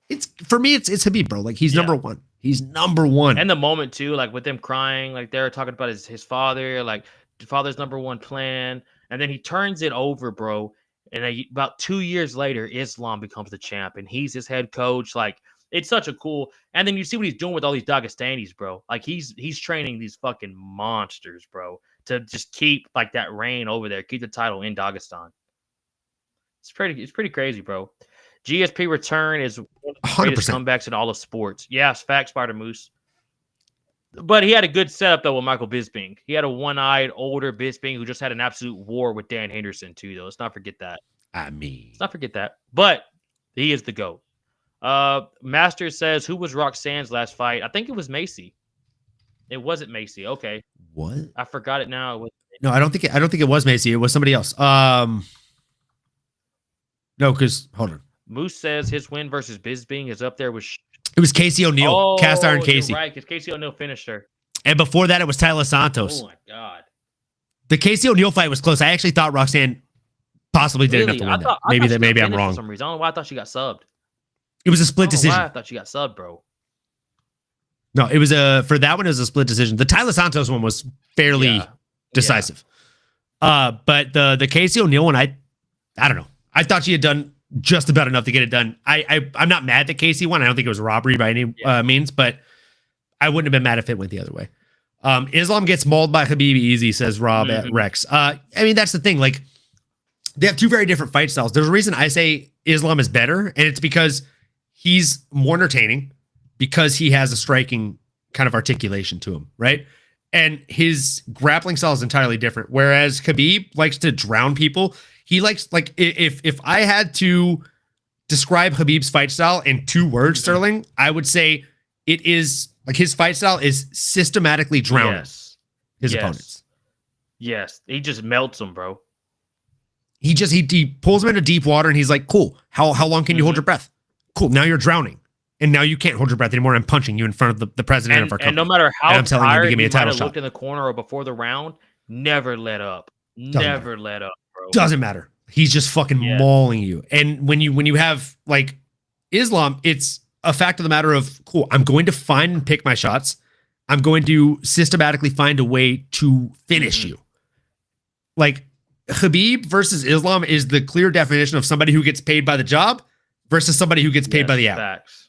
it's for me, it's Khabib, bro. Like he's number one. He's number one. And the moment too, like with them crying, like they're talking about his father, like the father's number one plan, and then he turns it over, bro. And about 2 years later, Islam becomes the champ, and he's his head coach. Like it's such a cool. And then you see what he's doing with all these Dagestanis, bro. Like he's training these fucking monsters, bro, to just keep like that reign over there, keep the title in Dagestan. It's pretty crazy, bro. GSP return is one of the greatest comebacks in all of sports. Yes, facts, Spider Moose. But he had a good setup, though, with Michael Bisping. He had a one-eyed, older Bisping who just had an absolute war with Dan Henderson, too, though. Let's not forget that. Let's not forget that. But he is the GOAT. Master says, who was Roxanne's last fight? I think it was Macy. It wasn't Macy. Okay. What? I forgot it now. No, I don't think it was Macy. It was somebody else. No, because, hold on. Moose says his win versus Bisping is up there with... It was Casey O'Neill, cast iron Casey. Right, because Casey O'Neill finished her. And before that, it was Tyler Santos. Oh, my God. The Casey O'Neill fight was close. I actually thought Roxanne possibly didn't have to win that. Maybe I'm wrong. For some reason. I don't know why I thought she got subbed. It was a split decision. I thought she got subbed, bro. No, it was for that one, it was a split decision. The Tyler Santos one was fairly decisive. But the Casey O'Neill one, I don't know. I thought she had done just about enough to get it done. I'm not mad that Casey won. I don't think it was a robbery by any means, but I wouldn't have been mad if it went the other way. Islam gets mauled by Khabib easy, says Rob at Rex. I mean, that's the thing. Like, they have two very different fight styles. There's a reason I say Islam is better, and it's because he's more entertaining, because he has a striking kind of articulation to him, right? And his grappling style is entirely different. Whereas Khabib likes to drown people. He likes, like, if I had to describe Khabib's fight style in 2 words, Sterling, I would say it is, like, his fight style is systematically drowning his opponents. Yes. He just melts them, bro. He pulls him into deep water, and he's like, cool, how long can you hold your breath? Cool, now you're drowning. And now you can't hold your breath anymore. I'm punching you in front of the president of our company. And no matter how I'm telling you to give me a title shot. Looked in the corner or before the round, never let up. Never let up, bro. Doesn't matter. He's just fucking mauling you. And when you have, like, Islam, it's a fact of the matter of, cool, I'm going to find and pick my shots. I'm going to systematically find a way to finish you. Like, Khabib versus Islam is the clear definition of somebody who gets paid by the job versus somebody who gets paid by the hour. Facts.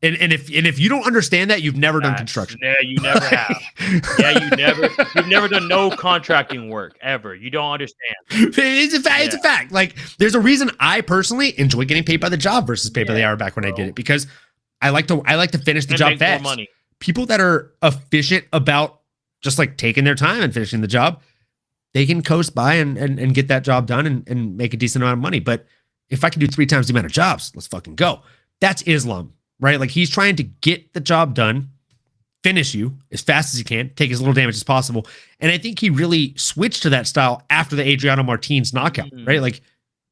And if you don't understand that, you've never done construction. Yeah, you never have. You've never done no contracting work ever. You don't understand. It's a fact. It's a fact. Like, there's a reason I personally enjoy getting paid by the job versus paid by the hour back when I did it, because I like to finish the job fast. More money. People that are efficient about just, like, taking their time and finishing the job, they can coast by and get that job done and make a decent amount of money. But if I can do 3 times the amount of jobs, let's fucking go. That's Islam. Right? Like, he's trying to get the job done, finish you as fast as he can, take as little damage as possible. And I think he really switched to that style after the Adriano Martins knockout, right? Like,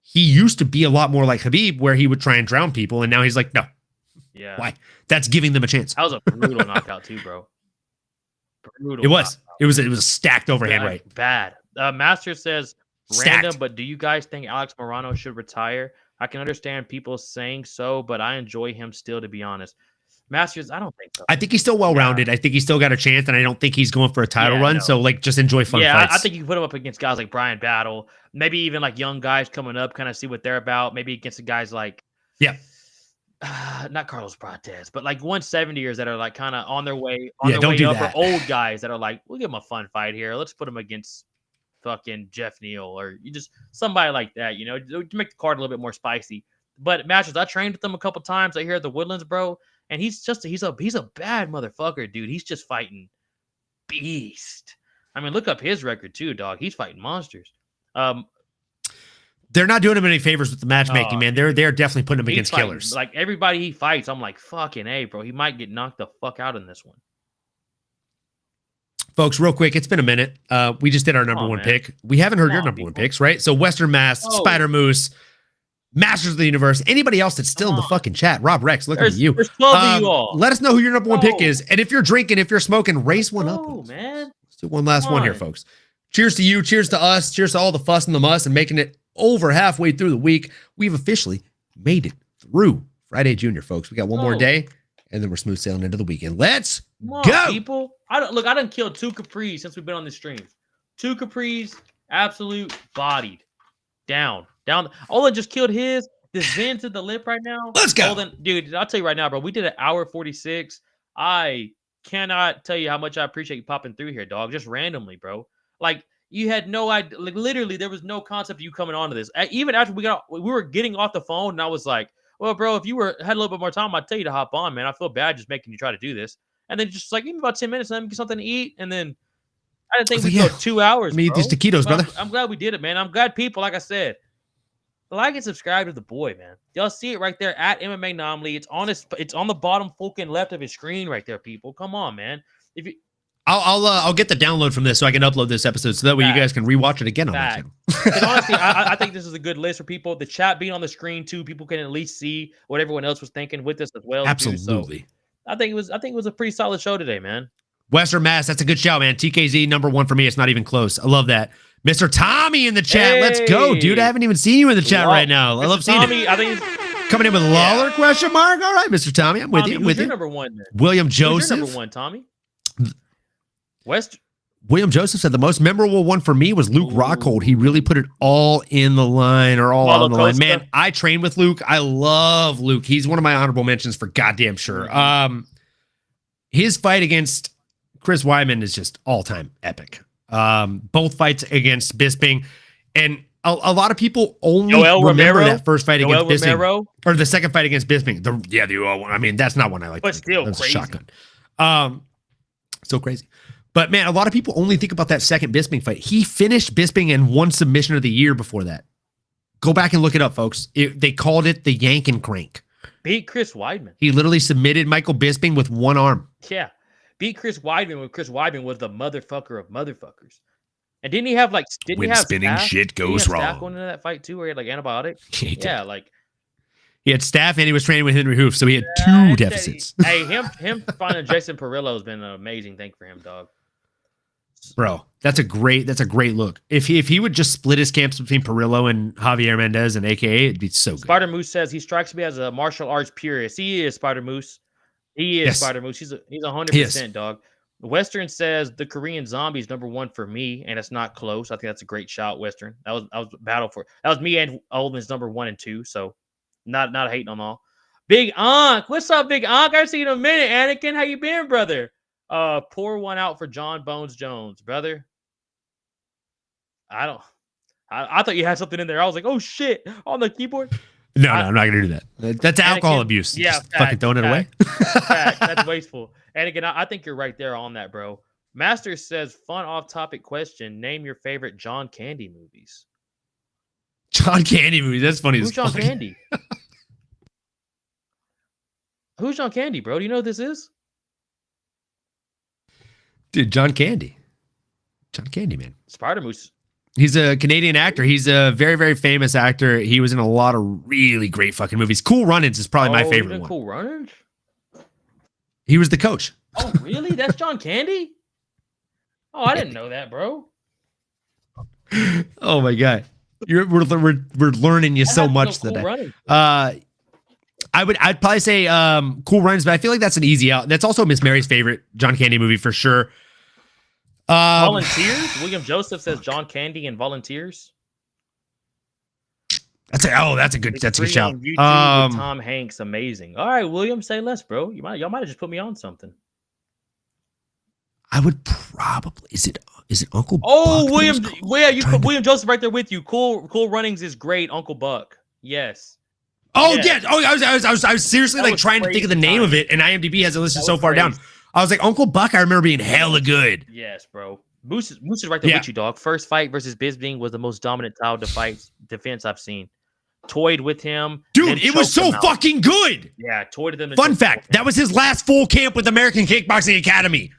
he used to be a lot more like Khabib, where he would try and drown people, and now he's like, no. Yeah. Why? That's giving them a chance. That was a brutal knockout too, bro. Brutal. It was. Knockout. It was a stacked overhand right. Bad. Master says, random, but do you guys think Alex Morano should retire? I can understand people saying so, but I enjoy him still, to be honest. Masters, I don't think so. I think he's still well-rounded. I think he's still got a chance, and I don't think he's going for a title run. No. So, like, just enjoy fun fights. I think you can put him up against guys like Brian Battle, maybe even, like, young guys coming up, kind of see what they're about. Maybe against the guys like, not Carlos Prates, but like 170ers that are, like, kind of on their way up, or old guys that are like, we'll give him a fun fight here. Let's put him against fucking Jeff Neal, or you just somebody like that, you know, to make the card a little bit more spicy. But Masters, I trained with him a couple times out here at the Woodlands, bro, and he's a bad motherfucker, dude. He's just fighting beast. I mean, look up his record too, dog. He's fighting monsters. They're not doing him any favors with the matchmaking, man. They're definitely putting him against killers. Like, everybody he fights, I'm like, fucking A, bro. He might get knocked the fuck out in this one. Folks, real quick, it's been a minute. We just did our number one pick. We haven't heard your number one picks, right? So Western Mass, Spider Moose, Masters of the Universe, anybody else that's still in the fucking chat. Rob Rex, looking at you. There's 12 of you all. Let us know who your number one pick is. And if you're drinking, if you're smoking, raise one up. Oh, man. Let's do one last one here, folks. Cheers to you. Cheers to us. Cheers to all the fuss and the muss and making it over halfway through the week. We've officially made it through Friday Junior, folks. We got one more day, and then we're smooth sailing into the weekend. Let's go, people. I done killed 2 Capris since we've been on this stream. 2 Capris, absolute bodied. Down. Olin just killed his. This Zen to the lip right now. Let's go. Olin, dude, I'll tell you right now, bro. We did an hour 46. I cannot tell you how much I appreciate you popping through here, dog. Just randomly, bro. Like, you had no idea. Like, literally, there was no concept of you coming onto this. Even after we were getting off the phone, and I was like, well, bro, if you had a little bit more time, I'd tell you to hop on, man. I feel bad just making you try to do this. And then just like, give me about 10 minutes, let me get something to eat. And then I didn't think we'd go 2 hours. I mean, these taquitos, brother. I'm glad we did it, man. I'm glad people, like I said, like and subscribe to the boy, man. Y'all see it right there at MMA Anomaly. It's on the bottom fucking left of his screen right there, people. Come on, man. If you I'll get the download from this so I can upload this episode so that way you guys can rewatch it again on my channel. And honestly, I think this is a good list for people. The chat being on the screen too, people can at least see what everyone else was thinking with this as well. Absolutely. So I think it was a pretty solid show today, man. Western Mass, that's a good shout, man. TKZ number 1 for me. It's not even close. I love that. Mr. Tommy in the chat. Hey. Let's go, dude. I haven't even seen you in the chat right now. I love seeing Tommy, it. I think coming in with Lawler question mark. All right, Mr. Tommy, I'm with you. I'm with you. Number 1, man. William Joseph. Number 1, Tommy. William Joseph said the most memorable one for me was Luke Rockhold. He really put it all in the line or all on the line. Man, I train with Luke. I love Luke. He's one of my honorable mentions for goddamn sure. His fight against Chris Weidman is just all-time epic. Both fights against Bisping. And a lot of people only remember that first fight against Bisping. Or the second fight against Bisping. The one. I mean, that's not one I like. But still that's crazy. Shotgun. So crazy. But man, a lot of people only think about that second Bisping fight. He finished Bisping in one submission of the year before that. Go back and look it up, folks. They called it the yank and crank. Beat Chris Weidman. He literally submitted Michael Bisping with one arm. Yeah. Beat Chris Weidman when Chris Weidman was the motherfucker of motherfuckers. And didn't he have like when spinning staff? Shit goes wrong? Staff going into that fight too, where he had like antibiotics. Yeah, like he had staff and he was training with Henry Hoof, so he had two deficits. Hey, him finding Jason Perillo has been an amazing thing for him, dog. Bro, that's a great look. If he would just split his camps between Perillo and Javier Mendez and AKA, it'd be so good. Spider Moose says he strikes me as a martial arts purist. He is Spider Moose. He is Spider Moose. He's 100% dog. Western says the Korean Zombie's #1 for me, and it's not close. I think that's a great shout, Western. That was a battle for that was me and Oldman's #1 and 2. So not hating on all. Big Onk, what's up, Big Onk? I see you in a minute, Anakin. How you been, brother? Pour one out for John Bones Jones, brother. I thought you had something in there. I was like, oh shit, on the keyboard. No, I'm not gonna do that. That's alcohol abuse. Yeah, just fucking throwing it away. That's wasteful. And again, I think you're right there on that, bro. Master says, fun off-topic question. Name your favorite John Candy movies. John Candy movies. That's funny. Who's John Candy? Who's John Candy, bro? Do you know who this is? Dude, John Candy. John Candy, man. Spider Moose. He's a Canadian actor. He's a very, very famous actor. He was in a lot of really great fucking movies. Cool Runnings is probably my favorite one. Cool Runnings? He was the coach. Oh, really? That's John Candy? Oh, I didn't know that, bro. Oh my god, we're learning you so much today. I'd probably say Cool Runnings, but I feel like that's an easy out. That's also Miss Mary's favorite John Candy movie for sure. Volunteers. William Joseph says John Candy and Volunteers. That's a good shout. YouTube with Tom Hanks, amazing. All right, William, say less, bro. Y'all might have just put me on something. I would probably is it Uncle? Oh, Buck William, yeah, you put William Joseph right there with you. Cool Runnings is great. Uncle Buck, yes. Oh yeah. Oh, I was seriously like trying to think of the name of it, and IMDb has it listed so far down. I was like, Uncle Buck. I remember being hella good. Yes, bro. Moose is right there with you, dog. First fight versus Bisping was the most dominant style defense I've seen. Toyed with him, dude. It was so fucking good. Yeah, toyed with him. Fun fact: that was his last full camp with American Kickboxing Academy.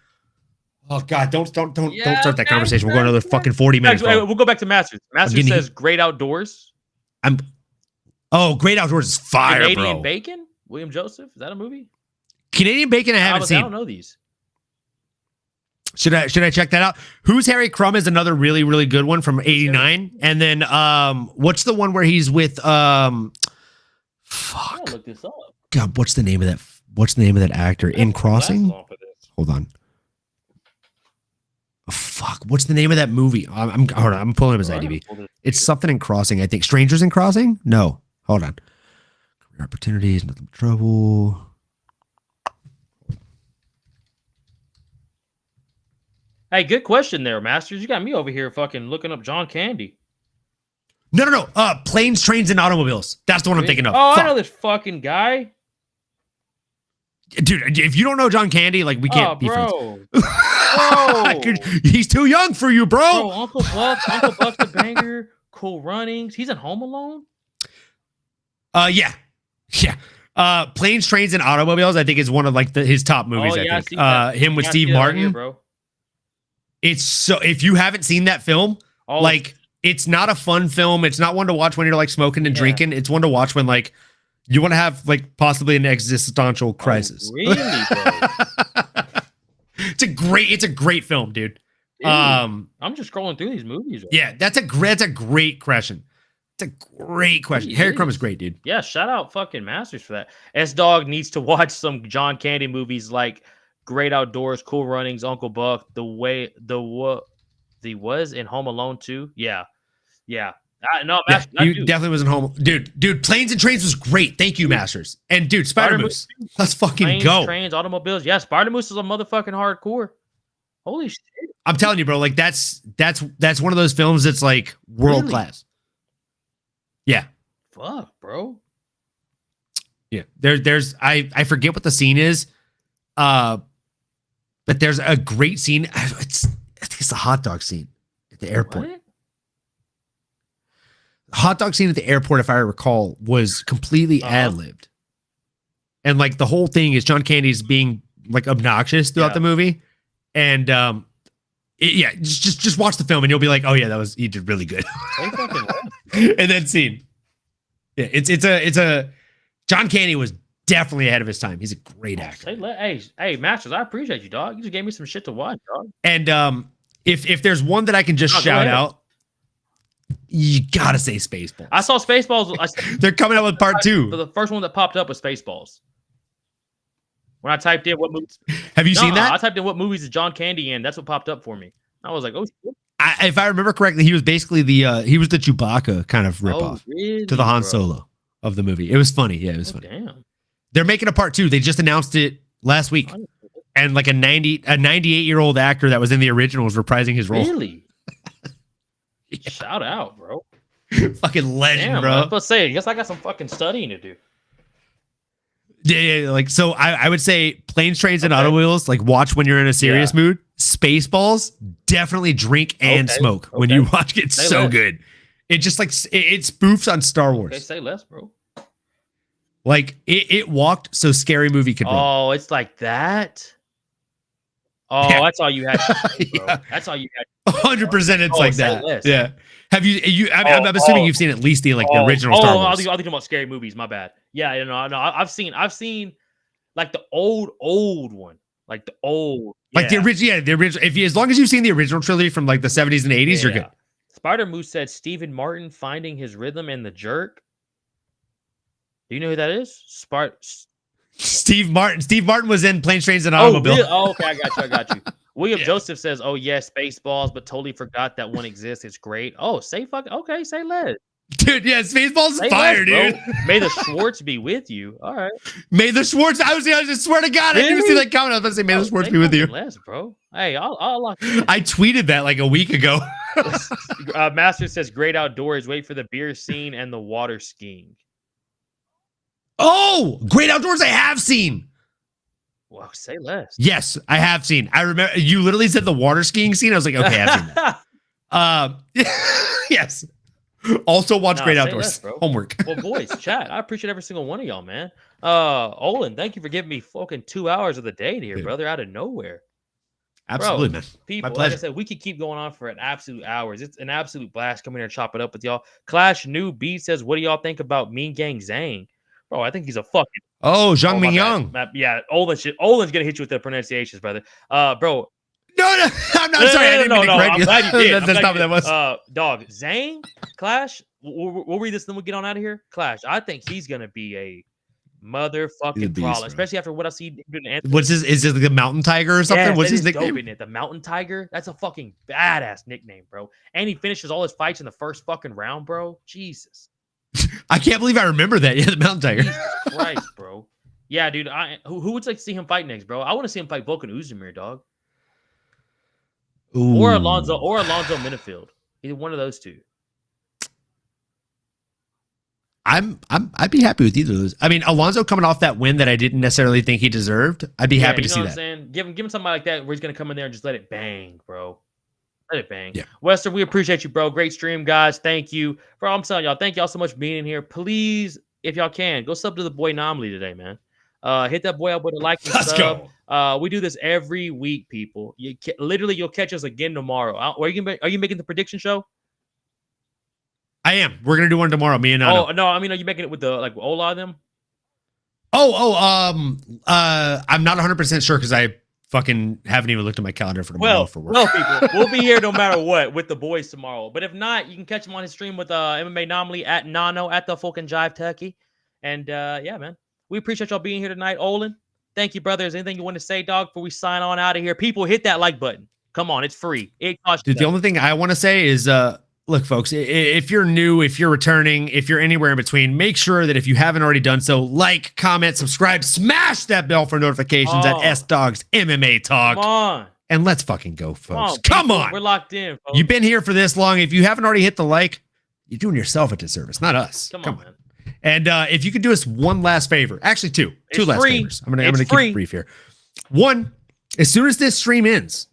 Oh God! Don't start that conversation. We'll go another fucking 40 minutes. We'll go back to Masters. Masters says Great Outdoors. Great Outdoors is fire, Canadian bro. Bacon. William Joseph. Is that a movie? Canadian Bacon. I haven't seen. I don't know these. Should I check that out? Who's Harry Crumb is another really, really good one from '89. And then what's the one where he's with fuck. I'll look this up. God, what's the name of that actor? In Crossing? Hold on. Oh, fuck. What's the name of that movie? Hold on. I'm pulling up his IMDb. It's something in Crossing, I think. Strangers in Crossing? No. Hold on. Career opportunities, nothing but trouble. Hey, good question there, Masters. You got me over here fucking looking up John Candy. No. Planes, Trains, and Automobiles. That's the one I'm thinking of. Oh, I know this fucking guy. Dude, if you don't know John Candy, like, we can't be friends. Bro. He's too young for you, bro. Uncle Buck's the banger. Cool Runnings. He's in Home Alone? Yeah. Planes, Trains, and Automobiles, I think, is one of like his top movies. I think. Him with Steve Martin. Here, bro. It's so, if you haven't seen that film, it's not a fun film. It's not one to watch when you're like smoking and drinking. It's one to watch when like you want to have like possibly an existential crisis. Oh, really, bro? It's a great film, dude. I'm just scrolling through these movies. Right now. That's a great question. It's a great question. Harry Crumb is great, dude. Yeah, shout out fucking Masters for that. S Dog needs to watch some John Candy movies like Great Outdoors, Cool Runnings, Uncle Buck, the was in Home Alone 2. Yeah. No, Yeah, I he do. definitely wasn't home. Dude, Planes and Trains was great. Thank you, Masters. And dude, Spider-Moose. Let's fucking Planes, go. Trains, Automobiles. Yeah, Spider-Moose is a motherfucking hardcore. Holy shit. I'm telling you, bro, like that's one of those films that's like world class. Yeah. Fuck, bro. Yeah. There's I forget what the scene is. But there's a great scene. I think it's the hot dog scene at the airport. What? Hot dog scene at the airport, if I recall, was completely ad-libbed. And like the whole thing is John Candy's being like obnoxious throughout the movie. And just watch the film and you'll be like, oh yeah, he did really good. And then scene. Yeah, it's a John Candy was definitely ahead of his time. He's a great actor. Hey, Masters, I appreciate you, dog. You just gave me some shit to watch, dog. And if there's one that I can just shout out, you gotta say Spaceballs. I saw Spaceballs. They're coming out with part 2. The first one that popped up was Spaceballs. When I typed in what movies, have you seen that? I typed in what movies is John Candy in. That's what popped up for me. I was like, oh shit. If I remember correctly, he was basically the Chewbacca kind of ripoff to the Han Solo of the movie. It was funny. Yeah, it was funny. Damn. They're making a part 2. They just announced it last week, and like a 98-year-old actor that was in the original was reprising his role. Really? Yeah. Shout out, bro. Fucking legend. Damn, bro. I was about to say, I guess I got some fucking studying to do. Yeah, like so I would say Planes, Trains, and Automobiles, like watch when you're in a serious mood. Spaceballs, definitely drink and smoke when you watch it. It's so good. It just like it spoofs on Star Wars. Okay, say less, bro. Like it walked so Scary Movie could run. Oh, it's like that. Oh, that's all you had to do, bro. That's all you had. 100% it's like that. Less. Yeah. Have you I'm assuming you've seen at least the original Star Wars. I was thinking about Scary Movies, my bad. Yeah, no, I've seen like the old one. Like the old like the original, the original. As long as you've seen the original trilogy from like the 70s and 80s, you're good. Spider Moose said Stephen Martin finding his rhythm in The Jerk. Do you know who that is? Steve Martin. Steve Martin was in Planes, Trains, and Automobiles. Really? Oh, okay, I got you. William Joseph says, "Oh yes, Spaceballs, but totally forgot that one exists. It's great." Oh, say less. Dude, yeah, Spaceballs is fire, dude. May the Schwartz be with you. All right. May the Schwartz. I just swear to God, really? I didn't see that comment. I was about to say, "May the Schwartz be with you." Less, bro. Hey, I'll I tweeted that like a week ago. Master says, "Great Outdoors. Wait for the beer scene and the water skiing." Oh, Great Outdoors! I have seen. Well, say less. Yes, I have seen. I remember you literally said the water skiing scene. I was like, okay, I've seen that. Yes. Also watch Great Outdoors. Less, homework. Well, boys, chat. I appreciate every single one of y'all, man. Olin, thank you for giving me fucking 2 hours of the day here, brother, out of nowhere. Absolutely, man. People, like I said, we could keep going on for an absolute hours. It's an absolute blast coming here and chop it up with y'all. Clash New Beat says, what do y'all think about Mean Gang Zhang? Bro, I think he's a fucking... Oh, Zhang Mingyang. Yeah, Olin's going to hit you with the pronunciations, brother. Bro. No, I'm not sorry. I didn't mean to correct you. I'm glad you did. That's not what that was. Dog, Zhang, Clash, we'll read this, then we'll get on out of here. Clash, I think he's going to be a motherfucking brawler, especially after what I see doing. What's his? Is it the Mountain Tiger or something? Yeah, what's his nickname? Dope, isn't it? The Mountain Tiger. That's a fucking badass nickname, bro. And he finishes all his fights in the first fucking round, bro. Jesus. I can't believe I remember that. Yeah, the Mountain Tiger. Jesus Christ, bro. Yeah, dude. Who would like to see him fight next, bro? I want to see him fight Volkan Ozdemir, dog. Ooh. Or Alonzo Minifield. Either one of those two. I'd be happy with either of those. I mean, Alonzo coming off that win that I didn't necessarily think he deserved. I'd be happy to see that. Saying? Give him somebody like that where he's gonna come in there and just let it bang, bro. Let it bang. Yeah. Wester, we appreciate you, bro. Great stream, guys. Thank you. Bro, I'm telling y'all, thank y'all so much for being in here. Please, if y'all can, go sub to the boy Nomley today, man. Hit that boy up with a like and sub. Go. We do this every week, people. You'll catch us again tomorrow. Are you making the prediction show? I am. We're gonna do one tomorrow. Me and Nano. Oh no, I mean, are you making it with the Ola them? I'm not 100% sure because I fucking haven't even looked at my calendar for tomorrow for work. Well, people, we'll be here no matter what with the boys tomorrow. But if not, you can catch him on his stream with MMA Anomaly at Nano at the fucking Jive Turkey. And yeah, man, we appreciate y'all being here tonight. Olin, Thank you, brothers. Anything you want to say, dog, before we sign on out of here? People, hit that like button. Come on, it's free. It costs you Dude, the only thing I want to say is, look, folks, if you're new, if you're returning, if you're anywhere in between, make sure that if you haven't already done so, like, comment, subscribe, smash that bell for notifications at S-Dogs MMA Talk. Come on. And let's fucking go, folks. Come on. We're locked in, folks. You've been here for this long. If you haven't already hit the like, you're doing yourself a disservice, not us. Come on, man. And if you could do us one last favor, actually two last favors. I'm gonna keep it brief here. One, as soon as this stream ends,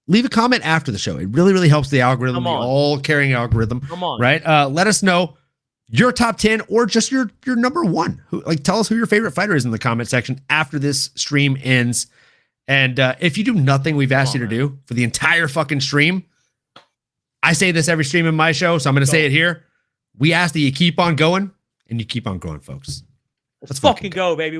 leave a comment after the show. It really, really helps the algorithm, the all-caring algorithm. Come on. Right? Let us know your top 10 or just your number one. Tell us who your favorite fighter is in the comment section after this stream ends. And if you do nothing we've asked you to do for the entire fucking stream, I say this every stream in my show, so I'm going to say it here. We ask that you keep on going, and you keep on growing, folks. Let's fucking go, baby.